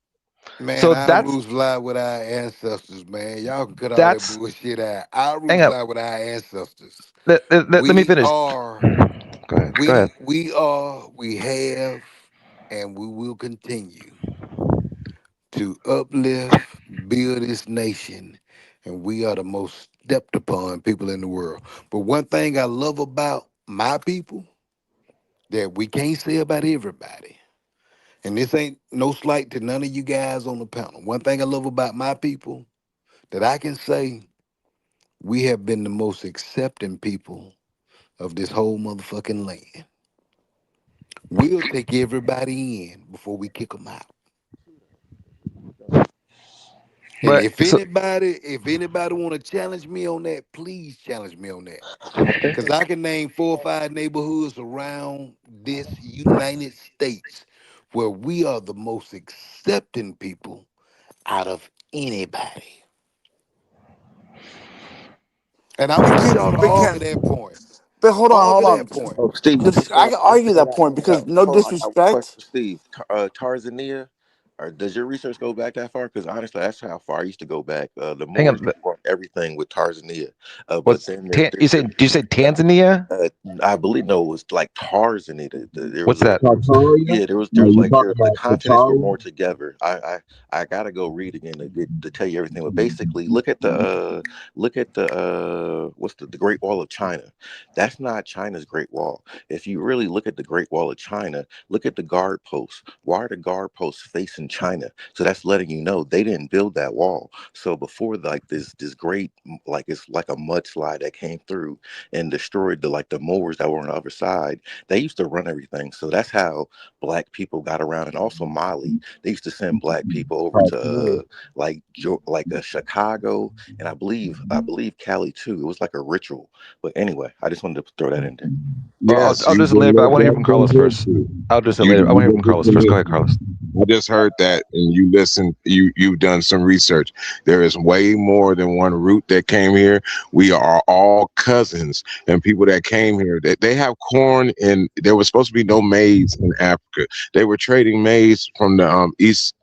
Man, So our roots lie with our ancestors, man. Y'all can cut all that that's bullshit out. Our hang roots up. lie with our ancestors. Let me We finish. are, Go ahead. Go ahead. we have, and we will continue to uplift, build this nation, and we are the most stepped upon people in the world. But one thing I love about my people that we can't say about everybody, and this ain't no slight to none of you guys on the panel. One thing I love about my people that I can say we have been the most accepting people of this whole motherfucking land. We'll take everybody in before we kick them out. And But so if anybody want to challenge me on that, please challenge me on that. I think Cause I can name 4 or 5 neighborhoods around this United States where we are the most accepting people out of anybody. And I'm gonna get y'all to But argue can that point. but hold on, hold Argue that on. point. Oh, Steve, Because I can argue that point because no hold on. I got one question disrespect. for Steve. Tarzania, or does your research go back that far? Because honestly, that's how far I used to go back. The hang Moors on. were everything with Tarzania, but What's then there's you say? Do you say Tanzania? uh, I believe no, it was like Tarzania. There was What's a that? Tartaria? yeah, there No, was you like talking the about continents were Tartaria? more together. I gotta go read again to tell you everything. But basically, look at the what's the Great Wall of China. That's not China's Great Wall. If you really look at the Great Wall of China, look at the guard posts. Why are the guard posts facing China? So that's letting you know they didn't build that wall. So before like this great like it's like a mudslide that came through and destroyed the Moors that were on the other side. They used to run everything. So that's how black people got around. And also Mali, they used to send black people over to Tartaria. Chicago and I believe Cali too. It was like a ritual. But anyway, I just wanted to throw that in there. Well, Yes, I'll you do this later, bring but I up want to hear that from Carlos from first. history. I'll do this You later. I you want to hear from get this Carlos from first. Go ahead, history. Carlos. I just heard that, and you listen. You've done some research. There is way more than one root that came here. We are all cousins, and people that came here. They have corn, and there was supposed to be no maize in Africa. They were trading maize from the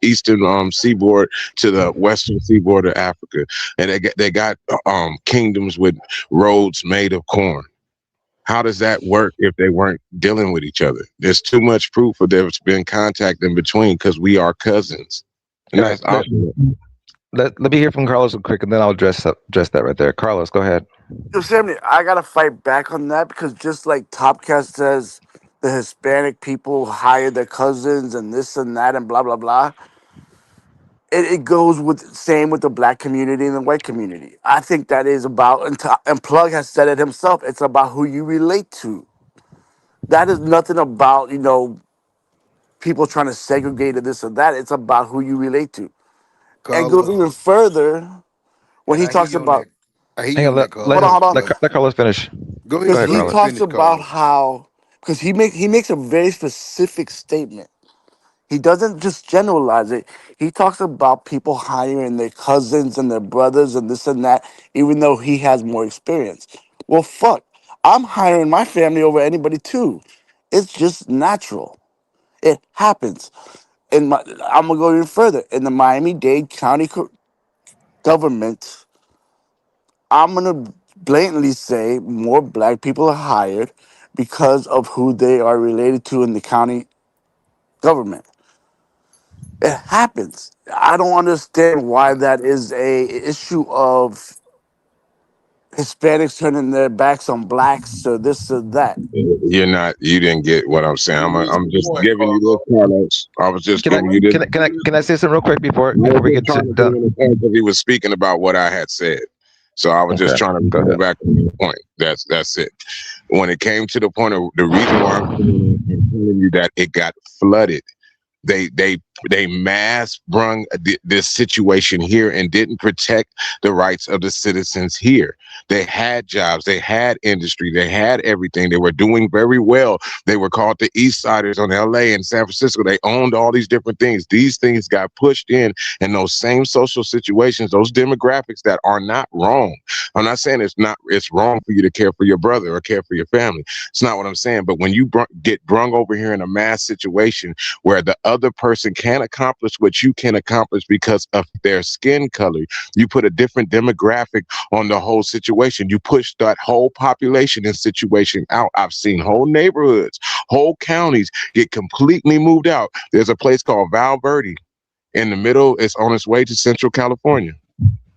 eastern seaboard to the western seaboard of Africa, and they got kingdoms with roads made of corn. How does that work if they weren't dealing with each other? There's too much proof of there's been contact in between because we are cousins, and All right. that's obvious. Let me hear from Carlos real quick, and then I'll address that right there. Carlos, go ahead. Yo, Sammy, I gotta fight back on that because just like Topcast says, the Hispanic people hire their cousins and this and that and blah blah blah. It goes with same with the black community and the white community. I think that is about and Plug has said it himself. It's about who you relate to. That is nothing about people trying to segregate or this or that. It's about who you relate to. And goes Carlos. even further when And he I hear talks you on about that. I hear Hang you on. on that, hold on, Carlos. hold on. But Let Carlos finish. go Go ahead, Because ahead, go he ahead. Carlos. talks Finish, about Carlos. how because he makes a very specific statement. He doesn't just generalize it. He talks about people hiring their cousins and their brothers and this and that, even though he has more experience. Well, fuck. I'm hiring my family over anybody too. It's just natural. It happens. I'm gonna go even further. In the Miami-Dade County government, I'm gonna blatantly say more black people are hired because of who they are related to in the county government. It happens. I don't understand why that is a issue of Hispanics turning their backs on blacks or this or that. You didn't get what I'm saying. You missed I'm the just point, giving you Carlos. this, Carlos. I was just Can I giving you this. can I say something real quick before I was we just get to trying to done? bring in the point because he was speaking about what I had said. So I was just Okay, trying to go go ahead. back on the point. That's it. When it came to the point of the reason why I'm telling you that it got flooded, they they they mass brung this situation here and didn't protect the rights of the citizens here. They had jobs, they had industry, they had everything. They were doing very well. They were called the East Siders on LA and San Francisco. They owned all these different things. These things got pushed in those same social situations, those demographics that are not wrong. I'm not saying it's wrong for you to care for your brother or care for your family. It's not what I'm saying. But when you get brung over here in a mass situation where the other person can't accomplish what you can accomplish because of their skin color. You put a different demographic on the whole situation. You push that whole population and situation out. I've seen whole neighborhoods, whole counties get completely moved out. There's a place called Val Verde in the middle. It's on its way to Central California.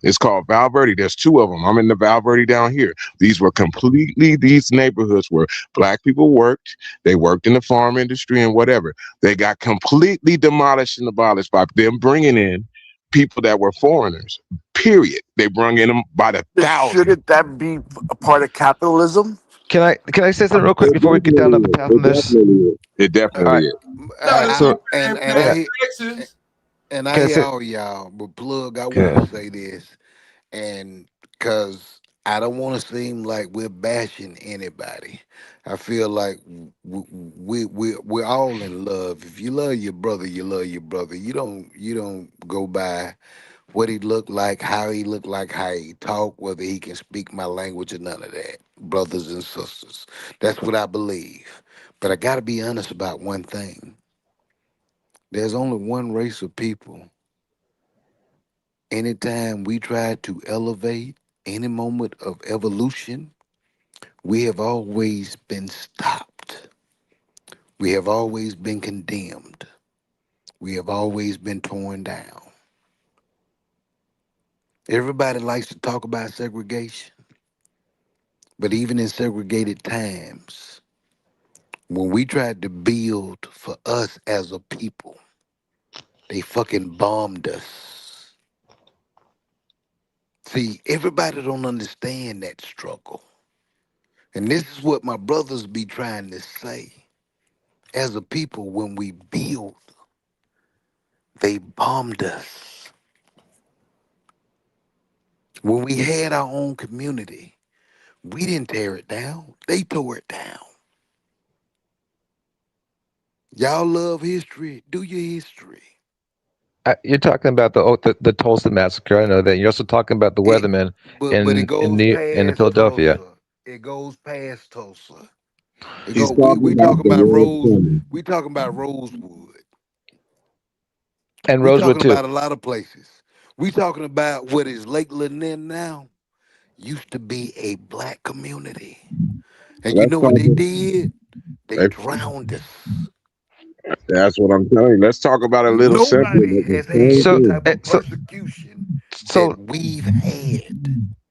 It's called Val Verde. There's two of them. I'm in the Val Verde down here. These neighborhoods where black people worked. They worked in the farm industry and whatever. They got completely demolished and abolished by them bringing in people that were foreigners. Period. They brought in them by the But thousands. shouldn't that be a part of capitalism? Can I say something real quick It before we get down definitely to the is. path on It this? definitely is. It Uh, All definitely right. is. No, the I So people ain't and paying I yeah, hear taxes. and I can I hear say? all y'all, but plug, I want Okay. to say this, and because I don't want to seem like we're bashing anybody. I feel like we're all in love. If you love your brother, you love your brother. You don't go by what he looked like, how he looked like, how he talk, whether he can speak my language or none of that. Brothers and sisters, that's what I believe. But I got to be honest about one thing. There's only one race of people. Anytime we try to elevate any moment of evolution, we have always been stopped. We have always been condemned. We have always been torn down. Everybody likes to talk about segregation, but even in segregated times, when we tried to build for us as a people, they fucking bombed us. See, everybody don't understand that struggle. And this is what my brothers be trying to say. As a people, when we build, they bombed us. When we had our own community, we didn't tear it down. They tore it down. Y'all love history. Do your history. You're talking about the Tulsa massacre. I know that. You're also talking about the It, Weathermen but it goes In past Philadelphia Tulsa. It goes past Tulsa. It He's go. talking We about talking the about world Rose. coming. We talking about Rosewood. and We Rosewood talking too. about a lot of places. We talking about what is Lake Lanier now. Used to be a black community. And you Let's know talk. what they did? They They, drowned us. that's what I'm telling you. Let's talk about a little simpler. Nobody The has same had the So thing. type of so persecution that so we've had.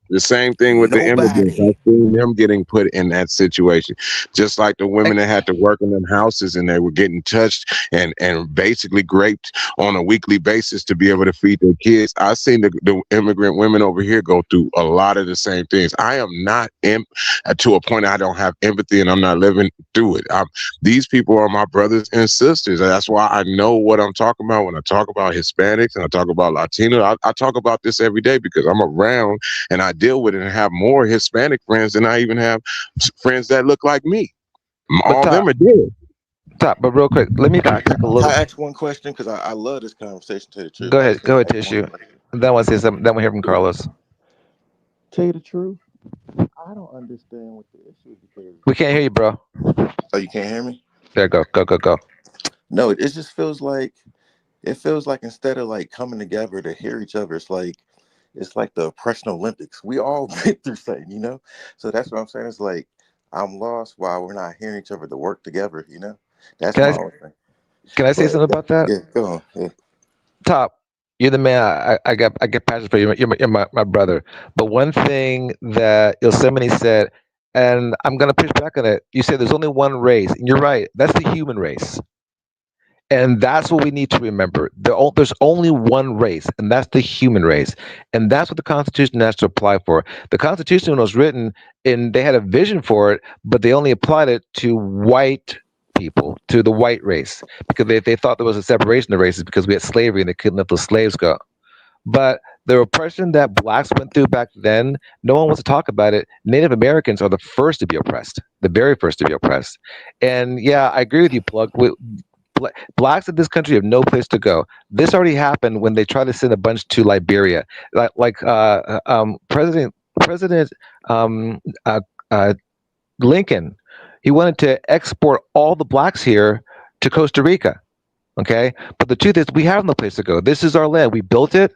The same thing with the immigrants. Nobody. I've seen them getting put in that situation. Just like the I, women that had to work in them houses and they were getting touched and basically raped on a weekly basis to be able to feed their kids. I've seen the immigrant women over here go through a lot of the same things. I am not to a point I don't have empathy and I'm not living through it. These people are my brothers and sisters. And that's why I know what I'm talking about when I talk about Hispanics and I talk about Latino. I talk about this every day because I'm around and I deal with it and have more Hispanic friends than I even have friends that look like me. but All of them are dead. but real quick, let me backtrack a Can little. I ask one question? Because I love this conversation. To tell you the truth, I just Go want ahead, to ask one tissue. question. And then I want to say something. Then we'll hear from Carlos. Tell you the truth, I don't understand what the issue is because. We can't hear you, bro. Oh, you can't hear me? There, go. No, it just feels like instead of like coming together to hear each other, it's like the oppression Olympics. We all been through something, you know. So that's what I'm saying. It's like I'm lost while we're not hearing each other to work together. You know, that's Can my I own thing. say But something about that? yeah, go on. Yeah. Top, you're the man. I get passionate for you. You're my brother. But one thing that Yosemite said, and I'm gonna push back on it. You said there's only one race, and you're right. That's the human race. And that's what we need to remember. There's only one race, and that's the human race. And that's what the Constitution has to apply for. The Constitution, when it was written, and they had a vision for it, but they only applied it to white people, to the white race, because they thought there was a separation of races because we had slavery and they couldn't let the slaves go. But the oppression that blacks went through back then, no one wants to talk about it. Native Americans are the first to be oppressed, the very first to be oppressed. And yeah, I agree with you, Plug. Blacks in this country have no place to go. This already happened when they tried to send a bunch to Liberia. President um, uh, uh, Lincoln, he wanted to export all the blacks here to Costa Rica. Okay, but the truth is, we have no place to go. This is our land. We built it.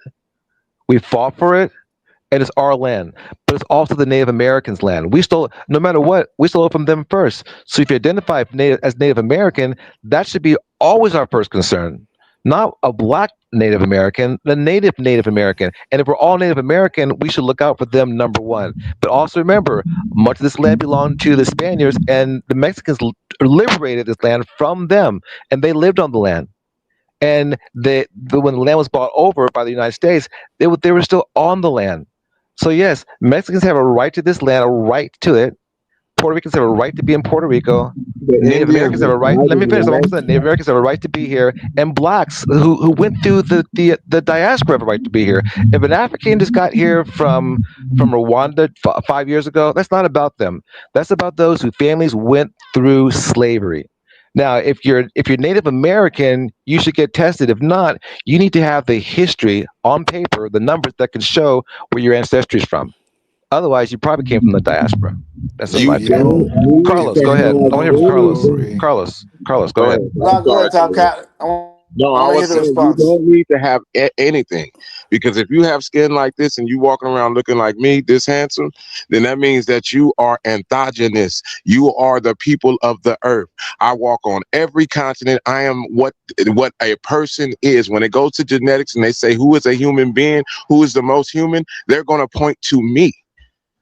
We fought for it, and it's our land. But it's also the Native Americans' land. We stole, no matter what, we stole it from them first. So if you identify as Native American, that should be always our first concern. Not a black Native American, the Native American. And if we're all Native American, we should look out for them, number one. But also remember, much of this land belonged to the Spaniards, and the Mexicans liberated this land from them, and they lived on the land. And when the land was bought over by the United States, they were still on the land. So yes, Mexicans have a right to this land, a right to it. Puerto Ricans have a right to be in Puerto Rico. The Native Indians Americans have were a right. Let me fighting finish. in I'm almost done. Native Mexico. Americans have a right to be here, and blacks who went through the diaspora have a right to be here. If an African just got here from Rwanda 5 years ago, that's not about them. That's about those whose families went through slavery. Now, if you're Native American, you should get tested. If not, you need to have the history on paper, the numbers that can show where your ancestry is from. Otherwise, you probably came from the diaspora. That's just You my You take. know, don't need if Carlos, to you go ahead. don't I want to have hear from know, Carlos. anything. Corey, Carlos, go Go ahead. ahead. I'm No, go sorry. ahead, Tom Cat. I No, want I to hear was the saying you response. don't need to have anything, because if you have skin like this and you walking around looking like me, this handsome, then that means that you are androgynous. You are the people of the earth. I walk on every continent. I am what a person is. When it goes to genetics and they say who is a human being, who is the most human, they're going to point to me.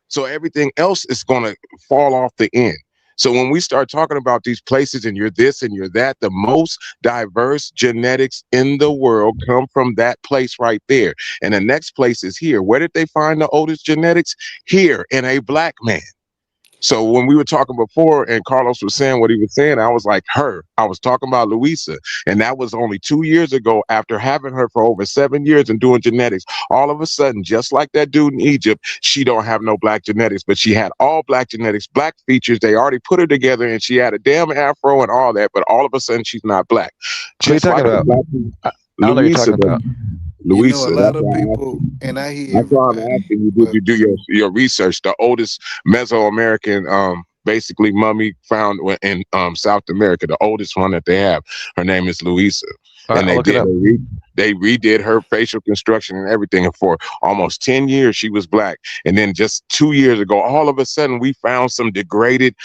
So everything else is going to fall off the end. So when we start talking about these places and you're this and you're that, the most diverse genetics in the world come from that place right there. And the next place is here. Where did they find the oldest genetics? Here in a black man. So when we were talking before and Carlos was saying what he was saying, I was like, her. I was talking about Louisa. And that was only 2 years ago after having her for over 7 years and doing genetics. All of a sudden, just like that dude in Egypt, she don't have no black genetics, but she had all black genetics, black features. They already put her together and she had a damn afro and all that, but all of a sudden she's not black. Who are you Just talking like the about? black I don't know what you're Louisa, talking about. you know, a Louisa. lot That's of why I asked people, you. and I hear That's why I'm everybody, asking you, did but you do your research? The oldest Mesoamerican, basically mummy found in South America, the oldest one that they have. Her name is Louisa, All right, and I'll look it up. they redid her facial construction and everything. And for almost 10 years, she was black. And then just 2 years ago, all of a sudden, we found some degraded.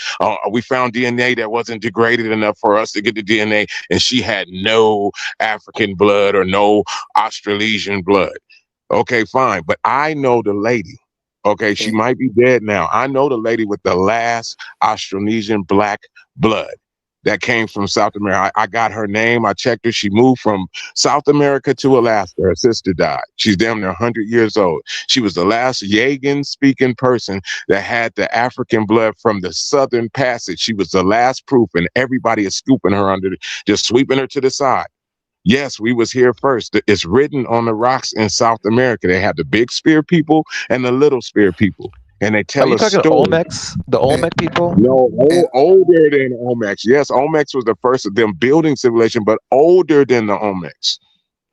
We found DNA that wasn't degraded enough for us to get the DNA, and she had no African blood or no Australasian blood. Okay, fine. But I know the lady. Okay, she and, might be dead now. I know the lady with the last Austronesian black blood that came from South America. I got her name. I checked her. She moved from South America to Alaska. Her sister died. She's damn near 100 years old. She was the last Yagan speaking person that had the African blood from the Southern Passage. She was the last proof, and everybody is scooping her under, just sweeping her to the side. Yes, we was here first. It's written on the rocks in South America. They have the big spear people and the little spear people, and they Are tell you a talking story. Olmecs? The and, Olmec people? No, and older than Olmecs. Yes, Olmecs was the first of them building civilization, but older than the Olmecs.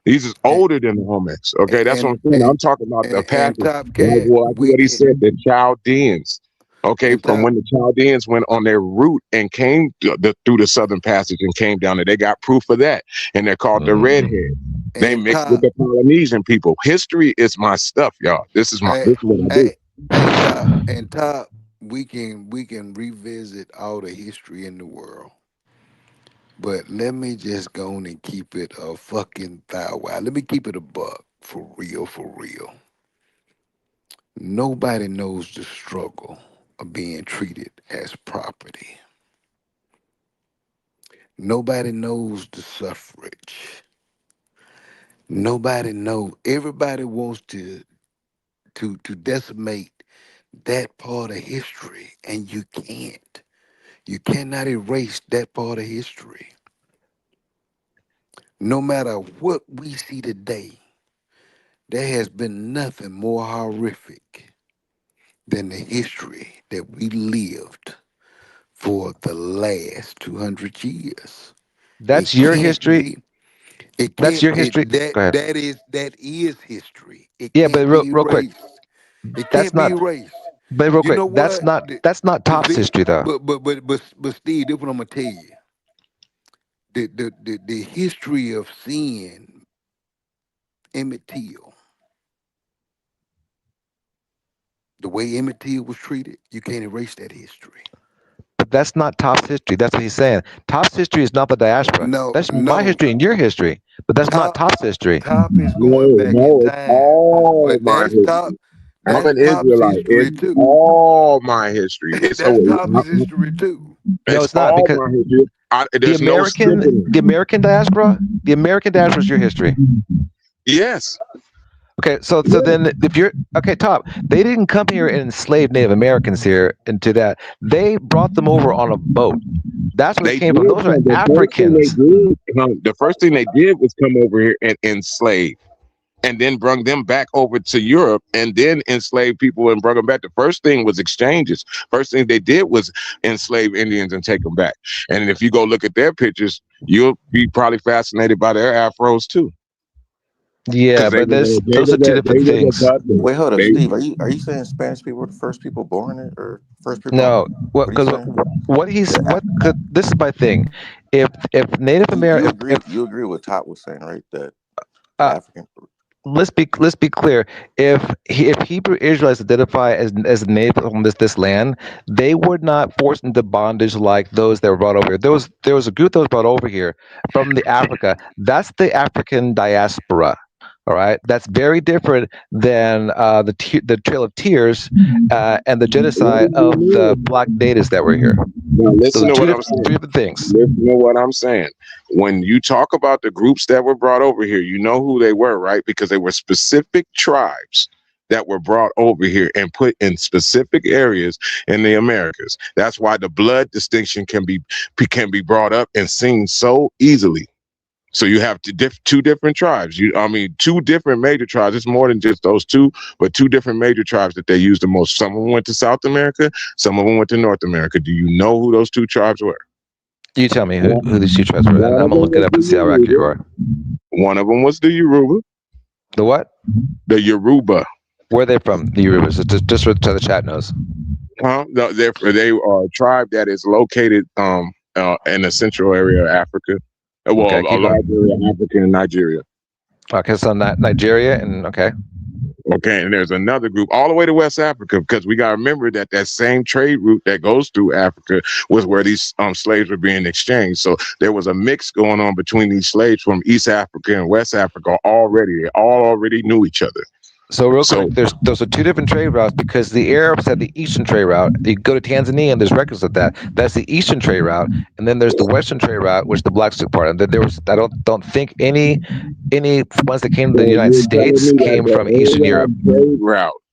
These is and older than the Olmecs. Okay, that's what and I'm saying. and, I'm talking about the and passage. Top Like, Cat, well, like we what he can said, the Chaldeans. Okay, and from Top when the Chaldeans went on their route and came through the Southern Passage and came down there, they got proof of that, and they're called the Mm. Redhead. They and mixed with Top, the Polynesian people. History is my stuff, y'all. hey, This is what I do. hey, hey, Top, and Top, we can revisit all the history in the world. But let me just go on and keep it a fucking thou wow. Let me keep it a buck. For real, for real. Nobody knows the struggle of being treated as property. Nobody knows the suffrage. Nobody knows. Everybody wants to decimate that part of history, and you can't. You cannot erase that part of history. No matter what we see today, there has been nothing more horrific than the history that we lived for the last 200 years. That's It your can't history. be. It That's can't. your history. Go ahead. That is history. It Yeah, but can't be real quick, erased. It that's can't be not. erased. But real You quick, know that's what? not. That's not Top's The, history, though. but Steve, this what I'm gonna tell you. the history of seeing Emmett Till, the way Emmett Till was treated, you can't erase that history. But that's not Top's history. That's what he's saying. Top's history is not the diaspora. No, That's my no. history and your history. But that's not Top Top's history. Top is going No, back in no, it's time. all But my history. I'm that's an Top's Israelite. history It's too. all my history. It's That's so Top's history too. No, it's it's not all because my history. the There's no American skipping the it. American diaspora is your history. Yes. Okay, so Yes. then if you're okay, Top, they didn't come here and enslave Native Americans here into that. They brought them over on a boat. That's where they They came from. did Those are come. Africans. The first thing they did was come over here and enslave, and then bring them back over to Europe, and then enslave people and bring them back. The first thing was exchanges. First thing they did was enslave Indians and take them back. And if you go look at their pictures, you'll be probably fascinated by their afros too, Yeah, because but those are two they different were the things. Dutton. Wait, hold up, They Steve. Are you saying Spanish people were the first people born here, or first people on? No, what What are you because saying? what could this is my thing. If Native You American agree? You agree with Top was saying, right? That the uh, African. let's be clear. If Hebrew Israelites identify as native on this land, they were not forced into bondage like those that were brought over here. There was a group that was brought over here from the Africa. That's the African diaspora. All right, that's very different than the Trail of Tears and the genocide of the black natives that were here. Now Those listen are to two what I'm different three saying. different things. Listen to what I'm saying. When you talk about the groups that were brought over here, you know who they were, right? Because they were specific tribes that were brought over here and put in specific areas in the Americas. That's why the blood distinction can be brought up and seen so easily. So you have two different tribes. I mean, two different major tribes. It's more than just those two, but two different major tribes that they use the most. Some of them went to South America, some of them went to North America. Do you know who those two tribes were? You tell me who One, these two tribes were, and one I'm of gonna them look it was up the and see how accurate you Yoruba. are. One of them was the Yoruba. The what? The Yoruba. Where are they from? The Yorubas. Just so the chat knows. Huh? No, they are a tribe that is located in the central area of Africa. Well, Okay, a keep large going. area of Africa and Nigeria. Okay, so Nigeria and okay. Okay, and there's another group all the way to West Africa because we got to remember that that same trade route that goes through Africa was where these slaves were being exchanged. So there was a mix going on between these slaves from East Africa and West Africa already. They all already knew each other. So real So quick, those are two different trade routes because the Arabs had the eastern trade route. You go to Tanzania and there's records of that. That's the eastern trade route, and then there's the western trade route, which the blacks took part. And then there was I don't think any ones that came to the United you're telling States me that came from Eastern Europe.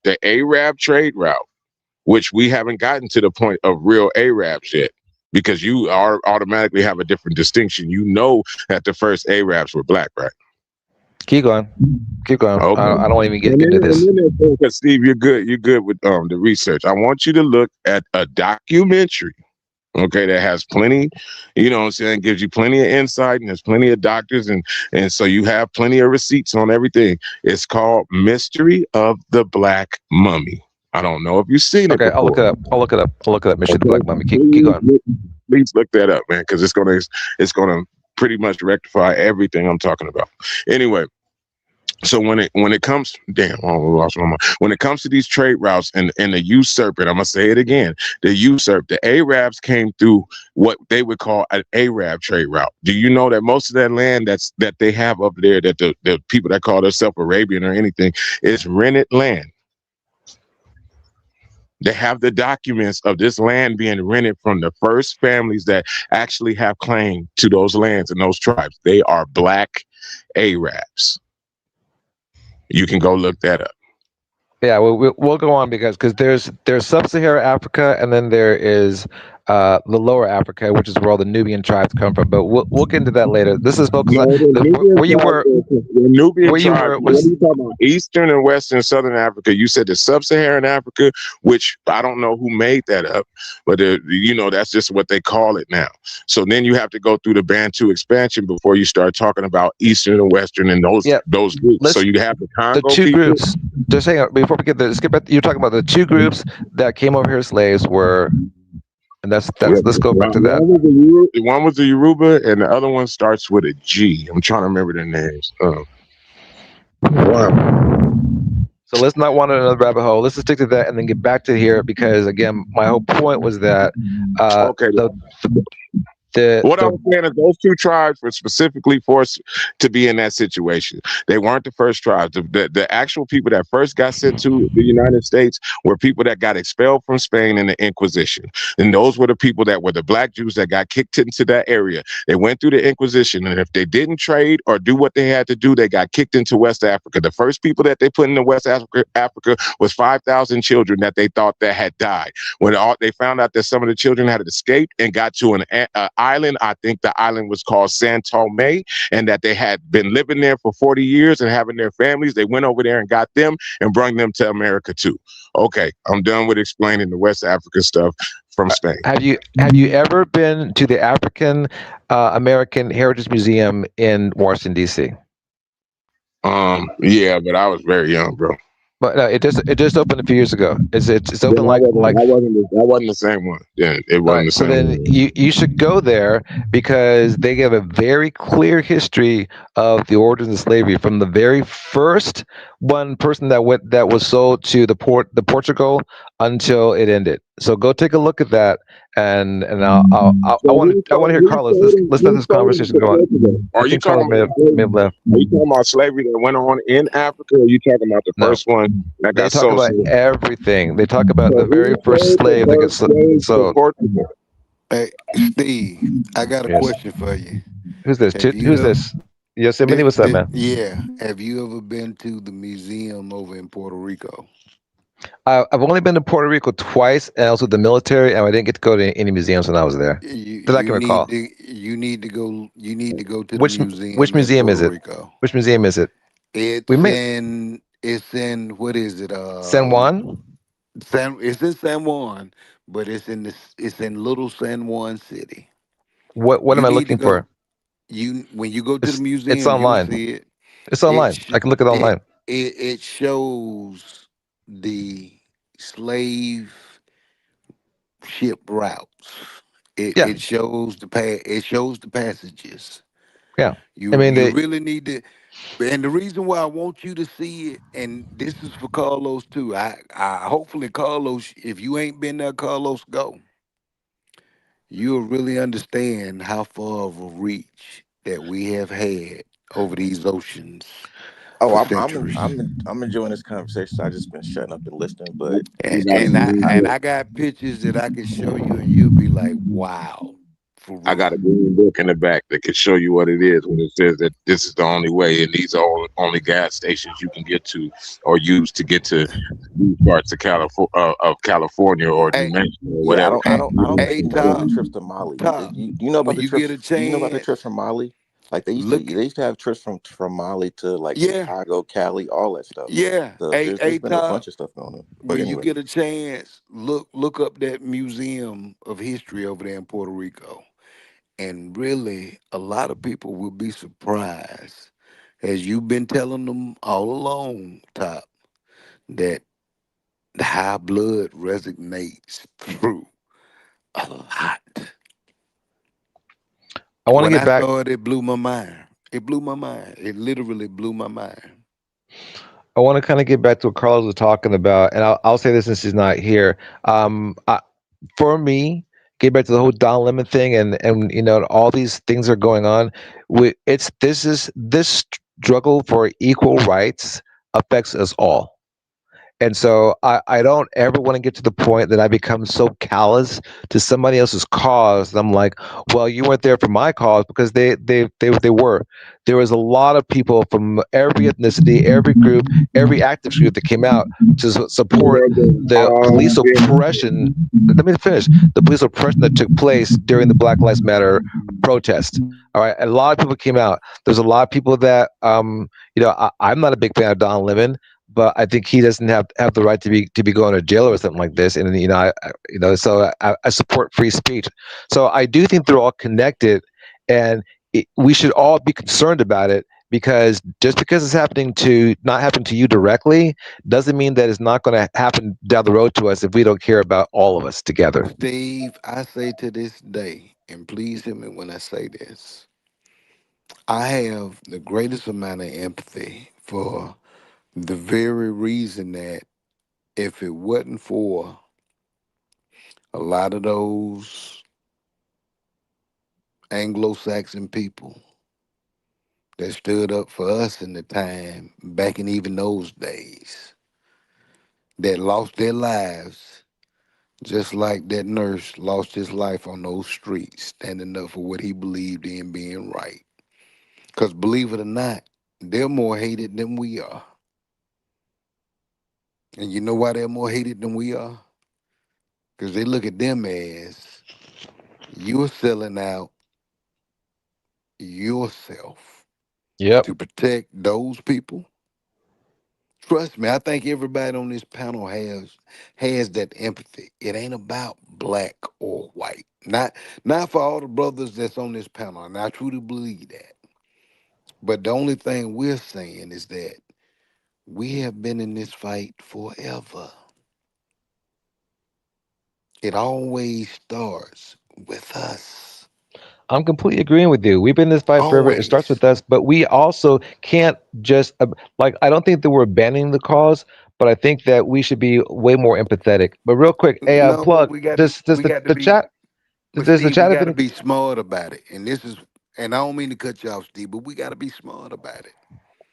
The Arab trade route, which we haven't gotten to the point of real Arabs yet, because you are automatically have a different distinction. You know that the first Arabs were black, right? Keep going, keep going. Okay. I don't want to even get And into this. then because Steve, you're good. You're good with the research. I want you to look at a documentary. Okay, that has plenty, you know what I'm saying, gives you plenty of insight, and there's plenty of doctors, and so you have plenty of receipts on everything. It's called Mystery of the Black Mummy. I don't know if you've seen it Okay, I'll look before. it up. I'll look it up. I'll look it up. Mission the Okay, Black Mummy. Keep going. please look that up, man, because it's gonna pretty much rectify everything I'm talking about. Anyway, so when it comes, damn, I lost my mind. When it comes to these trade routes and the usurping, I'm gonna say it again. The Arabs came through what they would call an Arab trade route. Do you know that most of that land that they have up there, that the people that call themselves Arabian or anything, is rented land. They have the documents of this land being rented from the first families that actually have claim to those lands and those tribes. They are black Arabs. You can go look that up. Yeah, we'll go on because there's sub-Saharan Africa and then there is the lower Africa, which is where all the Nubian tribes come from. But we'll get into that later. This is focused No, on the Nubian where you tribes, were. the Nubian Where you tribes, were what are was you talking about? Eastern and Western Southern Africa. You said the Sub-Saharan Africa, which I don't know who made that up, but that's just what they call it now. So then you have to go through the Bantu expansion before you start talking about Eastern and Western and those yeah. those groups. So Let's you have the the Congo two people. groups. Just hang on before we get there. Skip. You're talking about the two groups that came over here as slaves were and that's Yeah, let's go back to that. one was a Yoruba, and the other one starts with a G. I'm trying to remember their names. Wow. So let's not wander another rabbit hole. Let's just stick to that and then get back to here because again, my whole point was that uh, Okay. the What the I'm saying is those two tribes were specifically forced to be in that situation. They weren't the first tribes. The actual people that first got sent to the United States were people that got expelled from Spain in the Inquisition. And those were the people that were the black Jews that got kicked into that area. They went through the Inquisition, and if they didn't trade or do what they had to do, they got kicked into West Africa. The first people that they put into West Africa was 5,000 children that they thought that had died. When they found out that some of the children had escaped and got to an island. I think the island was called San Tome, and that they had been living there for 40 years and having their families. They went over there and got them and brought them to America too. Okay, I'm done with explaining the West Africa stuff from Spain. have you ever been to the African American Heritage Museum in Washington D.C.? Yeah, but I was very young, bro. But no, it just opened a few years ago. It's Then open like I wasn't the same one. Yeah, it all wasn't right. the So same then one. you should go there because they give a very clear history of the origins of slavery from the very first one person that was sold to the Portugal until it ended. So go take a look at that and So I want to hear Carlos. Let's let who this sold them conversation to go on. Portugal? I think Carlos may have left. Are you talking about slavery that went on in Africa, or are you talking about the No. first one that They got talk sold? about So everything. They talk about the very who first sold the slave that got first slaves to sold. Portugal? Hey, Steve, I got a Yes. question for you. Who's this? Have you Who's ever, this? Yosemite, what's up, man? yeah, have you ever been to the museum over in Puerto Rico? I've only been to Puerto Rico twice, and also the military, and I didn't get to go to any museums when I was there that I can recall. You need to go to the Which museum in museum is Puerto it? Rico. Which museum is it? We may It's in what is it? San Juan. It's in San Juan, but it's in Little San Juan City. What You am I need to looking go. for? You When you go to the It's museum, you'll online. see it. It's It online. I sh- can look it it online. it shows the slave ship routes. Yeah, It shows it shows the passages. yeah. I mean, You they. really need to. And the reason why I want you to see it, and this is for Carlos too. I hopefully Carlos, if you ain't been there, Carlos, go. You'll really understand how far of a reach that we have had over these oceans Oh, for centuries. I'm enjoying this conversation. So I just been shutting up and listening, but And, got a and I green and book. I got pictures that I can show you, and you'll be like, "Wow, for I got real." a green book in the back that can show you what it is when it says that this is the only way, and these are only gas stations you can get to or use to get to these parts of California or New Hey, Mexico or yeah, whatever. hey, I don't hey, think about the Top, trips to Mali. Top. Do you know about When the you get trips? a Do you know about the trips chance, from Mali? Like look. they used to have trips from Mali to like Yeah, Chicago, Cali, all that stuff. yeah. So Hey, there's been a Top. bunch of stuff going on. But When you anyway, get a chance, look up that museum of history over there in Puerto Rico. And really, a lot of people will be surprised, as you've been telling them all along, Top, that the high blood resonates through a lot. I want to When get I back. saw it, it blew my mind. It blew my mind. It literally blew my mind. I want to kind of get back to what Carlos was talking about, and I'll say this since he's not here. For me, get back to the whole Don Lemon thing, and all these things are going on. This struggle for equal rights affects us all. And so I don't ever want to get to the point that I become so callous to somebody else's cause. I'm like, well, you weren't there for my cause because they were. There was a lot of people from every ethnicity, every group, every activist group that came out to support the police oppression. Let me finish. The police oppression that took place during the Black Lives Matter protest. All right, a lot of people came out. There's a lot of people that I'm not a big fan of Don Lemon, but I think he doesn't have the right to be going to jail or something like this. And so I support free speech. So I do think they're all connected, and we should all be concerned about it. because just because it's happening to not happen to you directly doesn't mean that it's not going to happen down the road to us if we don't care about all of us together. Steve, I say to this day, and please hear me when I say this, I have the greatest amount of empathy for the very reason that if it wasn't for a lot of those Anglo Saxon people that stood up for us in the time, back in even those days, that lost their lives, just like that nurse lost his life on those streets, standing up for what he believed in being right. Because believe it or not, they're more hated than we are. And you know why they're more hated than we are? Because they look at them as you're selling out yourself Yep. to protect those people. Trust me, I think everybody on this panel has that empathy. It ain't about black or white. Not for all the brothers that's on this panel, and I truly believe that. But the only thing we're saying is that we have been in this fight forever. It always starts with us. I'm completely agreeing with you. We've been in this fight forever. It starts Always. with us, but we also can't just like. I don't think that we're abandoning the cause, but I think that we should be way more empathetic. But real quick, hey, No, but plug. Does we got to the be chat? but Does the Steve, we chat have gotta any? be smart about it. And I don't mean to cut you off, Steve, but we gotta be smart about it.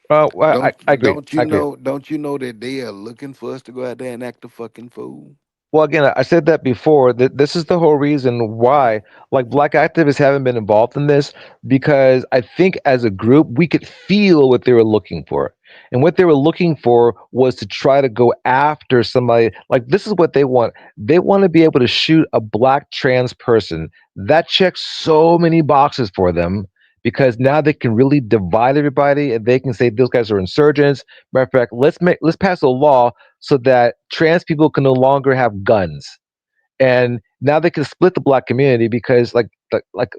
I agree. Don't I you agree. know that they are looking for us to go out there and act a fucking fool? Well, again, I said that before. That this is the whole reason why, like, black activists haven't been involved in this because I think as a group we could feel what they were looking for, and what they were looking for was to try to go after somebody. Like, this is what they want. They want to be able to shoot a black trans person. That checks so many boxes for them because now they can really divide everybody, and they can say those guys are insurgents. Matter of fact, let's pass a law so that trans people can no longer have guns. And now they can split the black community because,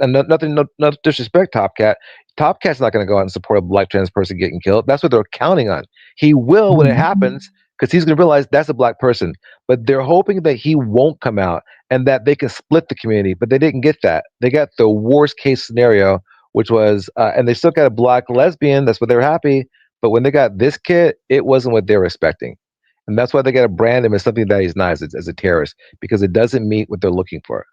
nothing, no disrespect, Top Cat. Top Cat's not going to go out and support a black trans person getting killed. That's what they're counting on. He will when it happens because he's going to realize that's a black person. But they're hoping that he won't come out and that they can split the community. But they didn't get that. They got the worst case scenario, which was, and they still got a black lesbian. That's what they were happy. But when they got this kid, it wasn't what they were expecting. And that's why they got to brand him as something that he's not, as a terrorist, because it doesn't meet what they're looking for.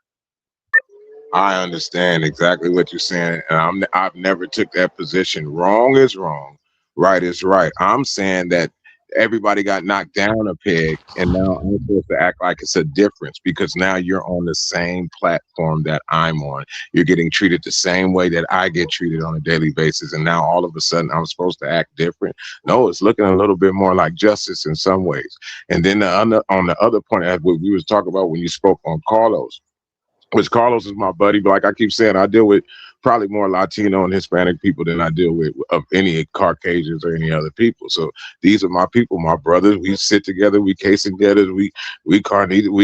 I understand exactly what you're saying, and I've never took that position. Wrong is wrong, right is right. I'm saying that everybody got knocked down a peg, and now I'm supposed to act like it's a difference because now you're on the same platform that I'm on. You're getting treated the same way that I get treated on a daily basis, and now all of a sudden I'm supposed to act different. No, it's looking a little bit more like justice in some ways. And then on the other point, as what we was talking about when you spoke on Carlos, which Carlos is my buddy, but like I keep saying, I deal with probably more Latino and Hispanic people than I deal with of any Caucasians or any other people. So these are my people, my brothers. We sit together, we case together, we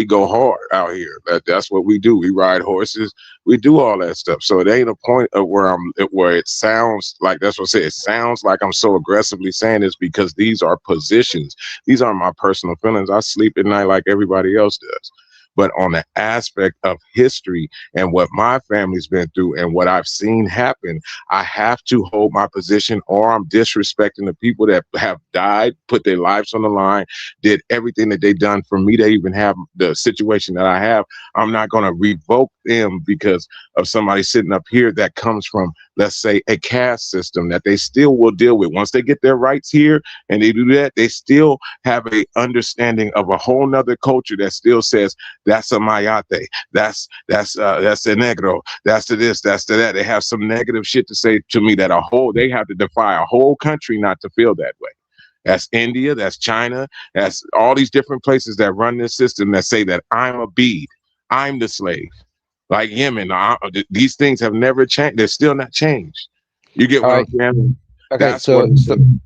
go hard out here. That's what we do. We ride horses, we do all that stuff. So it ain't a point of where it sounds like that's what I say. It sounds like I'm so aggressively saying this because these are positions. These are my personal feelings. I sleep at night like everybody else does. But on the aspect of history and what my family's been through and what I've seen happen, I have to hold my position or I'm disrespecting the people that have died, put their lives on the line, did everything that they done for me to even have the situation that I have. I'm not going to revoke them because of somebody sitting up here that comes from, let's say, a caste system that they still will deal with. Once they get their rights here and they do that, they still have a understanding of a whole nother culture that still says, that's a mayate. That's a negro. That's to this. That's to that. They have some negative shit to say to me that they have to defy a whole country not to feel that way. That's India. That's China. That's all these different places that run this system that say that I'm a bead. I'm the slave. Like Yemen. These things have never changed. They're still not changed. You get All what I'm right. saying? Okay. That's what I'm saying.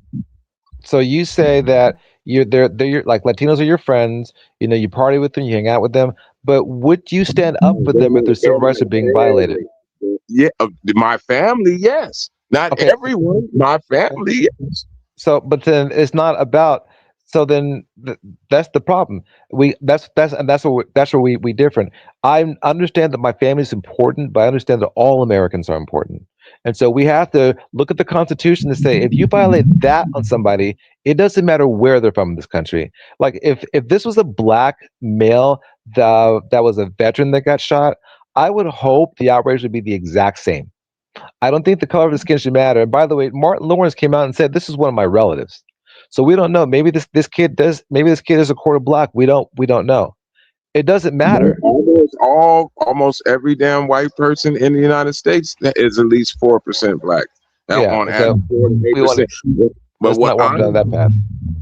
So you say that they're your, like, Latinos are your friends. You know, you party with them, you hang out with them. But would you stand up for them if their civil rights are being violated? Yeah, my family, yes. Not Okay, everyone, my family. Yes. so but then it's not about, so then that's the problem. That's where we different. I understand that my family is important, but I understand that all Americans are important. And so we have to look at the Constitution to say, if you violate that on somebody, it doesn't matter where they're from in this country. Like if this was a black male that was a veteran that got shot, I would hope the outrage would be the exact same. I don't think the color of the skin should matter. And by the way, Martin Lawrence came out and said this is one of my relatives. So we don't know. Maybe this kid does. Maybe this kid is a quarter black. We don't know. It doesn't But matter. almost every damn white person in the United States that is at least 4% black. Now Yeah. on So average, 4 to we want to 8%. But let's what not walk down that I'm path.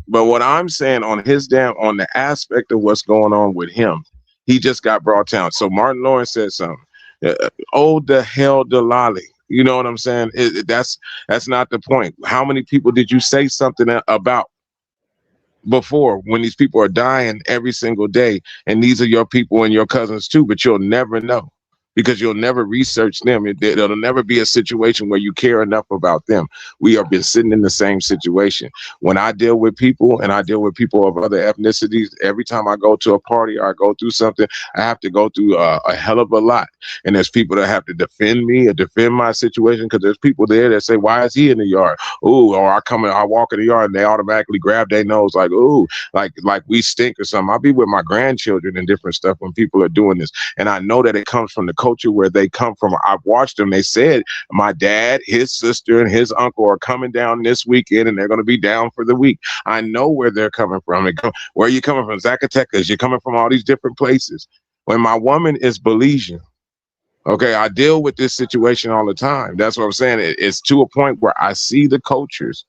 but what I'm saying on his damn on the aspect of what's going on with him, he just got brought down. So Martin Lawrence said something. Oh, the hell, Delali. You know what I'm saying? That's not the point. How many people did you say something about before when these people are dying every single day? And these are your people and your cousins too, but you'll never know because you'll never research them. It'll never be a situation where you care enough about them. We have been sitting in the same situation. When I deal with people and I deal with people of other ethnicities, every time I go to a party or I go through something, I have to go through a hell of a lot. And there's people that have to defend me or defend my situation because there's people there that say, why is he in the yard? Ooh, or I walk in the yard and they automatically grab their nose like, ooh, like we stink or something. I'll be with my grandchildren and different stuff when people are doing this. And I know that it comes from the culture where they come from. I've watched them. They said my dad, his sister, and his uncle are coming down this weekend and they're going to be down for the week. I know where they're coming from. Where are you coming from? Zacatecas. You're coming from all these different places. When my woman is Belizean, okay, I deal with this situation all the time. That's what I'm saying. It's to a point where I see the cultures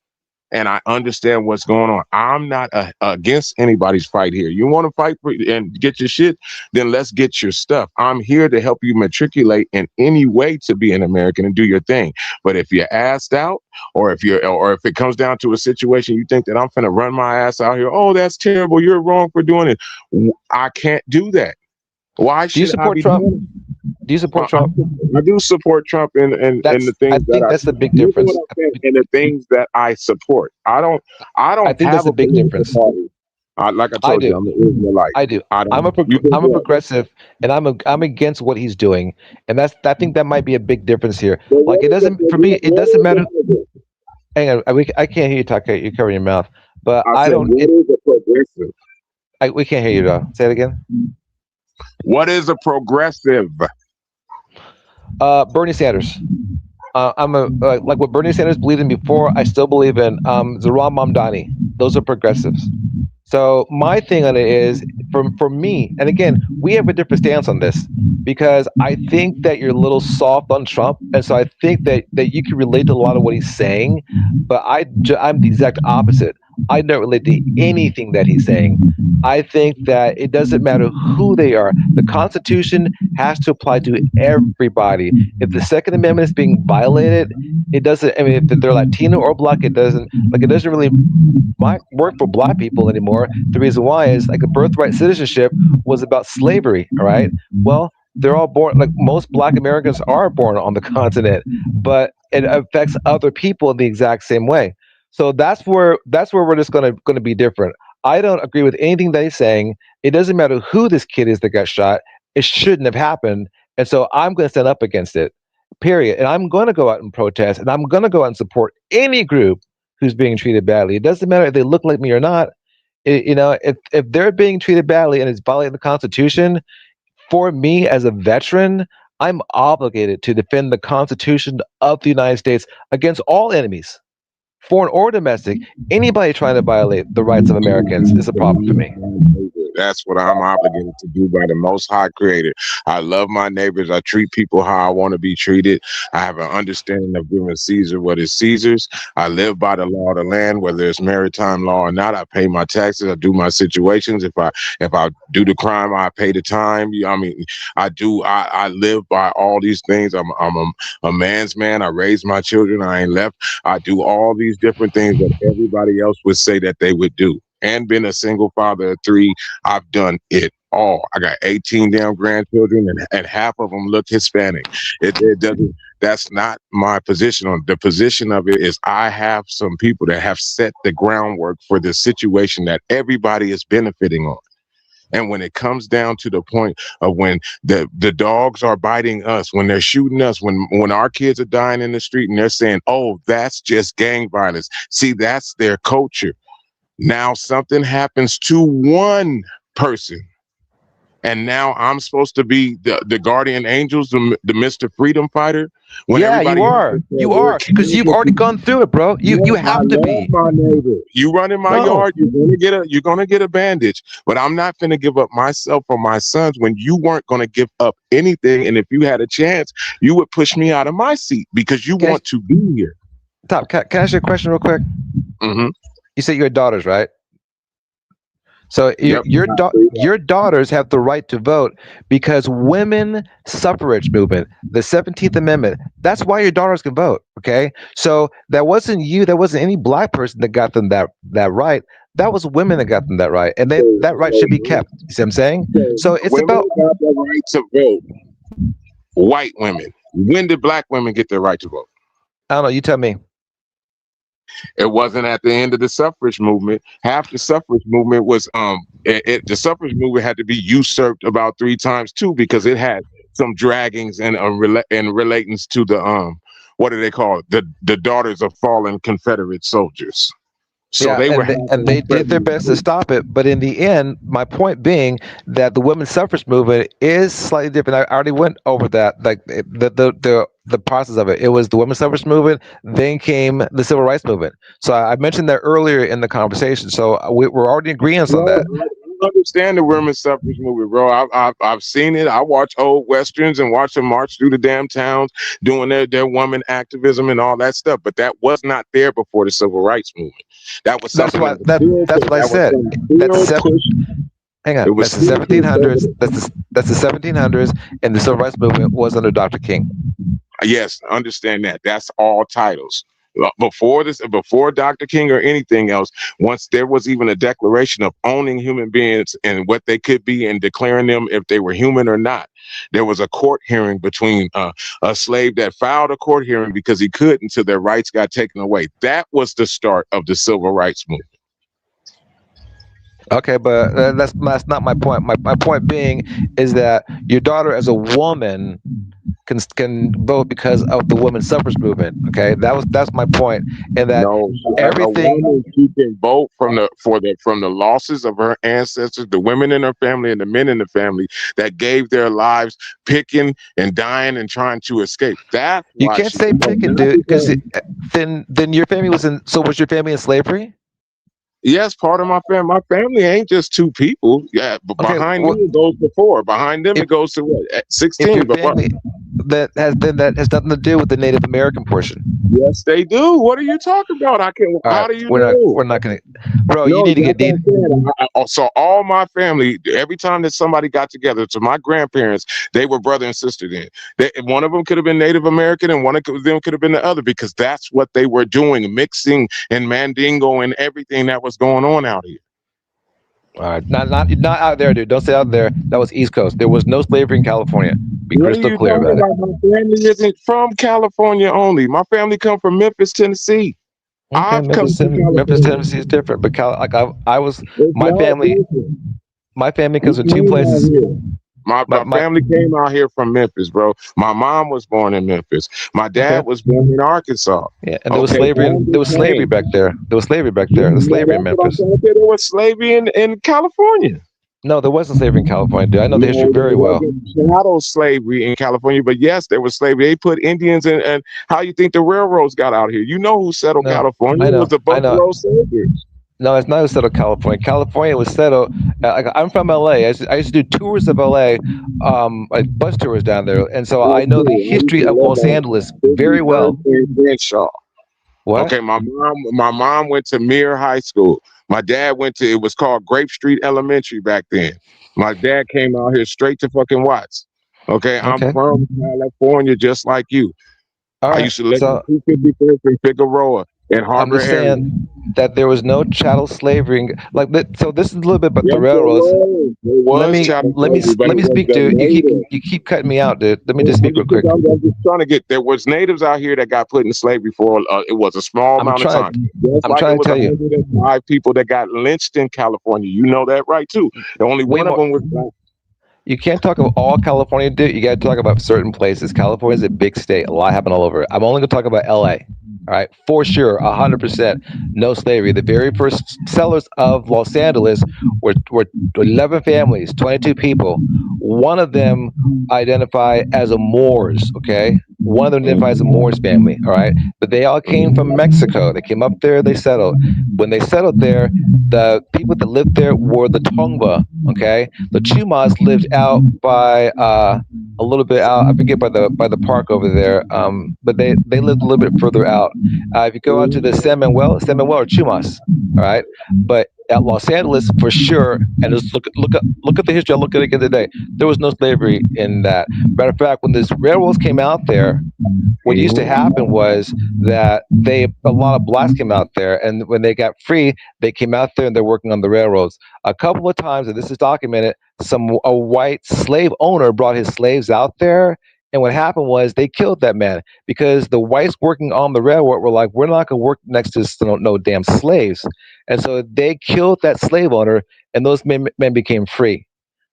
and I understand what's going on. I'm not against anybody's fight here. You want to fight and get your shit, then let's get your stuff. I'm here to help you matriculate in any way to be an American and do your thing. But if you're asked out, or if it comes down to a situation you think that I'm finna run my ass out here, oh, that's terrible. You're wrong for doing it. I can't do that. Why Do you should I support be Trump? doing it? Do you support Trump? I do support Trump in the I things that think that's the big you know what difference. I'm saying, in the things that I support. I I don't think that's have the a big political difference. party. Like I I told you, do. I'm an Israelite. I do. I don't. You think I'm a what? progressive, and I'm against what he's doing, and I think that might be a big difference here. But Like what it is doesn't for me. It what doesn't is matter. a, Hang on, I can't hear you talk. You cover your mouth, but I I said, don't. what is a progressive? We can't hear you though. Say it again. What is a progressive? Bernie Sanders. I'm a like what Bernie Sanders believed in before. I still believe in Zohran Mamdani. Those are progressives. So my thing on it is for me, and again, we have a different stance on this because I think that you're a little soft on Trump, and so I think that you can relate to a lot of what he's saying, but I'm the exact opposite. I don't relate to anything that he's saying. I think that it doesn't matter who they are. The Constitution has to apply to everybody. If the Second Amendment is being violated, it doesn't. I mean, if they're Latino or black, it doesn't. Like it doesn't really work for black people anymore. The reason why is like a birthright citizenship was about slavery. All right. Well, they're all born like most black Americans are born on the continent, but it affects other people in the exact same way. So that's where we're just gonna be different. I don't agree with anything that he's saying. It doesn't matter who this kid is that got shot. It shouldn't have happened. And so I'm going to stand up against it, period. And I'm going to go out and protest and I'm going to go out and support any group who's being treated badly. It doesn't matter if they look like me or not. If they're being treated badly and it's violating the Constitution, for me as a veteran, I'm obligated to defend the Constitution of the United States against all enemies, foreign or domestic. Anybody trying to violate the rights of Americans is a problem to me. That's what I'm obligated to do by the Most High Creator. I love my neighbors. I treat people how I want to be treated. I have an understanding of giving Caesar what is Caesar's. I live by the law of the land, whether it's maritime law or not. I pay my taxes. I do my situations. If I do the crime, I pay the time. I mean, I do. I live by all these things. I'm a man's man. I raise my children. I ain't left. I do all these different things that everybody else would say that they would do. And been a single father of three, I've done it all. I got 18 damn grandchildren, and half of them look Hispanic. It doesn't. That's not my position. On the position of it is, I have some people that have set the groundwork for the situation that everybody is benefiting on. And when it comes down to the point of when the dogs are biting us, when they're shooting us, when our kids are dying in the street, and they're saying, "Oh, that's just gang violence." See, that's their culture. Now something happens to one person, and now I'm supposed to be the guardian angels, the Mr. Freedom Fighter, when Yeah, everybody you else is are. saying You we're are, because you've already casualties. gone through it, bro. You Yes, I have to love be. my neighbor. You run in my No. yard, you're gonna get a bandage. But I'm not gonna give up myself for my sons when you weren't gonna give up anything. And if you had a chance, you would push me out of my seat because you Can I, want to be here. Top, can I ask you a question real quick? Hmm. You say your daughters, right? So Yep. your daughters have the right to vote because women suffrage movement, the 17th Amendment. That's why your daughters can vote. Okay, so that wasn't you. That wasn't any black person that got them that right. That was women that got them that right, and that right should be kept. You see what I'm saying? So it's Women about. got the right to vote. White women. When did black women get their right to vote? I don't know. You tell me. It wasn't at the end of the suffrage movement. Half the suffrage movement was the suffrage movement had to be usurped about 3 times too, because it had some draggings and relatings to the what do they call it? The daughters of fallen Confederate soldiers. So Yeah, they were and having they did their pregnant best to too. stop it, but in the end, my point being that the women's suffrage movement is slightly different. I already went over that, like the process of it. It was the women's suffrage movement, then came the civil rights movement. So I mentioned that earlier in the conversation. So we're already in agreement on Bro, that. I understand the women's suffrage movement, bro. I've seen it. I watch old westerns and watch them march through the damn towns doing their woman activism and all that stuff. But that was not there before the civil rights movement. That was That's something why that was still that's what I that was said. some That's still push. hang It on. was That's the still seventeen pushed over hundreds. the. That's the 1700s, and the civil rights movement was under Dr. King. Yes, understand that. That's all titles. Before this, before Dr. King or anything else, once there was even a declaration of owning human beings and what they could be and declaring them if they were human or not, there was a court hearing between a slave that filed a court hearing because he could until their rights got taken away. That was the start of the civil rights movement. Okay, but that's not my point. My point being is that your daughter, as a woman, can vote because of the women's suffrage movement. Okay, that's my point, and that No, as a everything woman, she can vote from the losses of her ancestors, the women in her family and the men in the family that gave their lives picking and dying and trying to escape. That's you why can't she say can vote. pick and Not do it because because then your family was in. So was your family in slavery? yes, part of my family. My family ain't just two people. Yeah, but Okay, behind me well, it goes to four. Behind them if it goes to what? At if 16. your But what? family that has nothing to do with the Native American portion. Yes, they do. What are you talking about? I can. All right, How do you know? we're not gonna, bro. You No, need to that's get what deep. I'm saying. So all my family, every time that somebody got together, to my grandparents, they were brother and sister. Then one of them could have been Native American, and one of them could have been the other, because that's what they were doing, mixing and mandingo and everything that was going on out here. All right, not out there, dude. Don't say out there. That was East Coast. There was no slavery in California. Be What are crystal you clear talking about it. about? My family isn't from California only. My family come from Memphis, Tennessee. Okay, I've come to Memphis, California. Tennessee is different, but I was It's my not family. different. My family We comes from two came out places. here. My My my family came out here from Memphis, bro. My mom was born in Memphis. My okay, dad was born in Arkansas. yeah, and there was Okay, slavery. There was slavery came. back there. There was slavery back Yeah, there. There's no, slavery in that's what I'm Memphis. trying to say. There was slavery in California. No, there wasn't slavery in California, dude. I know the history No, there very well. wasn't chattel slavery in California, but yes, there was slavery. They put Indians in, and how you think the railroads got out here? You know who settled No, California? I It was know, the I know. Buffalo Soldiers. No, it's not settled California. California was settled. I'm from LA. I used to do tours of LA, like bus tours down there, and so Me I know the too. I used history to of live Los on Angeles very well. 51st and Crenshaw. What? Okay, my mom went to Muir High School. My dad went to, it was called Grape Street Elementary back then. My dad came out here straight to fucking Watts. Okay, I'm Okay. from California just like you. All I right. used to live in So 251st and Figueroa in I'm Harbor just area. saying. that there was no chattel slavery. Like so, this is a little bit about the Yes, there railroads. was. There Let was me chattel let me slavery, but let it me was speak the to you. native. You keep cutting me out, dude. Let me just I'm speak real quick. just trying to get. There was natives out here that got put in slavery for. It was a small I'm amount of trying time. Just I'm like it trying to was tell you 105 people that got lynched in California. You know that, right? Too. Only way one of more. them was black. You can't talk about all California, dude. You got to talk about certain places. California is a big state. A lot happened all over it. I'm only going to talk about LA. All right, for sure, 100%, no slavery. The very first settlers of Los Angeles were 11 families, 22 people. One of them identify as a Moors. Okay, one of them identifies as a Moors family. All right, but they all came from Mexico. They came up there. They settled. When they settled there, the people that lived there were the Tongva. Okay, the Chumas lived out by a little bit out. I forget by the park over there. But they lived a little bit further out. If you go out to the San Manuel or Chumas, all right. But at Los Angeles, for sure, and just look at the history. I look at it again today. There was no slavery in that. Matter of fact, when these railroads came out there, what used to happen was that a lot of blacks came out there, and when they got free, they came out there and they're working on the railroads. A couple of times, and this is documented, a white slave owner brought his slaves out there, and what happened was they killed that man because the whites working on the railroad were like, we're not going to work next to no damn slaves, and so they killed that slave owner, and those men became free.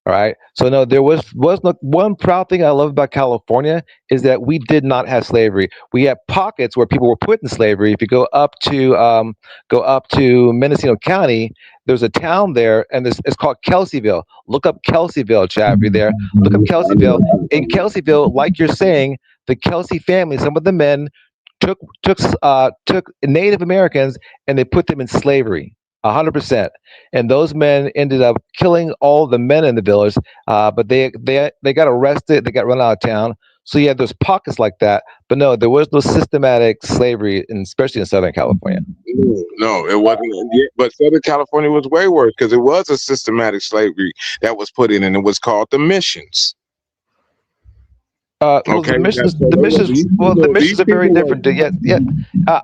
All right. So no, there was no one proud thing I love about California is that we did not have slavery. We had pockets where people were put in slavery. If you go up to Mendocino County, there's a town there, and it's called Kelseyville. Look up Kelseyville, chat. If you're there, look up I know. Kelseyville. In Kelseyville, like you're saying, the Kelsey family, some of the men took Native Americans and they put them in slavery. 100%, and those men ended up killing all the men in the village. But they got arrested. They got run out of town. So yeah, there's pockets like that. But no, there was no systematic slavery, especially in Southern California. No, it wasn't. Yeah, but Southern California was way worse because it was a systematic slavery that was put in, and it was called the missions. Well, Okay, so they were these the people. These missions are very people were different. Yeah, yeah.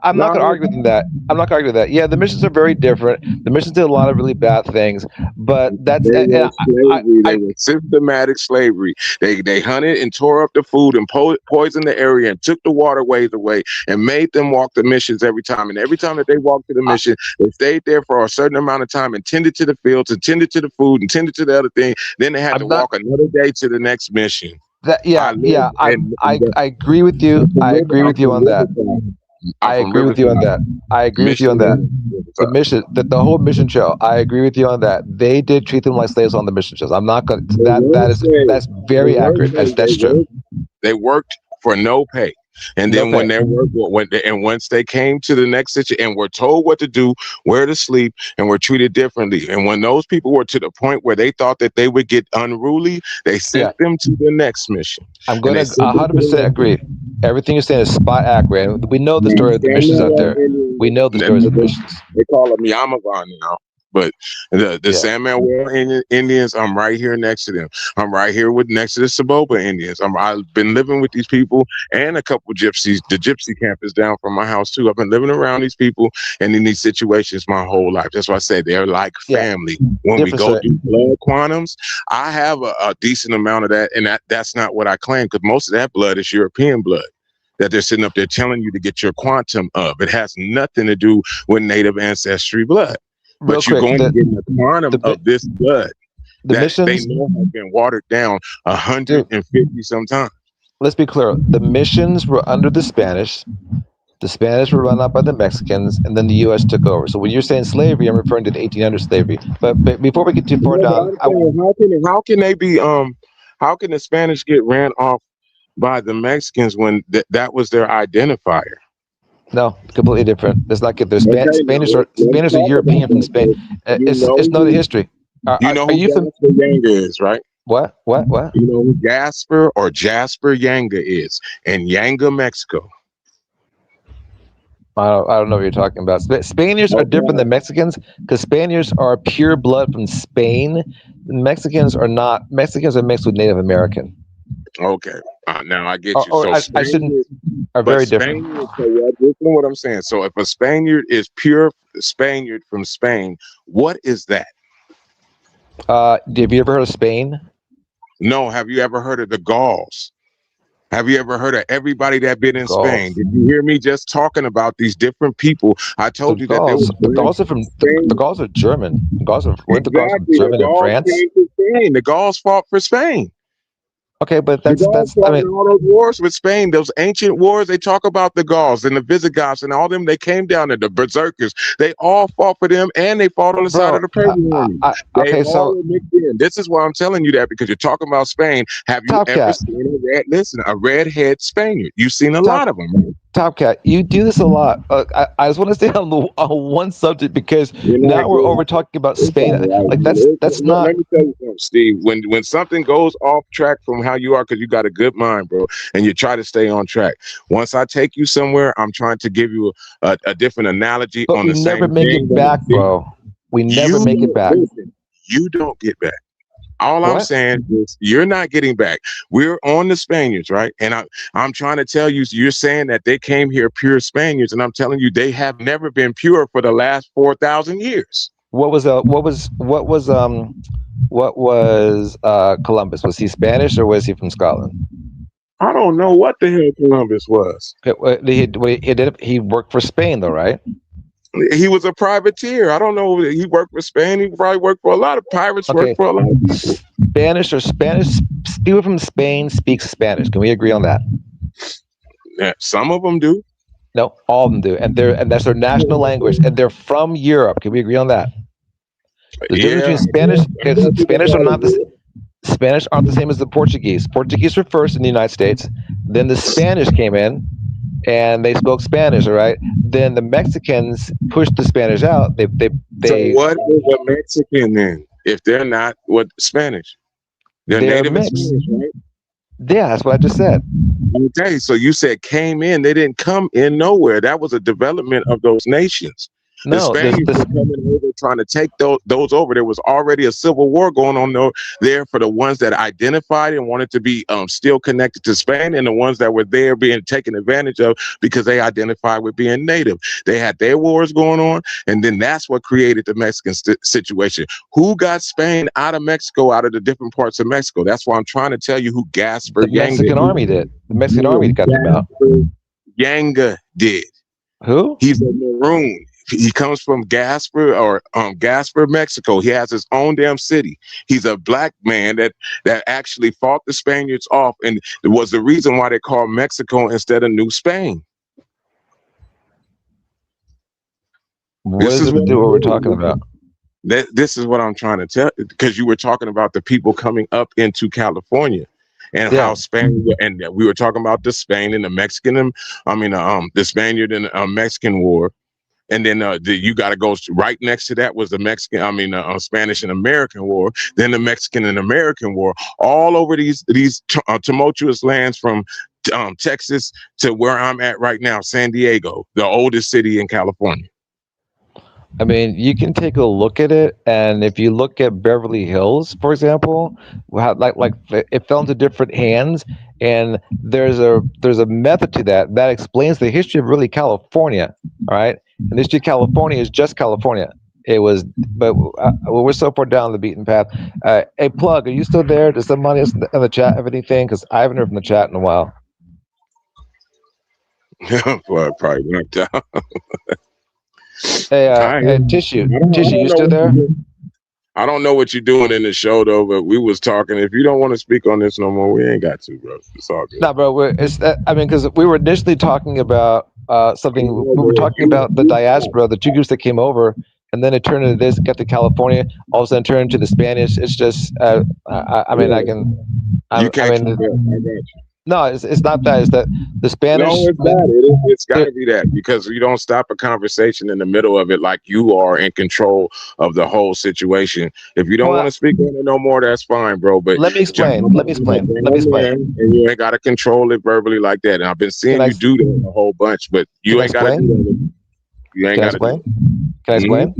I'm not going to not. argue with that. I'm not going to argue with that. Yeah, the missions are very different. The missions did a lot of really bad things, but that's They and were slavery. They I were systematic slavery. They hunted and tore up the food and poisoned the area and took the waterways away and made them walk the missions every time. And every time that they walked to the I, mission, they stayed there for a certain amount of time and tended to the fields and tended to the food and tended to the other thing. Then they had to I'm not walk another day to the next mission. that. I Yeah, yeah. live and I agree with you. I'm from I agree I'm with you from on that. Riverside. I'm I from agree with you on Riverside, that. I agree with you on that. Michigan. The Riverside. mission, the whole mission show. I agree with you on that. They did treat them like slaves on the mission shows. I'm not going to They were slaves. that's They very were accurate. slaves. That's true. They worked for no pay. And No then when pay. they work, and once they came to the next situation and were told what to do, where to sleep, and were treated differently, and when those people were to the point where they thought that they would get unruly, they Yeah, sent them to the next mission, I'm and going they to sent them to the 100% next agree. mission. Everything you're saying is spot accurate. And we know the And story of the San missions out Manuel there. We Indians, know the stories of the missions. they call them Yamavan now. But the Yeah, San Manuel Indians, I'm right here next to them. I'm right here with next to the Saboba Indians. I've been living with these people and a couple gypsies. The gypsy camp is down from my house too. I've been living around these people and in these situations my whole life. That's why I say they're like yeah. family. When we Different go story. do blood quantums, I have a decent amount of that, and that's not what I claim because most of that blood is European blood that they're sitting up there telling you to get your quantum of. It has nothing to do with native ancestry blood. Real But you're quick, going to get the quantum the of this blood the that they missions, know has been watered down dude. 150 sometimes. Let's be clear. The missions were under the Spanish. The Spanish were run out by the Mexicans, and then the U.S. took over. So when you're saying slavery, I'm referring to the 1800 slavery. But before we get too far No, but down, I'm saying how can they be how can the Spanish get ran off by the Mexicans when that was their identifier? no, completely different. Let's not get there. Okay, now let's Spanish are talk about European from that. Spain. So It's not a history. you know Are who you from Jasper Yanga is, right? what? You know who Jasper Yanga is in Yanga, Mexico. I don't know what you're talking about. Spaniards are different Okay. than Mexicans because Spaniards are pure blood from Spain. Mexicans are not. Mexicans are mixed with Native American. Okay. Now I get you. So I shouldn't. Spaniard, Are but very different. Spaniard. So what? Listen to what I'm saying. So if a Spaniard is pure, Spaniard from Spain. What is that? Have you ever heard of Spain? No. Have you ever heard of the Gauls? Have you ever heard of everybody that been in Spain? Gauls. Did you hear me just talking about these different people? I The told you that there was Gauls. The Gauls are from the Spain. Gauls are German. The Gauls are weren't the Gauls from Exactly. The German and Gauls France? came to Spain. The Gauls fought for Spain. Okay, but The that's Gauls I fought in mean, all those wars with Spain, those ancient wars. They talk about the Gauls and the Visigoths and all them. They came down there, the Berserkers. They all fought for them, and they fought on the side of bro. the Persian army. They Okay, all so were mixed in. This is why I'm telling you that, because you're talking about Spain. Have you Top ever Cat, seen a redhead Spaniard? You've seen a Top lot of them. Right? Top Cat, you do this a lot. I just want to stay on on one subject because You're not now we're over good. talking about It's Spain. all right. Like that's not. Let me tell you something, Steve. When something goes off track from how you are, because you got a good mind, bro, and you try to stay on track. Once I take you somewhere, I'm trying to give you a different analogy But on we the never same make thing. it back, bro. We never You make it don't back. listen. You don't get back. All I'm What? saying is you're not getting back. We're on the Spaniards, right? And I'm trying to tell you, you're saying that they came here pure Spaniards, and I'm telling you they have never been pure for the last 4,000 years. What was Columbus? Was he Spanish or was he from Scotland? I don't know what the hell Columbus was. He worked for Spain though, right? He was a privateer. I don't know. He worked for Spain. He probably worked for a lot of pirates. Worked Okay. for a lot of people. Spanish people from Spain speak Spanish. Can we agree on that? Yeah, some of them do. No, all of them do, and that's their national language, and they're from Europe. Can we agree on that? The difference Yeah, between Spanish, because Spanish aren't the same as the Portuguese. Portuguese were first in the United States, then the Spanish came in, and they spoke Spanish. All right, then the Mexicans pushed the Spanish out. So They what is a Mexican then? If they're not what Spanish, they're they're native in mixed. Spanish, right? Yeah, that's what I just said. Okay, so you said came in. They didn't come in nowhere. That was a development of those nations. The No, Spaniards were coming over trying to take those over. There was already a civil war going on there for the ones that identified and wanted to be still connected to Spain, and the ones that were there being taken advantage of because they identified with being native. They had their wars going on, and then that's what created the Mexican situation. Who got Spain out of Mexico, out of the different parts of Mexico? That's why I'm trying to tell you who Gaspar the Yanga Mexican army did. The Mexican army got them out. Gaspar Yanga did. Who? He's a Maroon. He comes from Gaspar, Mexico. He has his own damn city. He's a black man that actually fought the Spaniards off, and it was the reason why they called Mexico instead of New Spain. What does it have to do with what we're talking about? This is what I'm trying to tell, because you were talking about the people coming up into California and how Spain, and we were talking about the Spain and the Mexican, the Spaniard and Mexican War. And then you got to go right next to that was the Spanish and American War, then the Mexican and American War, all over these tumultuous lands from Texas to where I'm at right now, San Diego, the oldest city in California. I mean, you can take a look at it, and if you look at Beverly Hills, for example, like it fell into different hands, and there's a method to that explains the history of really California. All right, and the history of California is just California. It was, but we're so far down the beaten path. Hey, Plug, are you still there? Does somebody else in the chat have anything? Because I haven't heard from the chat in a while. Well, probably went down. Hey, Tissue, you still there? I don't know what you're doing in the show though, but we was talking. If you don't want to speak on this no more, we ain't got to, bro. It's all good. No, bro. Because we were initially talking about something. We were talking about the diaspora, the two groups that came over, and then it turned into this. Got to California, all of a sudden turned into the Spanish. It's just. I can. You can't. I got you. No, it's not that. It's that the Spanish. No, it's not. It's got to be that, because you don't stop a conversation in the middle of it like you are in control of the whole situation. If you don't want to speak on it no more, that's fine, bro. But let me explain. And you ain't got to control it verbally like that. And I've been seeing you do that a whole bunch, but you ain't got to do that. You ain't got to. Can I explain?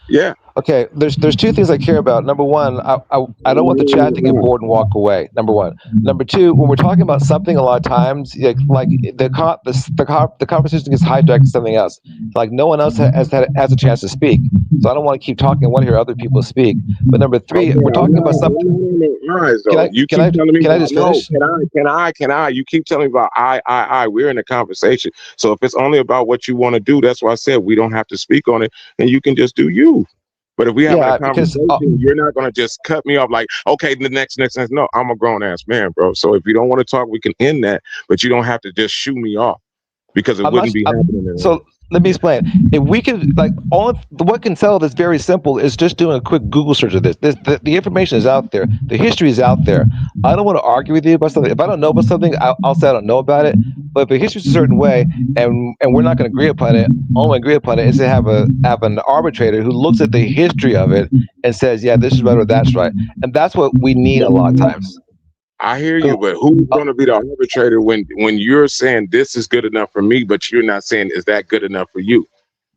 Yeah. Okay, there's two things I care about. Number one, I don't want the chat to get bored and walk away. Number one. Number two, when we're talking about something, a lot of times, like the conversation gets hijacked to something else. Like no one else has a chance to speak. So I don't want to keep talking. I want to hear other people speak. But number Okay, three, we're talking about something. I'm not on the eyes Can though. I You can keep I telling me can I about just no. finish? Can I? You keep telling me about I. We're in a conversation. So if it's only about what you want to do, that's why I said we don't have to speak on it, and you can just do you. But if we having a Yeah, because conversation, you're not gonna just cut me off like, okay, the next. No, I'm a grown ass man, bro. So if you don't want to talk, we can end that. But you don't have to just shoo me off because it I'm not. wouldn't be happening in real. So let me explain. If we could, like, all what can sell this very simple is just doing a quick Google search of this. The information is out there. The history is out there. I don't want to argue with you about something. If I don't know about something, I'll say I don't know about it. But if the history's a certain way, and we're not going to agree upon it, all we agree upon it is to have an arbitrator who looks at the history of it and says, yeah, this is right or that's right, and that's what we need a lot of times. I hear you, 'Cause, but who's uh, going to be the arbitrator when you're saying this is good enough for me, but you're not saying is that good enough for you?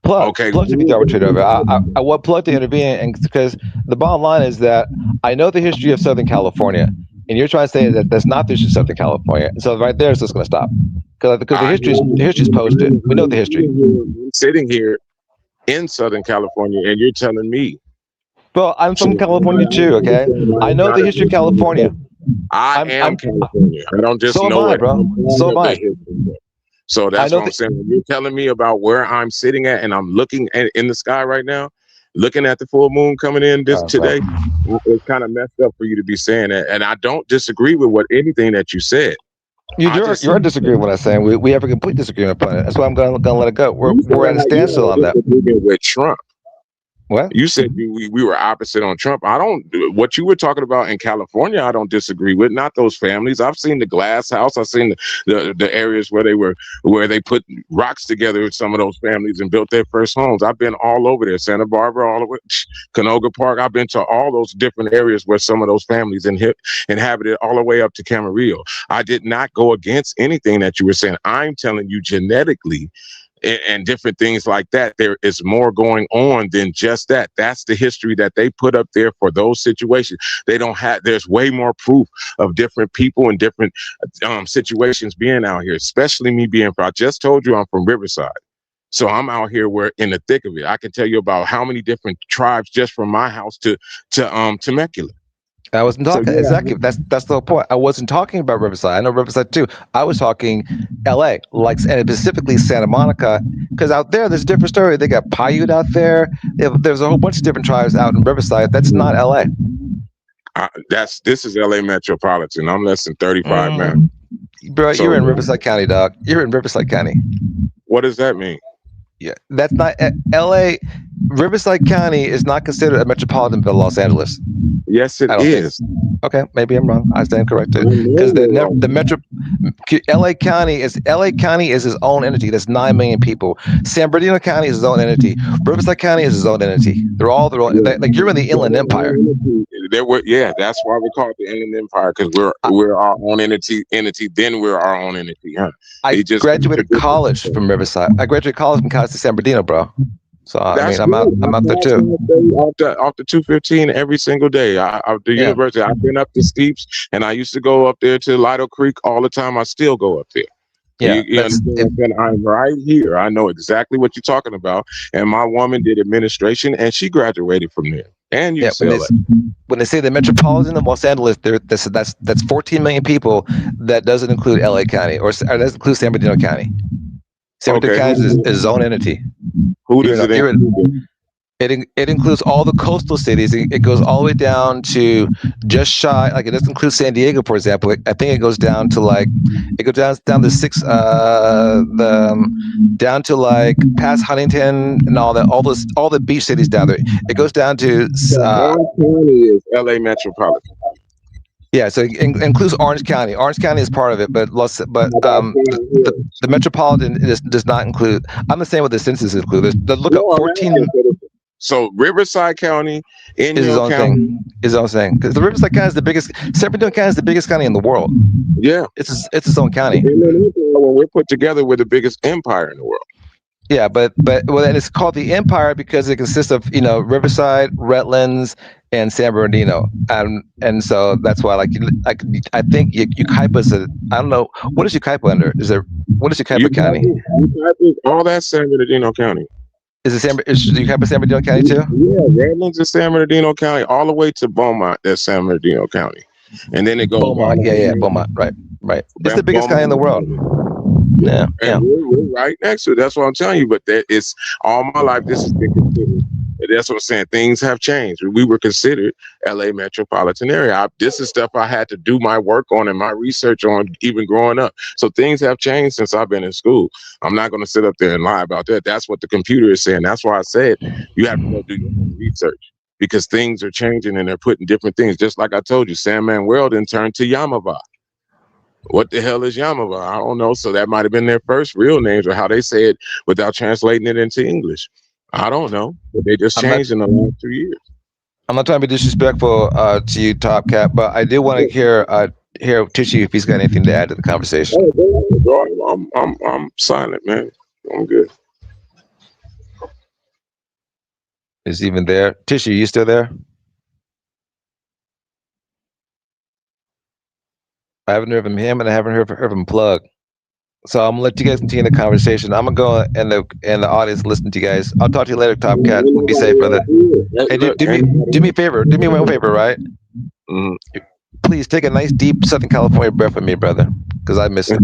Okay, Plug should be the who's going to arbitrator be of it. the I arbitrator? want Plug to intervene, and because the bottom line is that I know the history of Southern California, and you're trying to say that that's not the history of Southern California. And so right there, it's just going to stop because I hear the you. history's posted. We know the history. I'm sitting here in Southern California, and you're telling me. Well, I'm So from California too. Okay, I know the history of California. I am I'm California. I don't just so am know I, it. bro. I'm So part am of the I. history. So I that's know what I'm the. saying. When you're telling me about where I'm sitting at, and I'm looking in the sky right now, looking at the full moon coming in this Well, today, it's kind of messed up for you to be saying that. And I don't disagree with what anything that you said. I just you're disagreeing with what I'm saying. We have a complete disagreement upon it. That's why I'm gonna let it go. you We're at a standstill on had a that. disagreement with Trump. What? You said we were opposite on Trump. I don't. What you were talking about in California, I don't disagree with. Not those families. I've seen the glass house. I've seen the areas where they put rocks together with some of those families and built their first homes. I've been all over there, Santa Barbara, all the way Canoga Park. I've been to all those different areas where some of those families inhabited, all the way up to Camarillo. I did not go against anything that you were saying. I'm telling you, genetically and different things like that, there is more going on than just that. That's the history that they put up there for those situations. They don't have, there's way more proof of different people and different situations being out here, especially me being from, I just told you I'm from Riverside. So I'm out here where in the thick of it. I can tell you about how many different tribes just from my house to Temecula. I wasn't So talking yeah, exactly. That's the whole point. I wasn't talking about Riverside. I know Riverside too. I was talking L.A. like and specifically Santa Monica because out there there's a different story. They got Paiute out there. There's a whole bunch of different tribes out in Riverside. That's not L.A. this is LA metropolitan. I'm less than 35 Mm, man. bro, you're So in Riverside County, dog. You're in Riverside County. what does that mean? Yeah, that's not L.A. Riverside County is not considered a metropolitan of Los Angeles. Yes, it I don't think. is. Okay, maybe I'm wrong. I stand I corrected know because you're the wrong. metro LA County is its own entity. That's 9 million people. San Bernardino County is its own entity. Riverside County is its own entity. They're all their own. Yeah. Like you're in the Inland Empire. There were, yeah, that's why we call it the Inland Empire, because I, we're our own entity, then we're our own entity, huh? I It just graduated contradicts college itself. from Riverside. I graduated college from College of San Bernardino, bro. So I That's mean, good. I I'm out there pass too. my day off the 215 every single day. The Yeah, university. I've been up to Steeps, and I used to go up there to Lido Creek all the time. I still go up there. yeah. You understand what I'm saying? I'm right here. I know exactly what you're talking about. And my woman did administration, and she graduated from there and Yeah. UCLA. When they say the metropolitan of Los Angeles, that's 14 million people. That doesn't include LA County or doesn't include San Bernardino County. San Bernardino Okay, County is its own entity. who You're does in, it you're in, include? it includes all the coastal cities. It goes all the way down to just shy. Like it doesn't include San Diego, for example. I think it goes down to like it goes down to six down to like past Huntington and all the beach cities down there. It goes down to So Orange County is LA metropolitan. yeah. So it includes Orange County. Orange County is part of it, but How about Palm Hills? the metropolitan does not include. I'm the same with the census include. Look up No, I'm asking 14 for the, so Riverside County, is his Inyo own County, thing. Is his own thing because the Riverside County is the biggest. San Bernardino County is the biggest county in the world. yeah. It's its own county. And then when we're put together, we're the biggest empire in the world. Yeah, but well, and it's called the Empire because it consists of Riverside, Redlands, and San Bernardino, and so that's why like I think Yucaipa's a I don't know what is Yucaipa under? Is there what is You Yucaipa County? type all that San Bernardino County. Is Yucaipa San Bernardino County too? Yeah, Redlands is San Bernardino County, all the way to Beaumont. That's San Bernardino County, and then it goes all Beaumont, the yeah, way Beaumont, right. It's to the biggest county in the world. Beaumont. Yeah, Yeah, and yeah. we're right next to it. That's what I'm telling you. But that it's all my life. This has been considered. That's what I'm saying. Things have changed. We were considered LA metropolitan area. This is stuff I had to do my work on and my research on even growing up. So things have changed since I've been in school. I'm not going to sit up there and lie about that. That's what the computer is saying. That's why I said you have to go do your own research because things are changing and they're putting different things. Just like I told you, San Manuel then turned to Yamava. What the hell is Yamava? I don't know. So that might have been their first real names or how they say it without translating it into English. I don't know. But they just I'm not changed in the last 2 years. I'm not trying to be disrespectful to you, Top Cat, but I do want to hear Tishy if he's got anything to add to the conversation. Oh, bro, I'm silent, man. I'm good. Is he even there? Tishy, you still there? I haven't heard from him, and I haven't heard from Plug. So I'm gonna let you guys continue the conversation. I'm gonna go in the audience listen to you guys. I'll talk to you later, Top Cat. Be safe, brother. Hey, Look, do me a favor. Do me one favor, right? Mhm. Please take a nice deep Southern California breath with me, brother, because I miss it.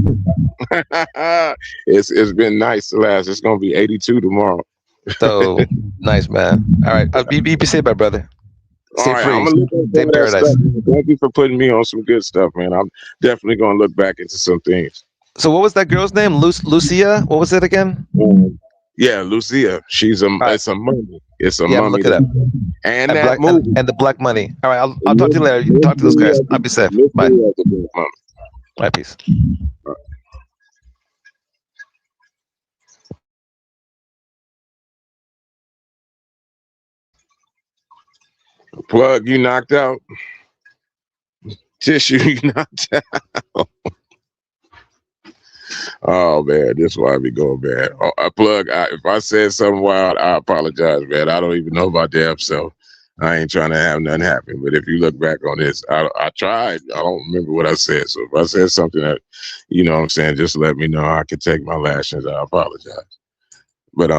It's been nice to last. It's gonna be 82 tomorrow. So nice, man. All right, be safe, my brother. All Stay right, I'm free. gonna look at Stay some in of that stuff. paradise. Man. Thank you for putting me on some good stuff, man. I'm definitely gonna look back into some things. So what was that girl's name? Lucia? What was it again? Yeah, Lucia. She's a. All right. It's a mummy. It's a Yeah, I'm mummy. looking it up. And that movie. And the Black Money. All right, I'll talk to you later. You talk to those guys. I'll be safe. Bye. Mystery of the Black Mummy. Bye. Peace. Plug, you knocked out. Tissue, you knocked out. Oh man, this is why I be going bad. Plug, if I said something wild, I apologize, man. I don't even know about damn self. I ain't trying to have nothing happen. But if you look back on this, I tried. I don't remember what I said. So if I said something that, you know what I'm saying, just let me know. I can take my lashings. I apologize. But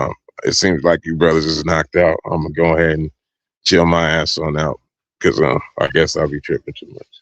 it seems like you brothers is knocked out. I'm gonna go ahead and chill my ass on out because I guess I'll be tripping too much.